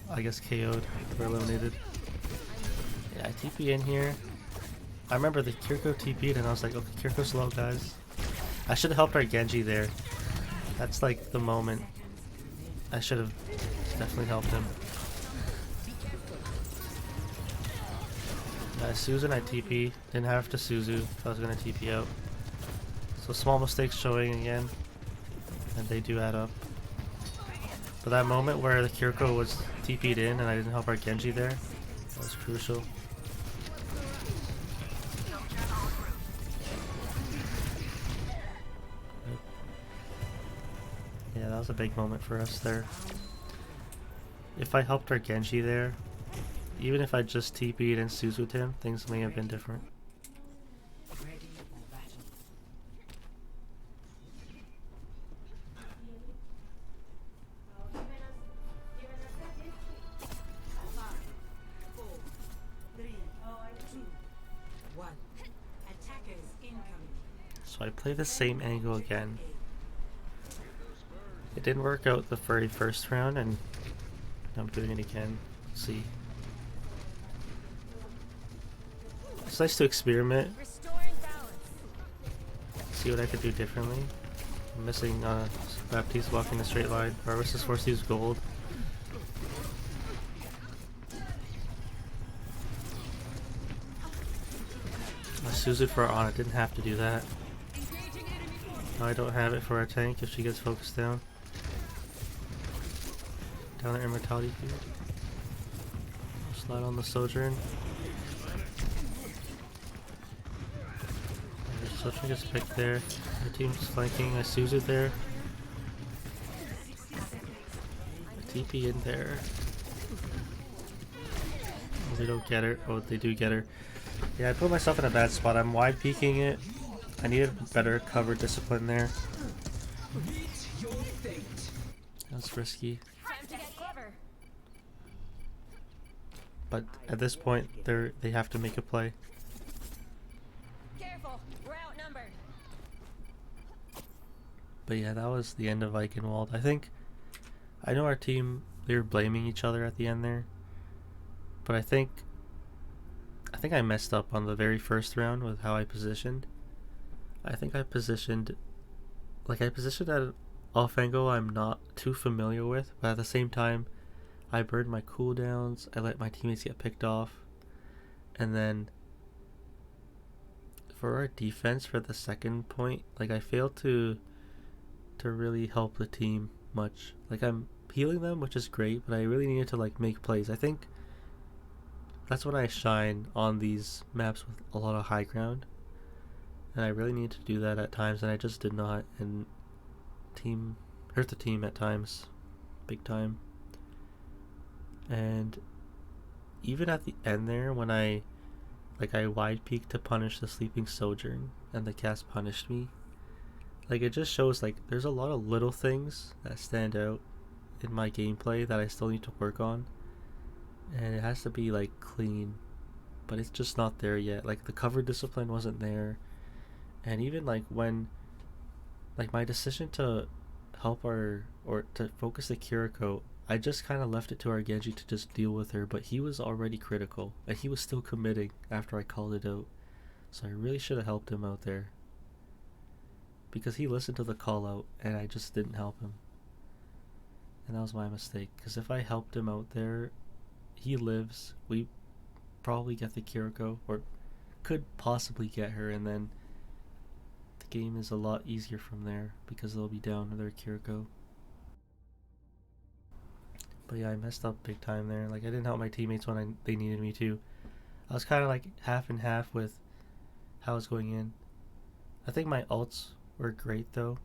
I guess KO'd or eliminated. Yeah, I TP in here. I remember the Kiriko TP'd and I was like, okay, Kiriko's low, guys. I should have helped our Genji there. That's like the moment. I should have definitely helped him. Suzu I TP. Didn't have to Suzu if I was going to TP out. So small mistakes showing again. And they do add up. But that moment where the Kiriko was TP'd in and I didn't help our Genji there, that was crucial. Yeah, that was a big moment for us there. If I helped our Genji there, even if I just TP'd and Suzu'd him, things may have been different. Ready for battle. 5, 4, 3, 2, 1. Attackers incoming. So I play the same angle again. It didn't work out the very first round, and I'm doing it again. Let's see. It's nice to experiment, Restoring balance. see what I could do differently. I'm missing Baptiste walking a straight line. Paraiso is forced to use gold. I Suzu'd for Ana, didn't have to do that. Engaging enemy forces. No, I don't have it for our tank if she gets focused down. Down at Immortality field. I'll slide on the Sojourn. Sojourn gets picked there. Our team's flanking. I Suzu there. TP in there. Oh, they don't get her. Oh, they do get her. Yeah, I put myself in a bad spot. I'm wide peeking it. I needed better cover discipline there. That's risky. Time to get clever. But at this point, they have to make a play. Careful, we're outnumbered. But yeah, that was the end of Eichenwalde. I know our team, they were blaming each other at the end there. But I think I messed up on the very first round with how I positioned. I positioned at an off angle I'm not too familiar with, but at the same time, I burned my cooldowns, I let my teammates get picked off, and then for our defense for the second point, like I failed to really help the team much. Like I'm healing them, which is great, but I really needed to like make plays. I think that's when I shine on these maps with a lot of high ground, and I really need to do that at times, and I just did not, and hurt the team at times, big time. And even at the end there, when I wide peeked to punish the sleeping Sojourn, and the cast punished me, like it just shows like there's a lot of little things that stand out in my gameplay that I still need to work on, and it has to be like clean, but it's just not there yet. Like the cover discipline wasn't there, and even like when like my decision to help or to focus the Kiriko, I just kind of left it to our Genji to just deal with her, but he was already critical and he was still committing after I called it out, so I really should have helped him out there because he listened to the call out and I just didn't help him, and that was my mistake, because if I helped him out there, he lives, we probably get the Kiriko, or could possibly get her, and then the game is a lot easier from there because they'll be down to their Kiriko. But yeah, I messed up big time there. Like I didn't help my teammates when they needed me to. I was kind of like half and half with how I was going in. I think my ults were great though.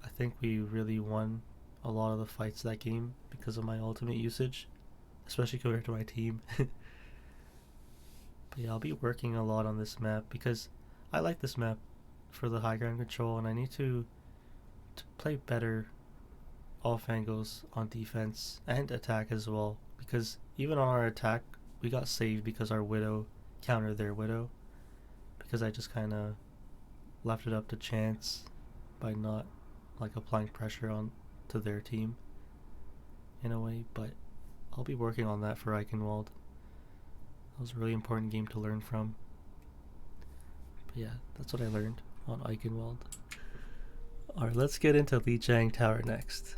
I think we really won a lot of the fights that game because of my ultimate usage, especially compared to my team. But yeah, I'll be working a lot on this map because I like this map for the high ground control, and I need to play better off angles on defense and attack as well, because even on our attack we got saved because our Widow countered their Widow, because I just kind of left it up to chance by not like applying pressure on to their team in a way. But I'll be working on that for Eichenwalde. That was a really important game to learn from. But yeah, that's what I learned on Eichenwalde. Alright, let's get into Lijiang Tower next.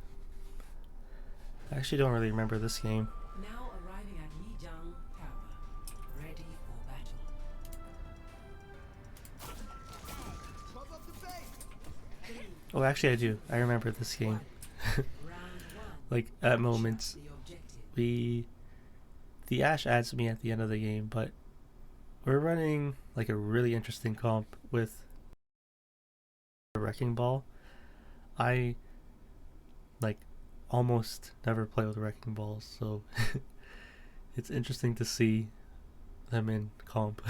I actually don't really remember this game. Now arriving at Lijiang Tower, ready for battle. Oh, actually I do. I remember this game. Round one. Like at moments, The objective. the Ashe adds me at the end of the game, but we're running like a really interesting comp with the Wrecking Ball. I like almost never play with Wrecking Balls, so it's interesting to see them in comp.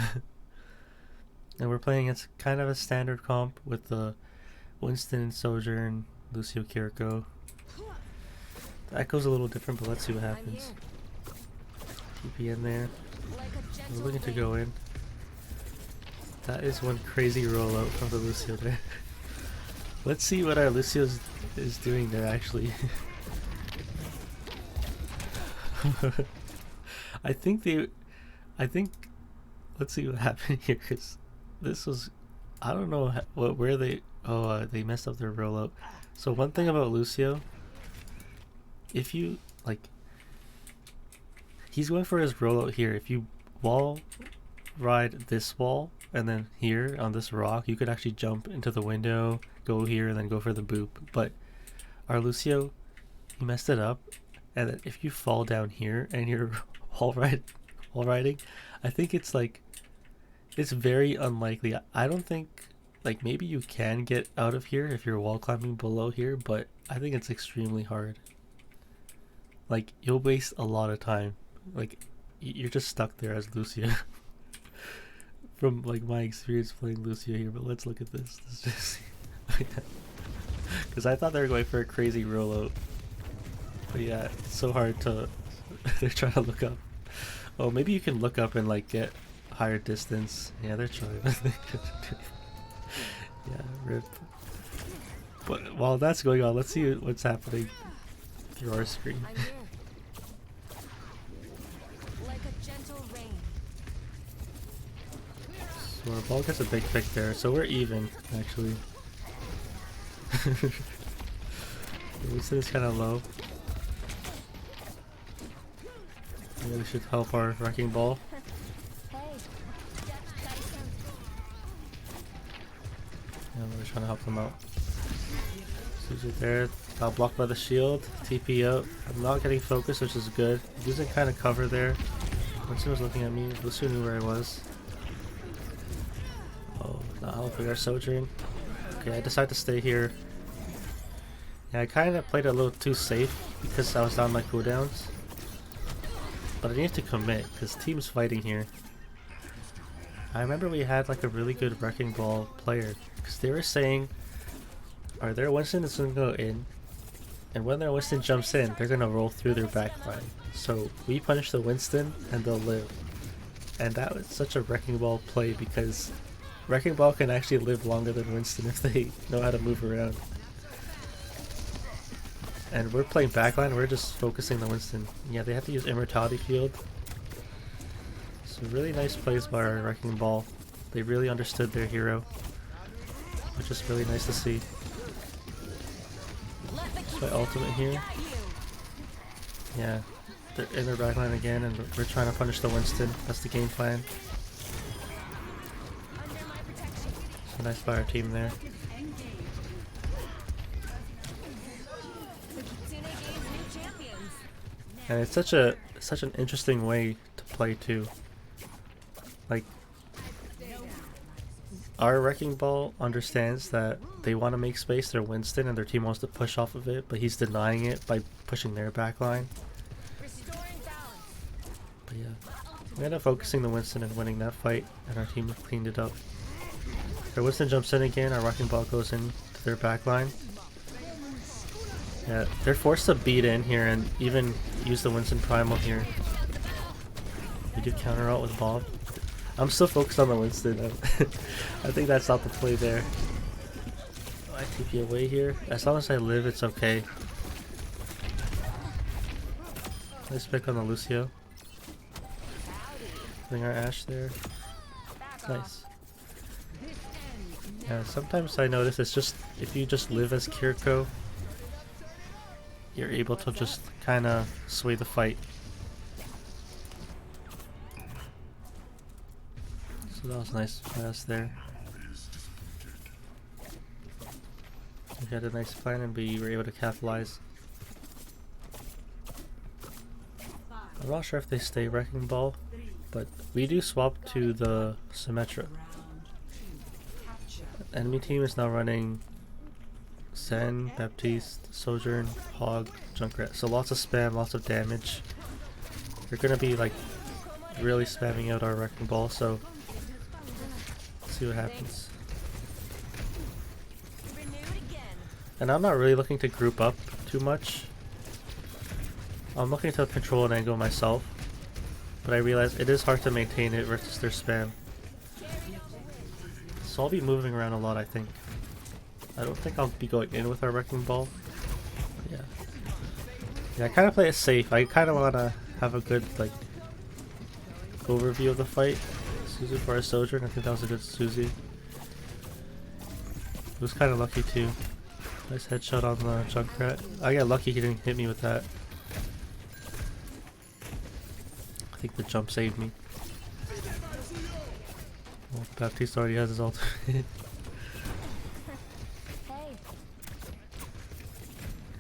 And we're playing against kind of a standard comp with the Winston, Sojourn, Lucio, Kiriko. The echo's a little different, but let's see what happens. TP in there. Like a gentle We're looking to wind. go in. That is one crazy rollout from the Lucio there. Let's see what our Lucio is doing there actually. I think let's see what happened here, because this was, I don't know where they messed up their rollout. So one thing about Lucio, if you like, he's going for his rollout here. If you wall ride this wall, and then here on this rock you could actually jump into the window, go here, and then go for the boop. But our Lucio, he messed it up, and then if you fall down here and you're wall riding, I think it's like, it's very unlikely. I don't think, like, maybe you can get out of here if you're wall climbing below here, but I think it's extremely hard. Like, you'll waste a lot of time. Like, you're just stuck there as Lucio. From like my experience playing Lucio here, but let's look at this. Because I thought they were going for a crazy rollout. But yeah, it's so hard to... they're trying to look up. Oh, maybe you can look up and like get higher distance. Yeah, they're trying. Yeah, rip. But while that's going on, let's see what's happening through our screen. I'm here. Like a gentle rain. So our ball gets a big pick there, so we're even, actually. Winston is kind of low. Yeah, we should help our wrecking ball. Hey, that sounds Yeah, we're trying to help them out. Susie there, got blocked by the shield. TP out. I'm not getting focused, which is good. Losing kind of cover there. Winston was looking at me. Lucio knew where I was. Oh, not helping our Sojourn. Okay, I decided to stay here. Yeah, I kind of played it a little too safe because I was down my cooldowns. But I need to commit because team's fighting here. I remember we had like a really good wrecking ball player because they were saying, alright, their Winston is going to go in, and when their Winston jumps in, they're going to roll through their backline. So we punish the Winston and they'll live. And that was such a wrecking ball play because wrecking ball can actually live longer than Winston if they know how to move around. And we're playing backline, we're just focusing the Winston. Yeah, they have to use Immortality Field. So really nice plays by our wrecking ball. They really understood their hero, which is really nice to see. That's my ultimate here. Yeah, they're in their backline again, and we're trying to punish the Winston. That's the game plan. So nice by our team there. And it's such an interesting way to play too. Like, our wrecking ball understands that they want to make space, their Winston, and their team wants to push off of it, but he's denying it by pushing their backline. But yeah, we ended up focusing the Winston and winning that fight, and our team cleaned it up. Their Winston jumps in again, our wrecking ball goes into their backline. Yeah, they're forced to beat in here and even use the Winston Primal here. We do counter out with Bob. I'm still focused on the Winston. I think that's not the play there. I TP away here. As long as I live, it's okay. Nice pick on the Lucio. Putting our Ashe there. Nice. Yeah, sometimes I notice it's just, if you just live as Kiriko, you're able to just kind of sway the fight. So that was nice by us there. We had a nice plan and we were able to capitalize. I'm not sure if they stay Wrecking Ball, but we do swap to the Symmetra. Enemy team is now running Zen, Baptiste, Sojourn, Hog, Junkrat. So lots of spam, lots of damage. They're gonna be like really spamming out our Wrecking Ball, so let's see what happens. And I'm not really looking to group up too much. I'm looking to control an angle myself, but I realize it is hard to maintain it versus their spam. So I'll be moving around a lot, I think. I don't think I'll be going in with our Wrecking Ball. But yeah, I kind of play it safe. I kind of want to have a good like overview of the fight. Susie for our Sojourn. I think that was a good Susie. It was kind of lucky too. Nice headshot on the Junkrat. I got lucky he didn't hit me with that. I think the jump saved me. Well, Baptiste already has his ultimate. Hey,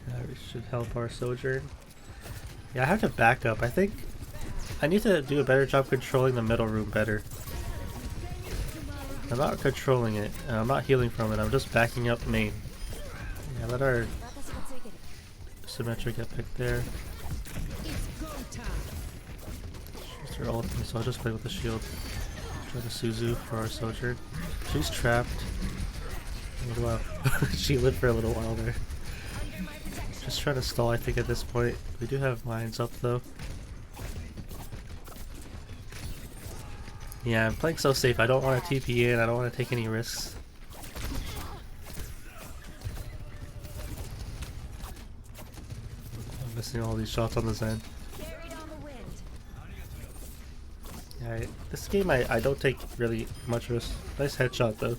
Yeah, we should help our Sojourn. Yeah, I have to back up. I think I need to do a better job controlling the middle room better. I'm not controlling it, and I'm not healing from it, I'm just backing up main. Yeah, let our Symmetra get picked there. She's her ultimate, so I'll just play with the shield. Try the Suzu for our Sojourn. She's trapped. Oh, wow. She lived for a little while there. Just trying to stall, I think, at this point. We do have mines up, though. Yeah, I'm playing so safe. I don't want to TP in. I don't want to take any risks. I'm missing all these shots on the Zen. carried on the wind. Yeah, this game I don't take really much risk. Nice headshot, though.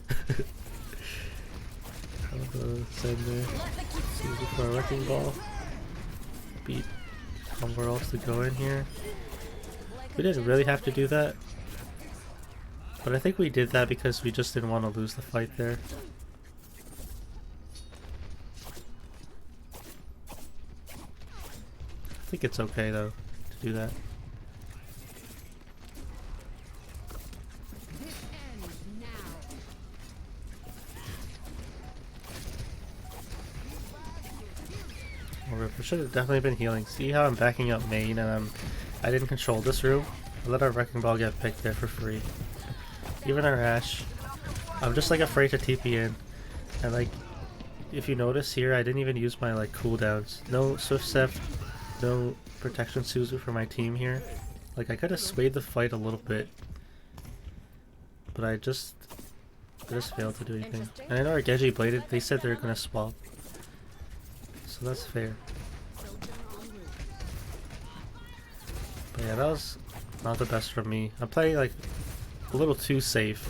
The Zen there. Suzy for a wrecking ball. Beat somewhere else to go in here. We didn't really have to do that. But I think we did that because we just didn't want to lose the fight there. I think it's okay though to do that. Oh, rip. I should have definitely been healing. See how I'm backing up main and I didn't control this room? I let our wrecking ball get picked there for free. Even our Ashe. I'm just like afraid to TP in. And like, if you notice here, I didn't even use my like cooldowns. No Swift Step, no Protection Suzu for my team here. Like I could have swayed the fight a little bit. But I just failed to do anything. And I know our Genji bladed, they said they're gonna swap. So that's fair. But yeah, that was not the best for me. I'm playing like a little too safe.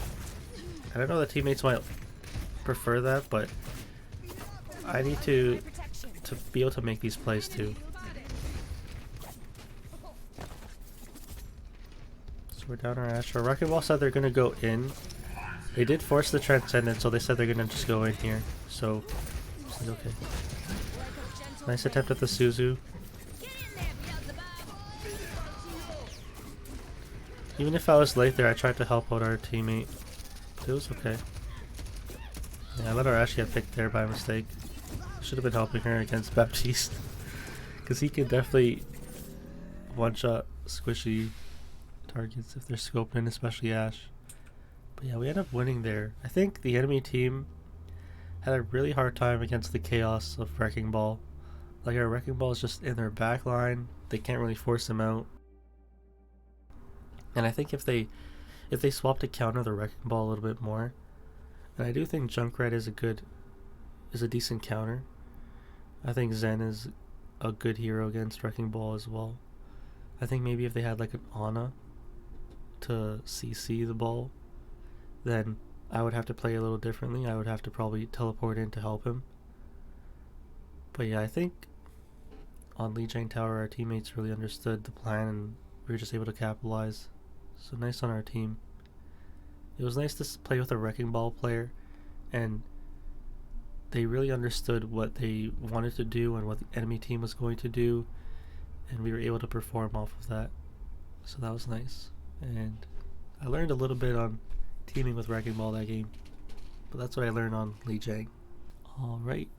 And I know the teammates might prefer that, but I need to be able to make these plays too. So we're down our Ashe. Our Wrecking Ball said they're gonna go in. They did force the Transcendent, so they said they're gonna just go in here. So this is okay. Nice attempt at the Suzu. Even if I was late there, I tried to help out our teammate. But it was okay. Yeah, I let our Ashe get picked there by mistake. Should have been helping her against Baptiste. Because he can definitely one-shot squishy targets if they're scoped in, especially Ashe. But yeah, we ended up winning there. I think the enemy team had a really hard time against the chaos of Wrecking Ball. Like our Wrecking Ball is just in their back line. They can't really force them out. And I think if they swap to counter the Wrecking Ball a little bit more, and I do think Junkrat is a decent counter. I think Zen is a good hero against Wrecking Ball as well. I think maybe if they had like an Ana to CC the ball, then I would have to play a little differently. I would have to probably teleport in to help him. But yeah, I think on Lijiang Tower our teammates really understood the plan and we were just able to capitalize. So nice on our team. It was nice to play with a Wrecking Ball player, and they really understood what they wanted to do and what the enemy team was going to do, and we were able to perform off of that. So that was nice. And I learned a little bit on teaming with Wrecking Ball that game, but that's what I learned on Lijiang. Alright,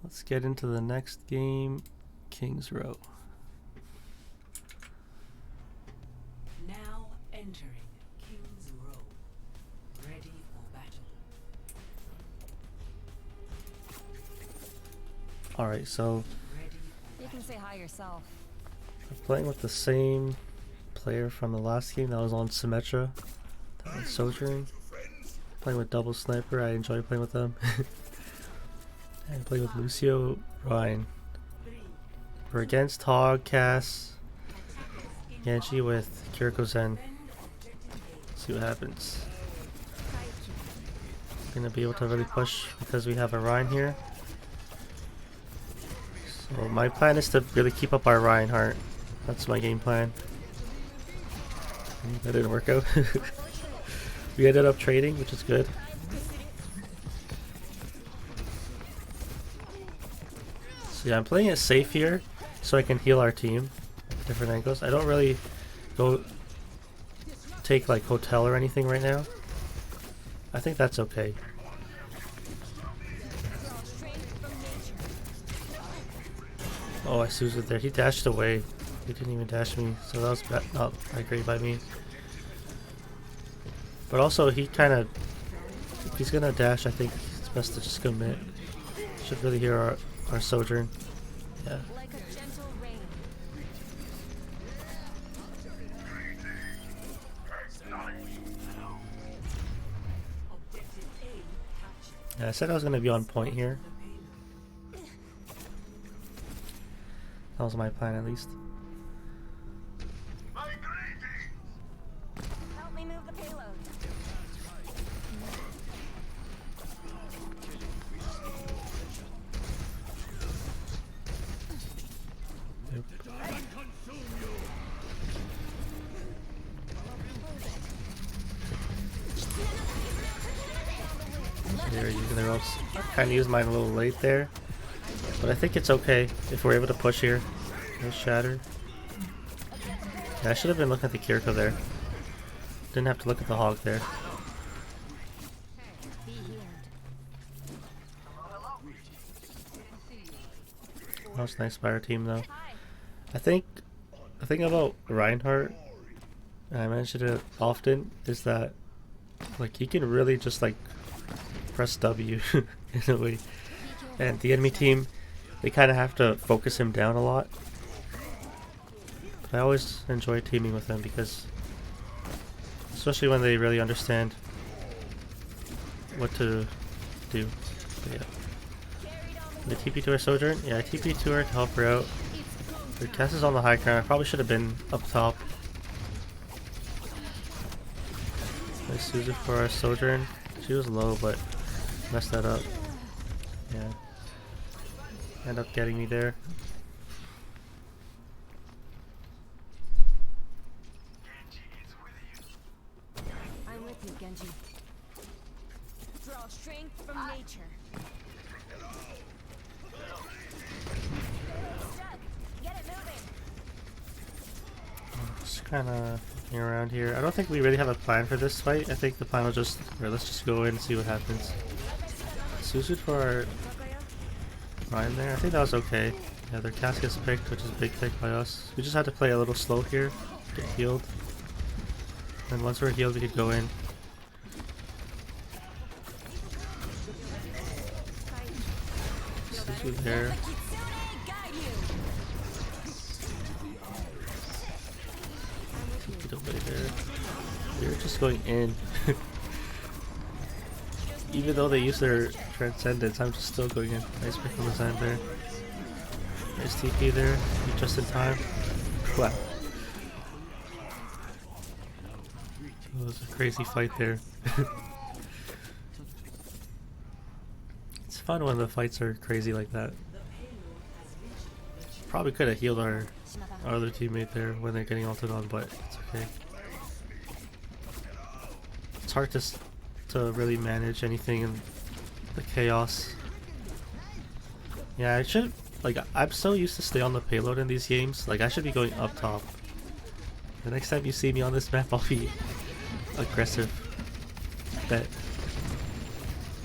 let's get into the next game, King's Row. Now entering King's Row. Ready for battle. Alright, so Ready for You can say hi yourself. I'm playing with the same player from the last game that was on Symmetra. That was Sojourn. Playing with Double Sniper, I enjoy playing with them. And playing with Lucio, Ryan. We're against Hog, Cass, Genji with Kiriko Zen. See what happens. Gonna be able to really push because we have a Ryan here. So my plan is to really keep up our Reinhardt. That's my game plan. That didn't work out. We ended up trading, which is good. So yeah, I'm playing it safe here so I can heal our team. Different angles. I don't really go take like hotel or anything right now. I think that's okay. Oh, I Suzu'd there. He dashed away. He didn't even dash me, so that was not that great by me. But also, he kind of, if he's gonna dash, I think it's best to just commit. Should really hear our Sojourn. Yeah. Like a gentle rain. Yeah, I said I was gonna be on point here. That was my plan, at least. My greetings! Help me move the payload. They're using their ults. Kind of used mine a little late there, but I think it's okay if we're able to push here. No shatter. Yeah, I should have been looking at the Kiriko there. Didn't have to look at the hog there. Be healed. That was nice by our team though. I think the thing about Reinhardt, and I mention it often, is that like he can really just like press W in a way, and the enemy team, they kind of have to focus him down a lot. But I always enjoy teaming with him because, especially when they really understand what to do. But yeah. The TP to her Sojourn? Yeah, I TP to her to help her out. Her Cass is on the high ground. I probably should have been up top. Nice Suzu for our Sojourn. She was low, but messed that up. Yeah. End up getting me there. I'm with you, Genji. Draw strength from nature. Stuck. Get it moving. Just kind of looking around here. I don't think we really have a plan for this fight. I think the plan will just, or let's just go in and see what happens. Suzu for our Ryan there. I think that was okay. Yeah, their cast gets picked, which is a big pick by us. We just had to play a little slow here, get healed. And once we're healed, we could go in. Suzu there. Kitsune, guide you. Get away there. They're just going in. Even though they use their transcendence, I'm just still going in. Nice pick on the side there. Nice TP there, just in time. Wow. It was a crazy fight there. It's fun when the fights are crazy like that. Probably could have healed our other teammate there when they're getting ulted on, but it's okay. It's hard to really manage anything in the chaos. Yeah, I should, like, I'm so used to stay on the payload in these games. Like, I should be going up top. The next time you see me on this map, I'll be aggressive. Bet.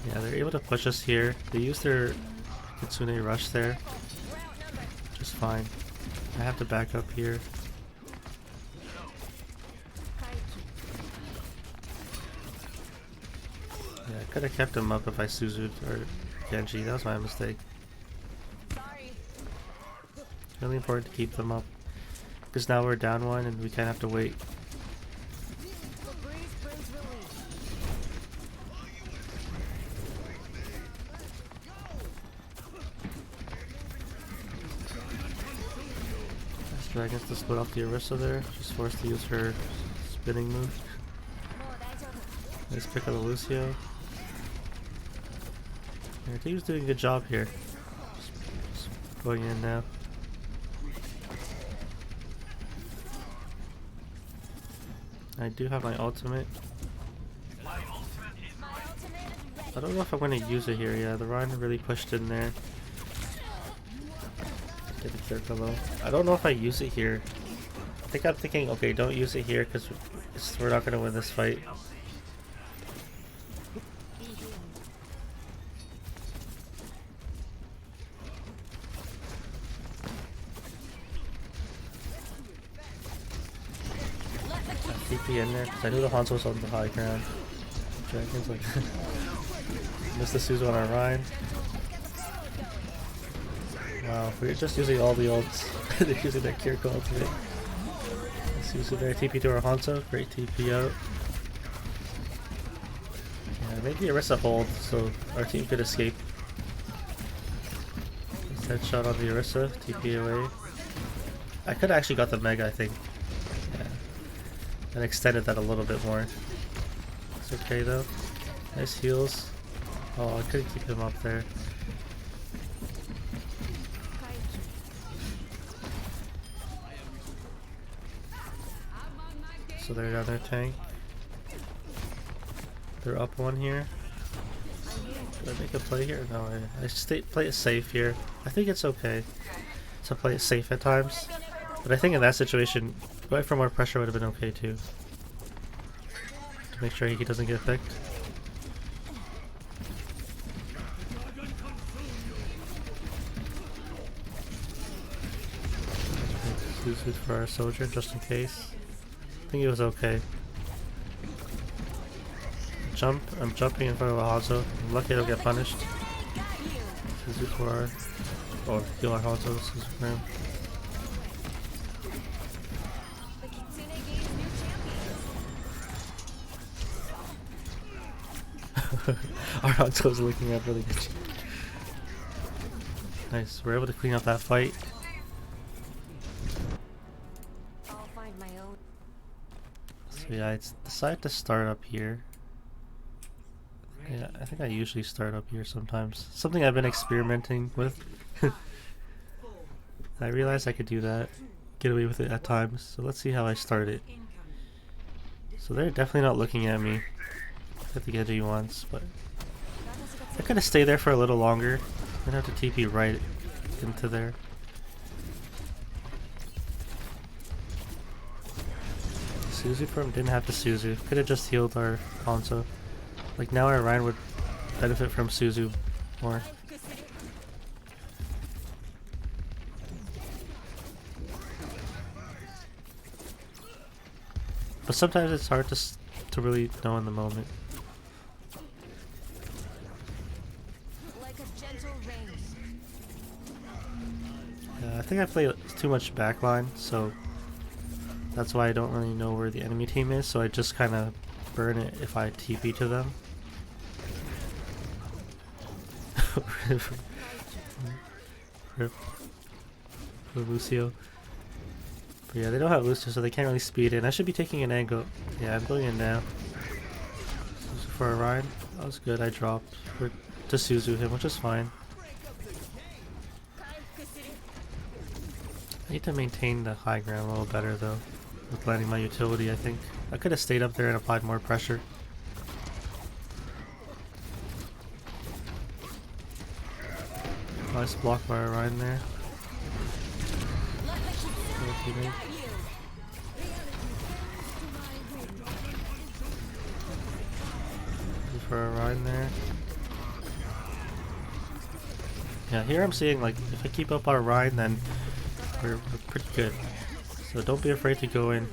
Yeah, they're able to push us here. They use their Kitsune rush there. Just fine. I have to back up here. Yeah, I could have kept him up if I Suzu'd or Genji. That was my mistake. Sorry. It's really important to keep them up. Because now we're down one and we kind of have to wait. The breeze brings relief. Nice Dragons to split off the Orisa there. She's forced to use her spinning move. Nice pick of the Lucio. Our team's doing a good job here. Just going in now. I do have my ultimate. I don't know if I'm gonna use it here. Yeah, the Rhine really pushed in there. Get the Kiriko low. I don't know if I use it here. I think I'm thinking, okay, don't use it here because we're not gonna win this fight. TP in there because I knew the Hanzo was on the high ground. Dragon's like missed the Suzu on our Rhine. Wow, we're just using all the ults. They're using their Kiriko ultimate. Suzu there, TP to our Hanzo. Great TP out. Yeah, maybe Orisa hold so our team could escape. Headshot on the Orisa, TP away. I could have actually got the Mega, I think. Yeah. And extended that a little bit more. It's okay though. Nice heals. Oh, I couldn't keep him up there. So they're down their tank. They're up one here. Did I make a play here? No, I play it safe here. I think it's okay to play it safe at times. But I think in that situation, going for more pressure would have been okay too. To make sure he doesn't get picked. Suzu for our soldier just in case. I think it was okay. I'm jumping in front of a Hanzo. I'm lucky I don't get punished. Suzu for our... or heal our Hanzo. Suzu for him. The Kitsune gains new champions. Our Hanzo's looking at really good. Nice, we're able to clean up that fight. I'll find my own. So yeah, I decided to start up here. Yeah, I think I usually start up here sometimes. Something I've been experimenting with. I realized I could do that. Get away with it at times. So let's see how I start it. So they're definitely not looking at me. At the Genji once, but I could have stayed there for a little longer. I'm gonna have to TP right into there. Suzu for him, didn't have to Suzu. Could have just healed our Hanzo. Like now our Rhine would benefit from Suzu more. But sometimes it's hard to really know in the moment. Like a gentle rain. I think I play too much backline, so that's why I don't really know where the enemy team is, so I just kind of burn it if I TP to them. Rip. For Lucio. But yeah, they don't have Lucio, so they can't really speed in. I should be taking an angle. Yeah, I'm going in now. Suzu for a Rhine. That was good, I dropped to Suzu him, which is fine. I need to maintain the high ground a little better though, with landing my utility I think. I could have stayed up there and applied more pressure. Nice block by Orion there. Little teammate. For Orion there. Yeah, here I'm seeing like if I keep up our Orion then we're pretty good. So don't be afraid to go in.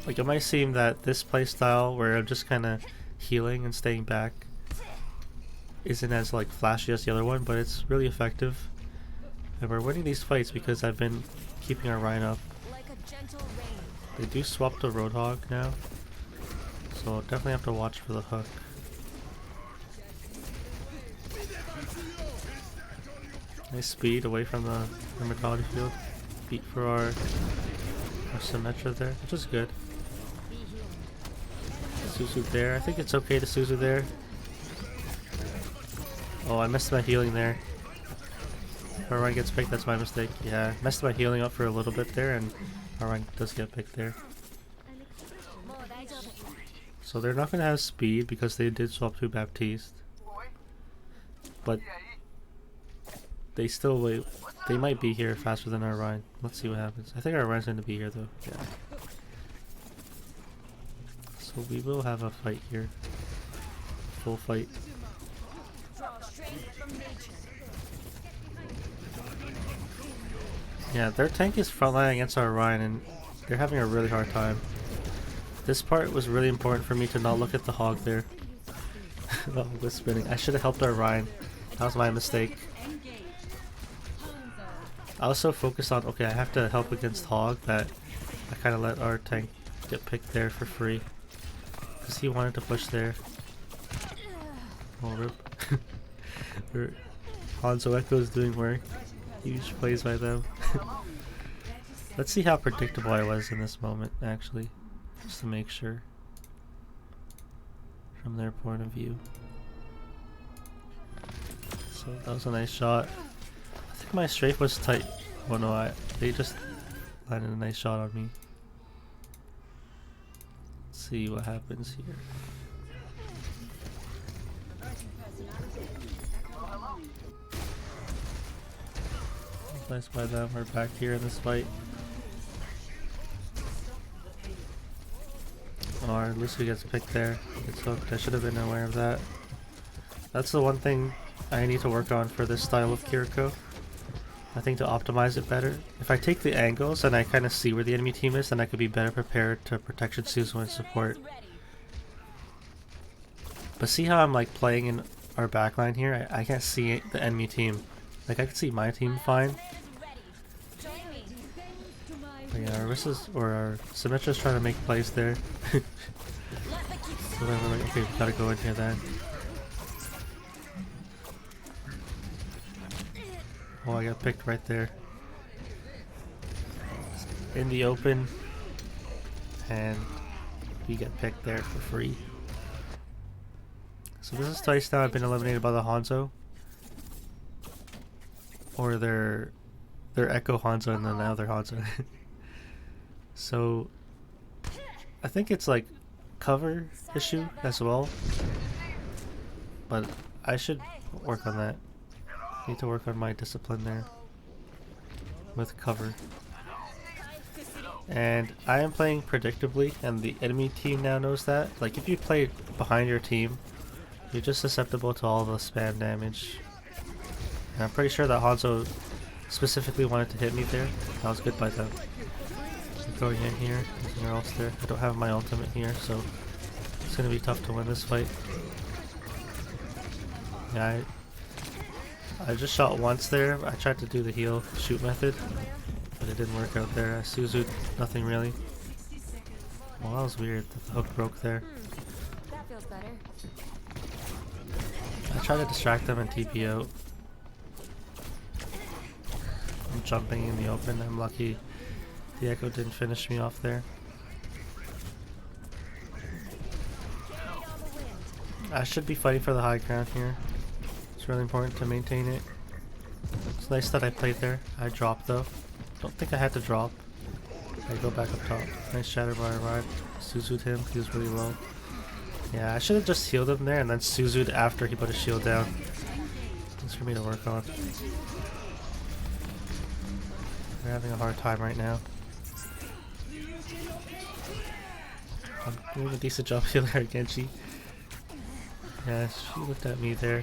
Like it might seem that this playstyle where I'm just kind of healing and staying back isn't as like flashy as the other one, but it's really effective. And we're winning these fights because I've been keeping our Rhine up. They do swap to Roadhog now, so I'll definitely have to watch for the hook. Nice speed away from the Hermatology field. Beat for our Symmetra there, which is good. Suzu there. I think it's okay to Suzu there. Oh, I messed my healing there. If our Rhine gets picked, that's my mistake. Yeah, messed my healing up for a little bit there, and our Rhine does get picked there. So they're not gonna have speed because they did swap to Baptiste. But they still wait. They might be here faster than our Rhine. Let's see what happens. I think our Rhine's gonna be here though. Yeah. So we will have a fight here. Full fight. Draw strength from nature. Yeah, their tank is frontline against our Rhine and they're having a really hard time. This part was really important for me to not look at the hog there. Oh, was spinning. I should have helped our Rhine. That was my mistake. I was so focused on, okay, I have to help against hog that I kind of let our tank get picked there for free. Because he wanted to push there. Oh, rip. Hanzo Echo is doing work. Huge plays by them. Let's see how predictable I was in this moment, actually. Just to make sure. From their point of view. So that was a nice shot. I think my strafe was tight. Oh no, they just landed a nice shot on me. Let's see what happens here. Nice by them. We're back here in this fight. Oh, our Lucy gets picked there. Gets hooked. I should have been aware of that. That's the one thing I need to work on for this style of Kiriko. I think to optimize it better. If I take the angles and I kind of see where the enemy team is, then I could be better prepared to protection Suzu and support. But see how I'm like playing in our backline here? I can't see the enemy team. Like I can see my team fine. But yeah, our Symmetra's trying to make plays there. So then we're like, okay, we gotta go in here then. Oh, I got picked right there. In the open. And we get picked there for free. So this is twice now I've been eliminated by the Hanzo. Or their Echo Hanzo and then now their Hanzo. So I think it's like cover issue as well. But I should work on that. Need to work on my discipline there with cover. And I am playing predictably and the enemy team now knows that. Like if you play behind your team, you're just susceptible to all the spam damage. And I'm pretty sure that Hanzo specifically wanted to hit me there. That was good by them. I'm going in here, using our ults there. I don't have my ultimate here, so it's gonna be tough to win this fight. Yeah, I just shot once there. I tried to do the heal shoot method, but it didn't work out there. I Suzu'd nothing really. Well, that was weird that the hook broke there. That feels better. I tried to distract them and TP out. I'm jumping in the open. I'm lucky the Echo didn't finish me off there. I should be fighting for the high ground here. It's really important to maintain it. It's nice that I played there. I dropped though. Don't think I had to drop. I go back up top. Nice shatter bar ride. Suzu'd him. He was really low. Yeah, I should have just healed him there and then Suzu'd after he put his shield down. Things for me to work on. They're having a hard time right now. I'm doing a decent job healing her Genji. Yeah, she looked at me there.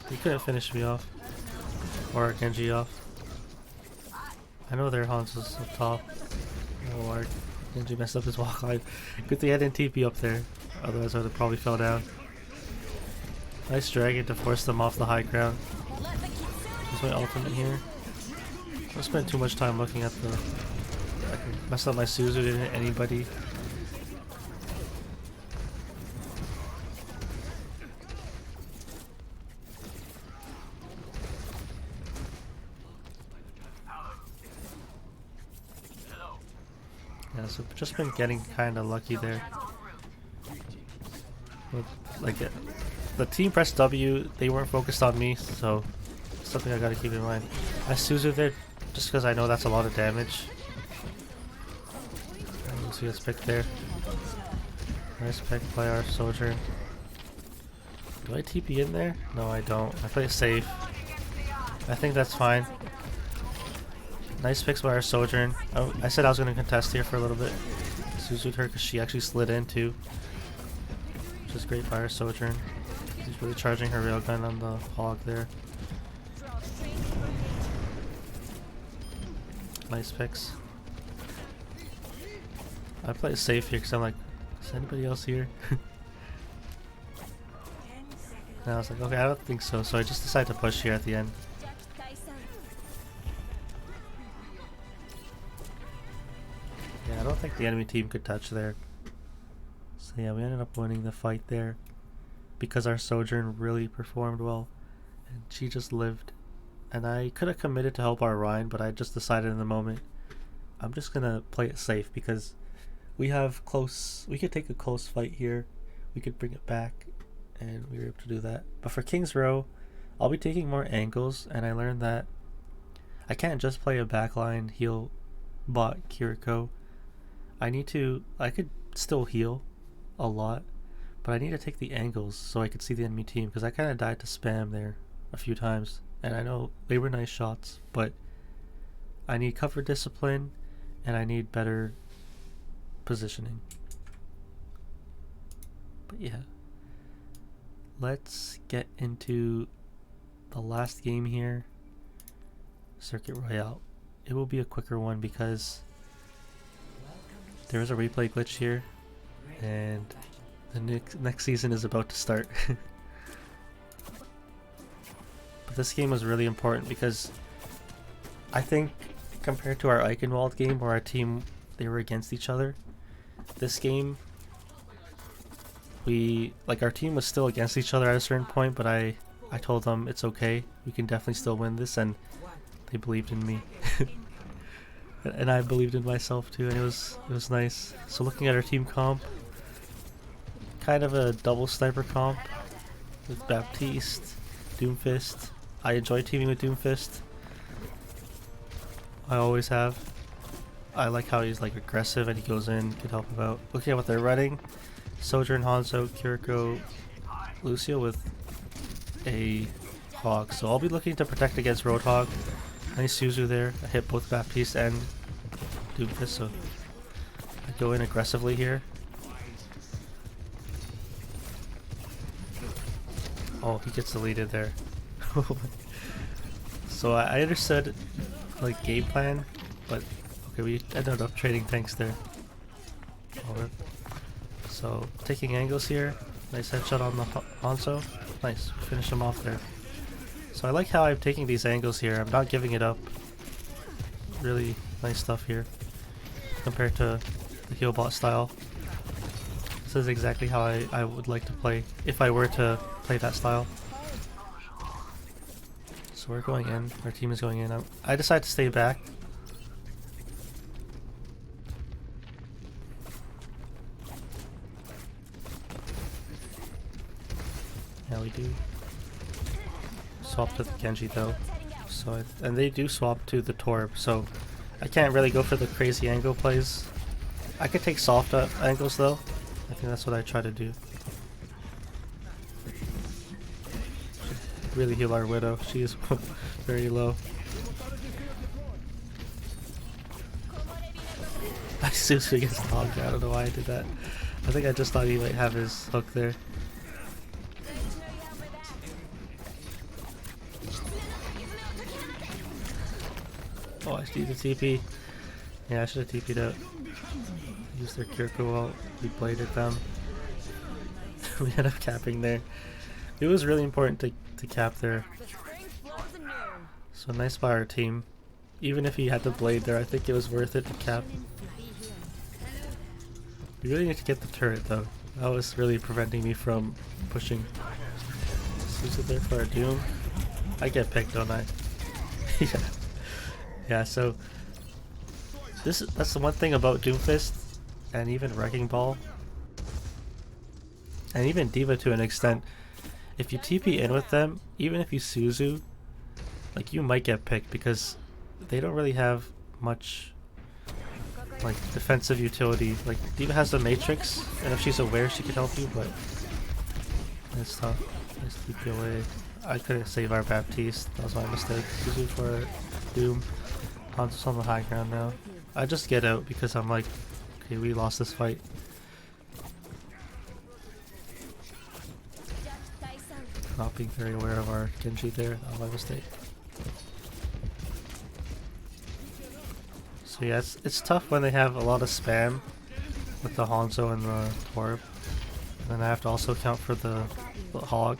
He couldn't finish me off. Or Genji off. I know their Hanzo's up top. Oh lord. Genji messed up his walk line. Good thing I didn't TP up there. Otherwise I would have probably fell down. Nice dragon to force them off the high ground. Use my ultimate here. I spent too much time looking at the... I messed up my Suzu, didn't hit anybody. Yeah, so just been getting kind of lucky there. With, like the team pressed W, they weren't focused on me, so something I gotta keep in mind. I Suzu there just because I know that's a lot of damage. Lucy gets picked there. Nice pick by our soldier. Do I TP in there? No, I don't. I play it safe. I think that's fine. Nice picks by our sojourn. Oh, I said I was going to contest here for a little bit. Suzu'd her because she actually slid in too. Which is great by our sojourn. She's really charging her railgun on the hog there. Nice picks. I play it safe here because I'm like, is anybody else here? And I was like, okay, I don't think so. So I just decided to push here at the end. Yeah, I don't think the enemy team could touch there. So yeah, we ended up winning the fight there because our sojourn really performed well and she just lived. And I could have committed to help our Rhine, but I just decided in the moment I'm just gonna play it safe because we could take a close fight here, we could bring it back, and we were able to do that. But for King's Row, I'll be taking more angles, and I learned that I can't just play a backline heal bot Kiriko. I could still heal a lot, but I need to take the angles so I could see the enemy team, because I kind of died to spam there a few times, and I know they were nice shots, but I need cover discipline, and I need better positioning. But yeah, let's get into the last game here, Circuit Royale. It will be a quicker one because there is a replay glitch here and the next season is about to start. But this game was really important because I think compared to our Eichenwalde game where our team, they were against each other, this game our team was still against each other at a certain point, but I told them it's okay, we can definitely still win this, and they believed in me. And I believed in myself too, and it was nice. So looking at our team comp, kind of a double sniper comp with Baptiste, Doomfist. I enjoy teaming with Doomfist. I always have. I like how he's like aggressive and he goes in, can help him out. Looking at what they're running, Sojourn, Hanzo, Kiriko, Lucio with a Hog. So I'll be looking to protect against Roadhog. Nice Suzu there. I hit both Baptiste and Doomfist, so I go in aggressively here. Oh, he gets deleted there. So I understood like game plan, but okay, we ended up trading tanks there. Over. So taking angles here. Nice headshot on the Hanzo. Nice, finish him off there. So I like how I'm taking these angles here. I'm not giving it up. Really nice stuff here compared to the healbot style. This is exactly how I would like to play if I were to play that style. So we're going in. Our team is going in. I decided to stay back. Yeah, we do swap to the Genji though. So and they do swap to the Torb. So I can't really go for the crazy angle plays. I could take soft angles though. I think that's what I try to do. Really heal our Widow. She is very low. I seriously gets hogged. I don't know why I did that. I think I just thought he might have his hook there. Oh, I need the TP. Yeah, I should have TP'd out. Used their Kiriko while we bladed them. We ended up capping there. It was really important to cap there. So nice by our team. Even if he had the blade there, I think it was worth it to cap. We really need to get the turret though. That was really preventing me from pushing. Use it there for our Doom. I get picked, don't I? Yeah. Yeah, so that's the one thing about Doomfist and even Wrecking Ball and even D.Va to an extent. If you TP in with them, even if you Suzu, like you might get picked because they don't really have much like defensive utility. Like D.Va has the Matrix, and if she's aware, she can help you, but it's tough. Nice TP away. I couldn't save our Baptiste. That was my mistake. Suzu for Doom. Hanzo's on the high ground now. I just get out because I'm like, okay, we lost this fight. Not being very aware of our Genji there. That was my mistake. So yeah, it's tough when they have a lot of spam with the Hanzo and the Torb. And then I have to also account for the Hog.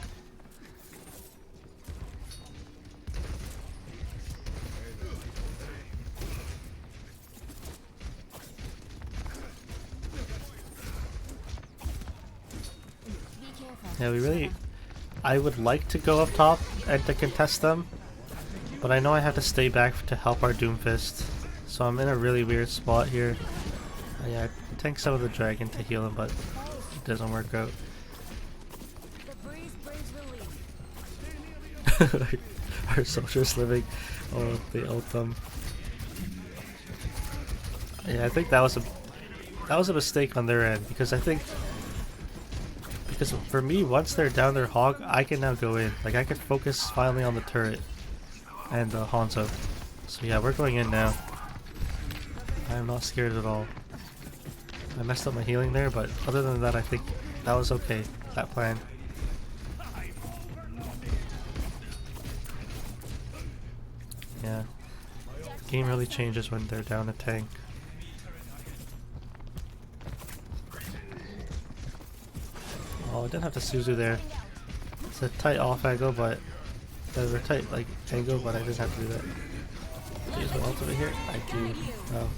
Yeah, we really... I would like to go up top and to contest them, but I know I have to stay back to help our Doomfist. So I'm in a really weird spot here. Yeah, I tank some of the dragon to heal him, but it doesn't work out. Our soldiers living. Oh, they ult them. Yeah, I think that was a mistake on their end, because I think for me, once they're down their Hog, I can now go in. Like I can focus finally on the turret and Hanzo. So yeah, we're going in now. I am not scared at all. I messed up my healing there, but other than that, I think that was okay. That plan. Yeah. The game really changes when they're down a tank. Oh, I didn't have to Suzu there. It's a tight off angle, but they're tight like angle, but I didn't have to do that. Use my ultimate here. I do. Oh.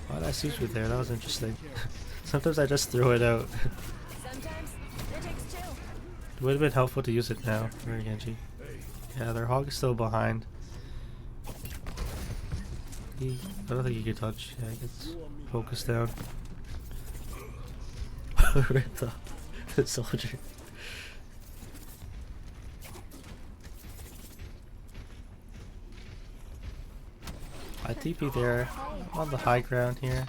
Why did I Suzu there? That was interesting. Sometimes I just throw it out. It would have been helpful to use it now for Genji. Yeah, their Hog is still behind. I don't think he can touch. Yeah, he gets focused down. the soldier. I TP there. I'm on the high ground here.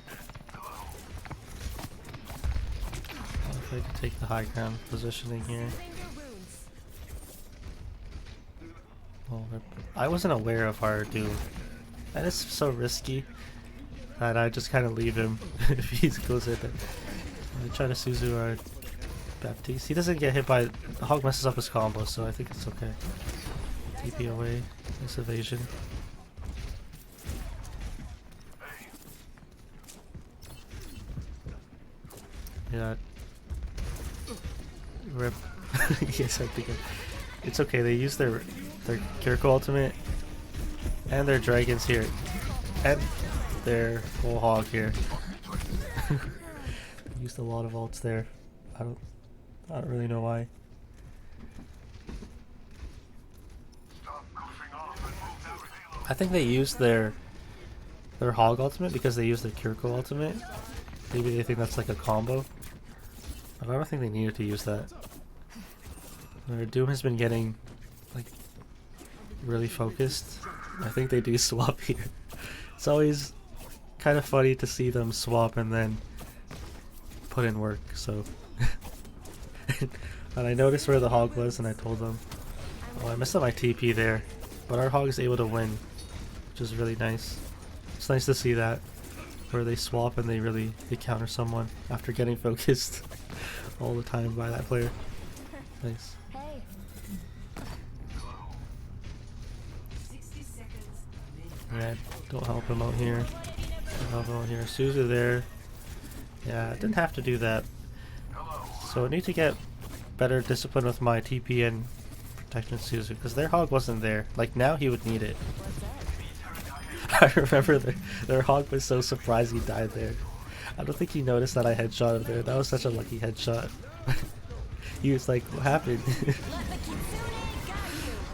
I'm afraid to take the high ground positioning here. Oh, I wasn't aware of our Doom. And it's so risky that I just kind of leave him if he goes in there. I try to Suzu our Baptiste. He doesn't get hit by... The Hog messes up his combo, so I think it's okay. TP away. Nice evasion. Yeah. Rip. Yes, I think it's okay. They use their Kiriko ultimate and their dragons here and their whole Hog here. Used a lot of ults there. I don't really know why. I think they used their Hog ultimate because they used their Kiriko ultimate. Maybe they think that's like a combo. But I don't think they needed to use that. Their Doom has been getting like really focused. I think they do swap here. It's always kind of funny to see them swap and then put in work, so and I noticed where the Hog was and I told them, oh, I messed up my TP there, but our Hog is able to win, which is really nice. It's nice to see that, where they swap and they counter someone after getting focused all the time by that player. Nice. Yeah, don't help him out here. Don't help him out here. Suzu there. Yeah, I didn't have to do that. So I need to get better discipline with my TP and protection Suzu, because their Hog wasn't there. Like now he would need it. I remember their Hog was so surprised he died there. I don't think he noticed that I headshot him there. That was such a lucky headshot. He was like, what happened?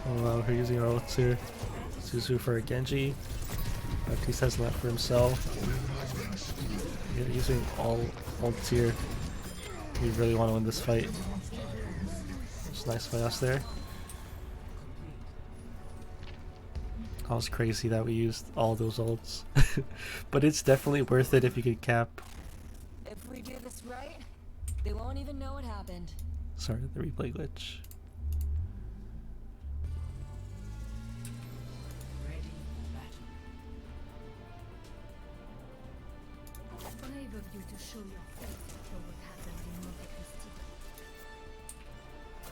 Oh wow, we're using our ults here. Suzu for a Genji. Baptiste has left for himself. Yeah, using all ults here. We really want to win this fight. It's nice by us there. That was crazy that we used all those ults. But it's definitely worth it if you could cap. If we do this right, they won't even know what happened. Sorry, the replay glitch. Ready for battle. Brave of you to show your face for what happened in Monte Cristi.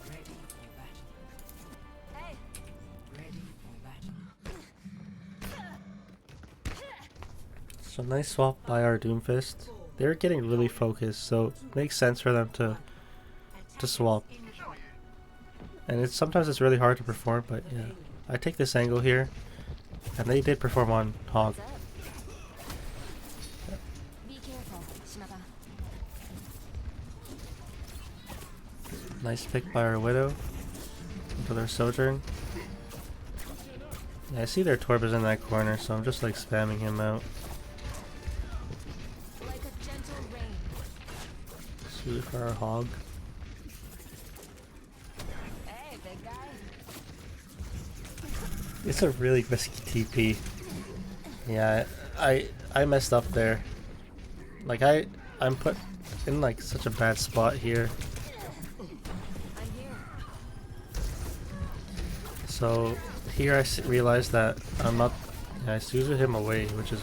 Ready for battle. Hey, Ready for battle. So nice swap by our Doomfist. They're getting really focused, so it makes sense for them to swap. And it's sometimes it's really hard to perform, but yeah. I take this angle here, and they did perform on Hog. what's up? Be careful, Shinaba. Nice pick by our Widow into their Sojourn. Yeah, I see their Torb is in that corner, so I'm just like spamming him out. Like a gentle rain. Shoot for our Hog. Hey, big guy. It's a really risky TP. Yeah, I messed up there. Like I'm put in like such a bad spot here. I'm here. So here I realized that I'm not. I Suzu him away, which is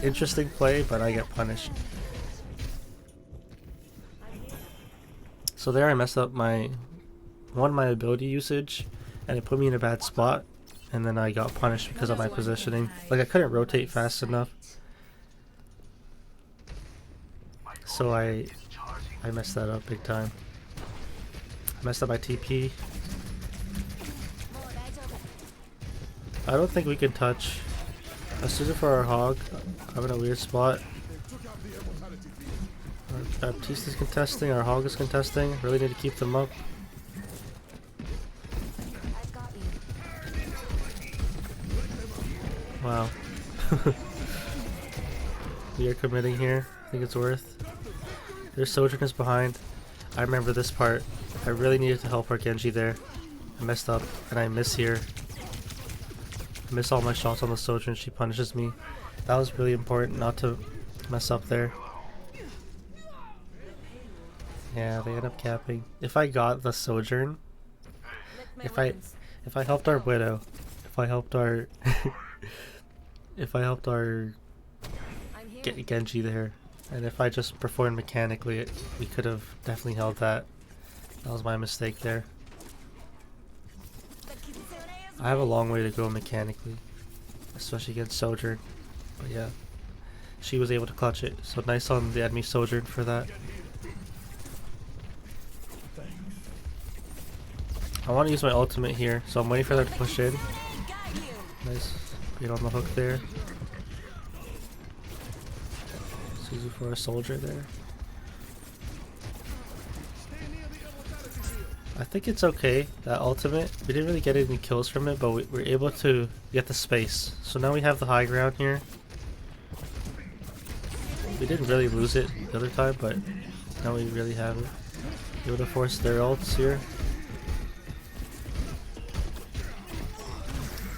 interesting play, but I get punished. So there I messed up my ability usage, and it put me in a bad spot, and then I got punished because of my positioning. Like I couldn't rotate fast enough, so I messed that up big time. I messed up my TP. I don't think we can touch. A Suzu for our Hog. I'm in a weird spot. Our Baptiste is contesting, our Hog is contesting. Really need to keep them up. I've got you. Wow. We are committing here. I think it's worth. Their Sojourn is behind. I remember this part. I really needed to help our Genji there. I messed up and I miss here. I miss all my shots on the Sojourn. She punishes me. That was really important not to mess up there. Yeah, they end up capping. If I got the Sojourn, if I helped our Widow, if I helped our I'm here. Genji there, and if I just performed mechanically, we could have definitely held that. That was my mistake there. The Kitsune is I have a long way to go mechanically, especially against Sojourn. But yeah, she was able to clutch it. So nice on the enemy Sojourn for that. I want to use my ultimate here, so I'm waiting for them to push in. guide you. Nice. Get on the hook there. Suzu for a soldier there. I think it's okay, that ultimate. We didn't really get any kills from it, but we were able to get the space. So now we have the high ground here. We didn't really lose it the other time, but now we really have it. Able to force their ults here.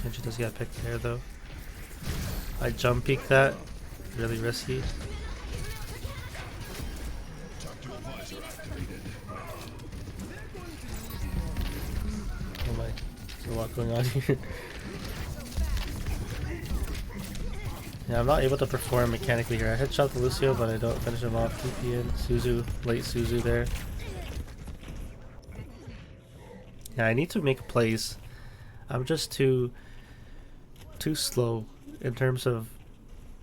Genji does get picked there though. I jump peek that. Really risky. Oh my, there's a lot going on here. Yeah, I'm not able to perform mechanically here. I headshot the Lucio, but I don't finish him off. TP in. Suzu, late Suzu there. Yeah, I need to make plays. I'm just too slow in terms of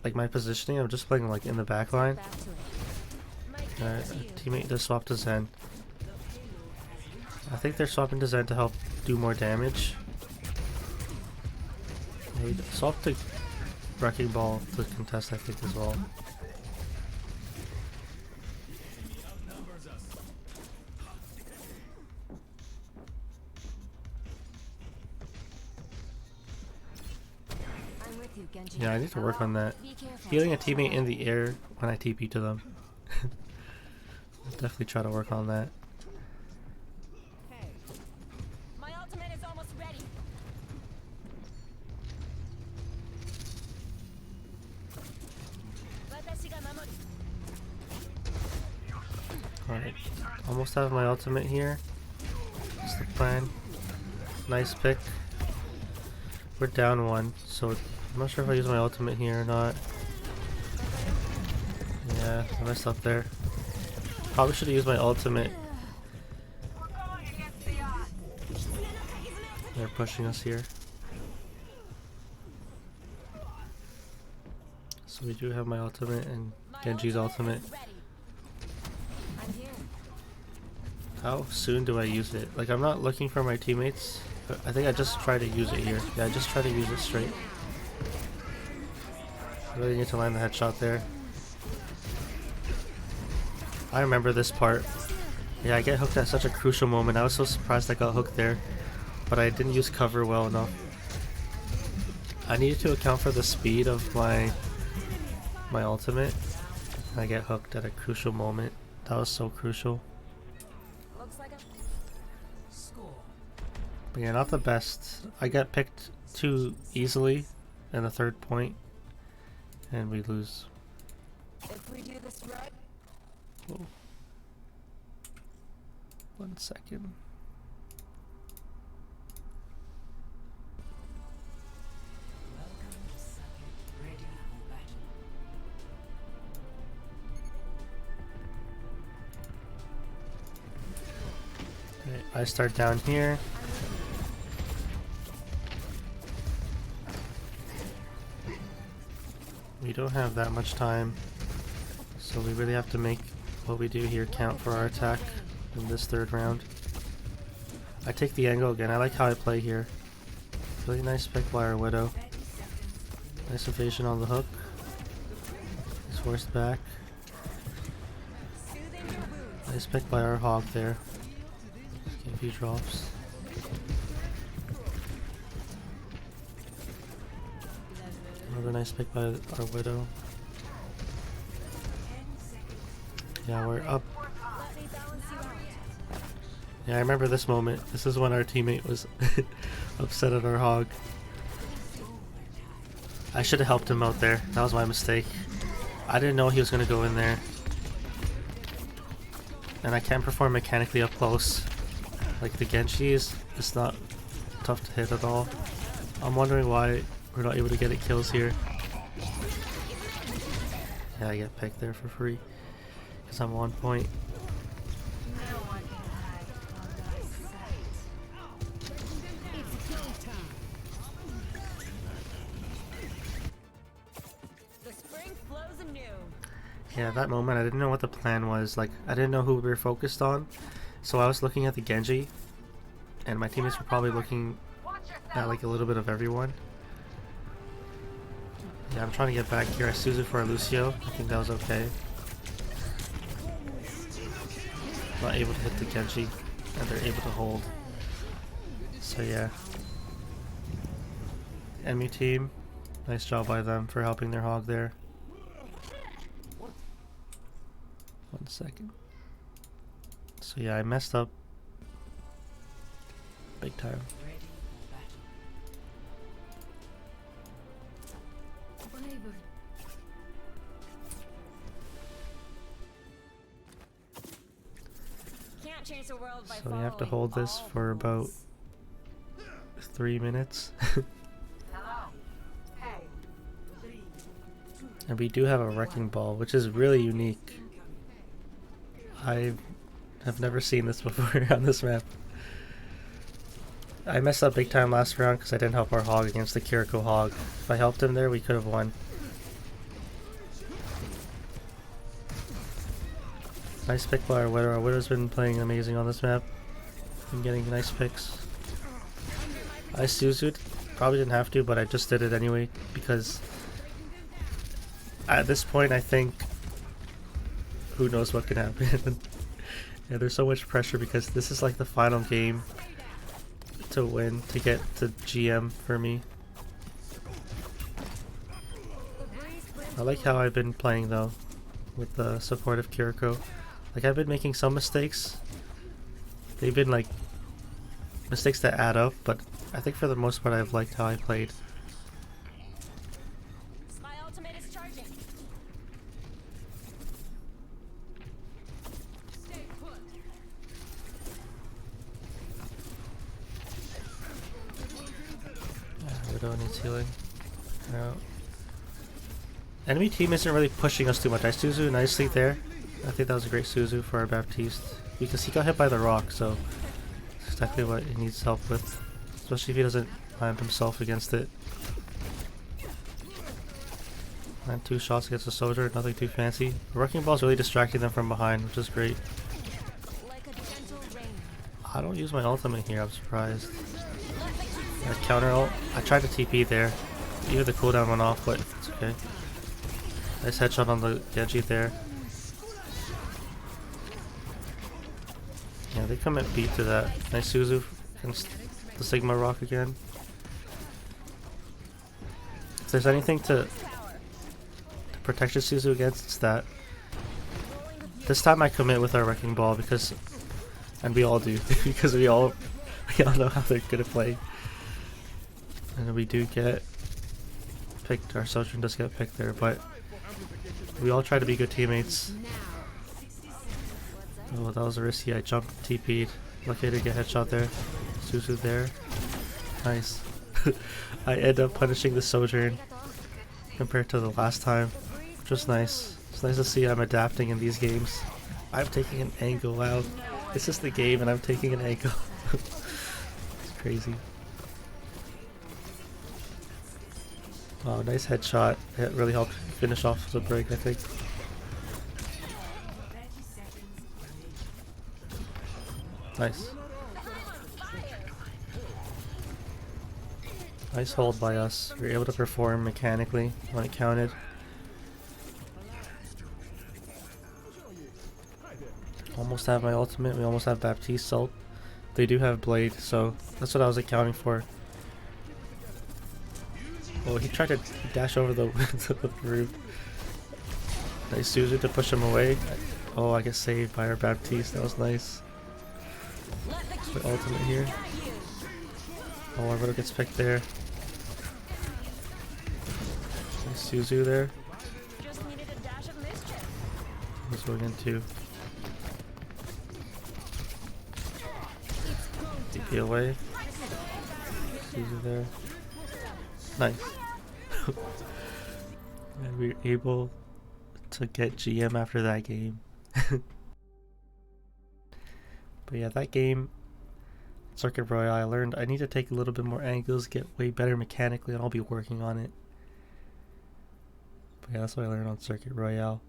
like my positioning. I'm just playing like in the back line. Back to it. Teammate just swapped to Zen. I think they're swapping to Zen to help do more damage. They swapped to Wrecking Ball to contest, I think, as well. I'm with you, Genji. Yeah, I need to work on that. Be careful. Healing a teammate in the air when I TP to them. I'll definitely try to work on that. My ultimate is almost ready. Alright, almost have my ultimate here. That's the plan. Nice pick. We're down one, so I'm not sure if I use my ultimate here or not. Yeah, I messed up there. Probably should have used my ultimate. They're pushing us here. So we do have my ultimate and Genji's ultimate. I'm here. How soon do I use it? Like, I'm not looking for my teammates. But I think I just try to use it here. Yeah, I just try to use it straight. I really need to land the headshot there. I remember this part. Yeah, I get hooked at such a crucial moment. I was so surprised I got hooked there. But I didn't use cover well enough. I needed to account for the speed of my ultimate. I get hooked at a crucial moment. That was so crucial. Looks like a Score. But yeah, not the best. I got picked too easily in the third point. And we lose. if we do this right. Whoa. 1 second. Welcome to subject ready for battle. Okay, I start down here. We don't have that much time, so we really have to make what we do here count for our attack in this third round. I take the angle again. I like how I play here. Really nice pick by our Widow. Nice evasion on the hook. He's forced back. Nice pick by our Hog there. Just get a few drops. Another nice pick by our Widow. Yeah, we're up. Let me balance you out. Yeah, I remember this moment. This is when our teammate was upset at our Hog. I should have helped him out there. That was my mistake. I didn't know he was going to go in there. And I can't perform mechanically up close. Like the Genji is not tough to hit at all. I'm wondering why we're not able to get kills here. Yeah, I get picked there for free. Because I'm on point. The spring flows anew. Yeah, that moment I didn't know what the plan was. Like, I didn't know who we were focused on. So I was looking at the Genji. And my teammates were probably looking at like a little bit of everyone. Yeah, I'm trying to get back here. I Suzu for a Lucio. I think that was okay. Not able to hit the Genji. And they're able to hold. So yeah. Enemy team. Nice job by them for helping their Hog there. 1 second. So yeah, I messed up. Big time. Ready for battle. Braver. Can't change the world by So we have to following hold this all for the about rules. 3 minutes. And we do have a wrecking ball, which is really unique. I have never seen this before on this map. I messed up big time last round because I didn't help our Hog against the Kiriko Hog. If I helped him there, we could have won. Nice pick by our Widow. Our Widow's been playing amazing on this map. Been getting nice picks. I Suzu'd. Probably didn't have to, but I just did it anyway because at this point I think who knows what can happen. Yeah, there's so much pressure because this is like the final game to win, to get to GM for me. I like how I've been playing though, with the support of Kiriko. Like, I've been making some mistakes. They've been like mistakes that add up, but I think for the most part I've liked how I played. My ultimate is charging. Heyo needs healing. Yeah. Enemy team isn't really pushing us too much. I Suzu nicely there. I think that was a great Suzu for our Baptiste. Because he got hit by the rock, so that's exactly what he needs help with. Especially if he doesn't land himself against it. And 2 shots against the soldier, nothing too fancy. The wrecking ball's really distracting them from behind, which is great. I don't use my ultimate here, I'm surprised. Counter ult. I tried to TP there. Even the cooldown went off, but it's okay. Nice headshot on the Genji there. Yeah, they commit beat to that. Nice Suzu against the Sigma Rock again. If there's anything to protect your Suzu against, it's that. This time I commit with our Wrecking Ball because, and we all do, because we all know how they're gonna play. And we do get picked, our Sojourn does get picked there, but we all try to be good teammates. Oh, that was a risky. I jumped, TP'd. Lucky to get headshot there. Suzu there. Nice. I end up punishing the Sojourn compared to the last time, which was nice. It's nice to see I'm adapting in these games. I'm taking an angle. Wow. It's just the game and I'm taking an angle. It's crazy. Wow, nice headshot. It really helped finish off the break, I think. Nice. Nice hold by us. We were able to perform mechanically when it counted. Almost have my ultimate. We almost have Baptiste ult. They do have Blade, so that's what I was accounting for. Oh, he tried to dash over the, the roof. Nice Suzu to push him away. Oh, I get saved by our Baptiste. That was nice. The ultimate here. Oh, our Roto gets picked there. Nice Suzu there. What's going into? DP away. Suzu there. Nice. And we were able to get GM after that game. But yeah, that game, Circuit Royale, I learned I need to take a little bit more angles, get way better mechanically, and I'll be working on it. But yeah, that's what I learned on Circuit Royale.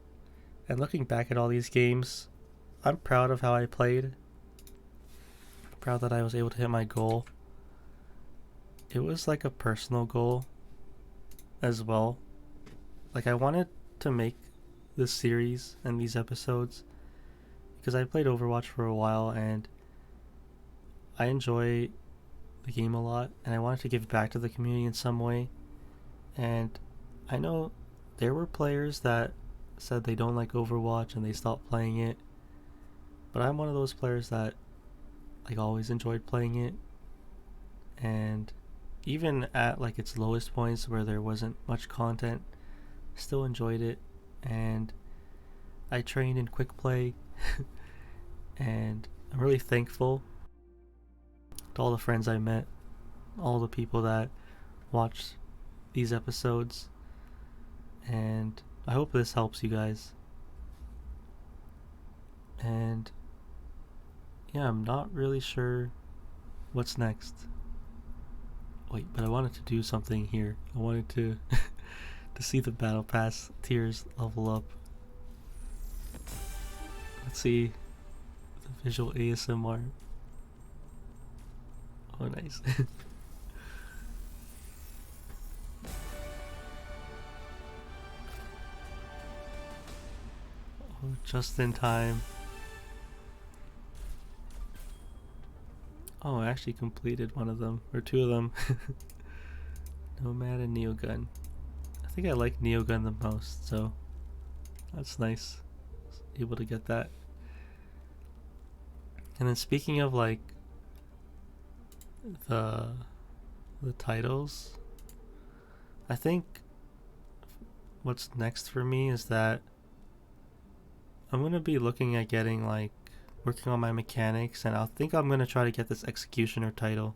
And looking back at all these games, I'm proud of how I played. I'm proud that I was able to hit my goal. It was like a personal goal as well. Like, I wanted to make this series and these episodes because I played Overwatch for a while and I enjoy the game a lot and I wanted to give back to the community in some way. And I know there were players that said they don't like Overwatch and they stopped playing it, but I'm one of those players that like always enjoyed playing it. And even at like its lowest points where there wasn't much content, still enjoyed it. And I trained in quick play and I'm really thankful to all the friends I met, all the people that watched these episodes, and I hope this helps you guys. And yeah, I'm not really sure what's next. Wait, but I wanted to do something here. I wanted to to see the battle pass tiers level up. Let's see the visual ASMR. Oh, nice. Oh, just in time. Oh, I actually completed one of them, or two of them. Nomad and Neogun. I think I like Neogun the most, so that's nice. Able to get that. And then speaking of like the titles, I think what's next for me is that I'm gonna be looking at getting working on my mechanics, and I think I'm gonna try to get this Executioner title.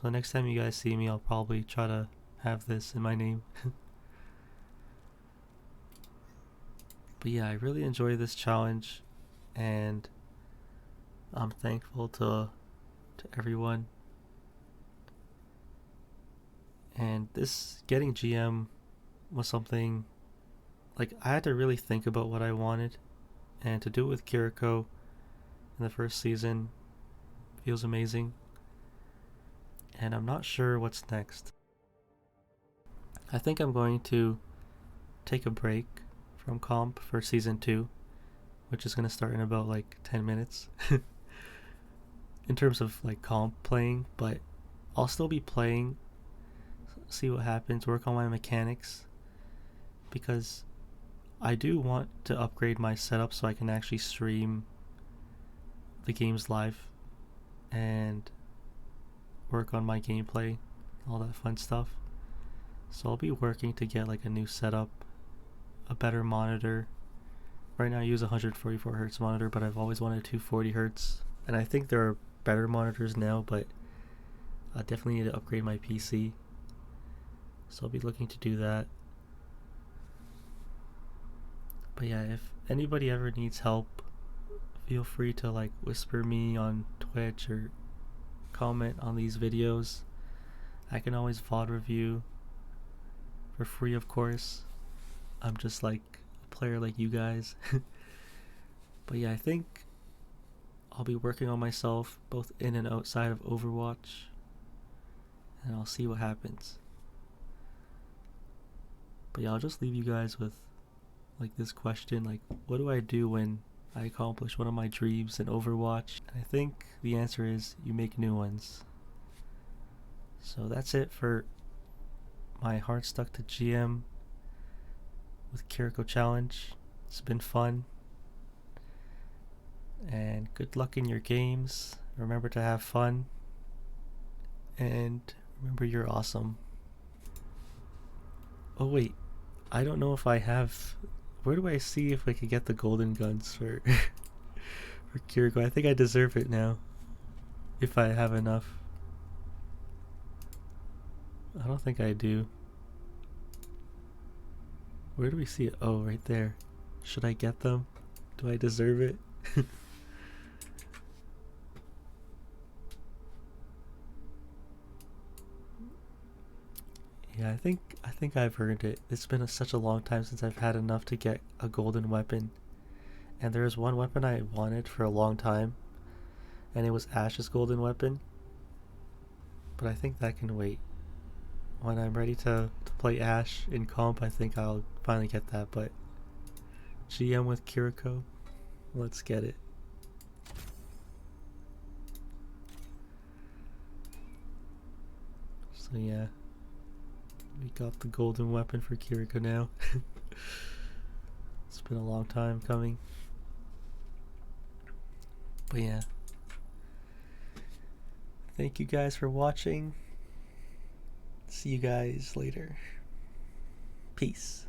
So next time you guys see me, I'll probably try to have this in my name. But yeah, I really enjoy this challenge, and I'm thankful to everyone. And this getting GM was something like I had to really think about what I wanted, and to do it with Kiriko in the first season feels amazing. And I'm not sure what's next. I think I'm going to take a break from comp for season 2, which is going to start in about like 10 minutes in terms of like comp playing, but I'll still be playing, see what happens, work on my mechanics, because I do want to upgrade my setup so I can actually stream the games live and work on my gameplay, all that fun stuff. So I'll be working to get like a new setup, a better monitor. Right now I use a 144Hz monitor, but I've always wanted 240Hz, and I think there are better monitors now, but I definitely need to upgrade my PC. So I'll be looking to do that. But yeah, if anybody ever needs help, feel free to like whisper me on Twitch or comment on these videos. I can always VOD review for free, of course. I'm just like a player like you guys. But yeah, I think I'll be working on myself both in and outside of Overwatch, and I'll see what happens. But yeah, I'll just leave you guys with like this question, like what do I do when I accomplish one of my dreams in Overwatch? I think the answer is you make new ones. So that's it for my hardstuck to GM with Kiriko challenge. It's been fun, and good luck in your games. Remember to have fun, and remember you're awesome. Oh wait, I don't know if I have... Where do I see if I could get the golden guns for for Kiriko? I think I deserve it now, if I have enough. I don't think I do. Where do we see it? Oh, right there. Should I get them? Do I deserve it? Yeah, I think I've earned it. It's been such a long time since I've had enough to get a golden weapon. And there was one weapon I wanted for a long time, and it was Ash's golden weapon. But I think that can wait. When I'm ready to play Ash in comp, I think I'll finally get that. But GM with Kiriko, let's get it. So yeah, we got the golden weapon for Kiriko now. It's been a long time coming. But yeah, thank you guys for watching. See you guys later. Peace.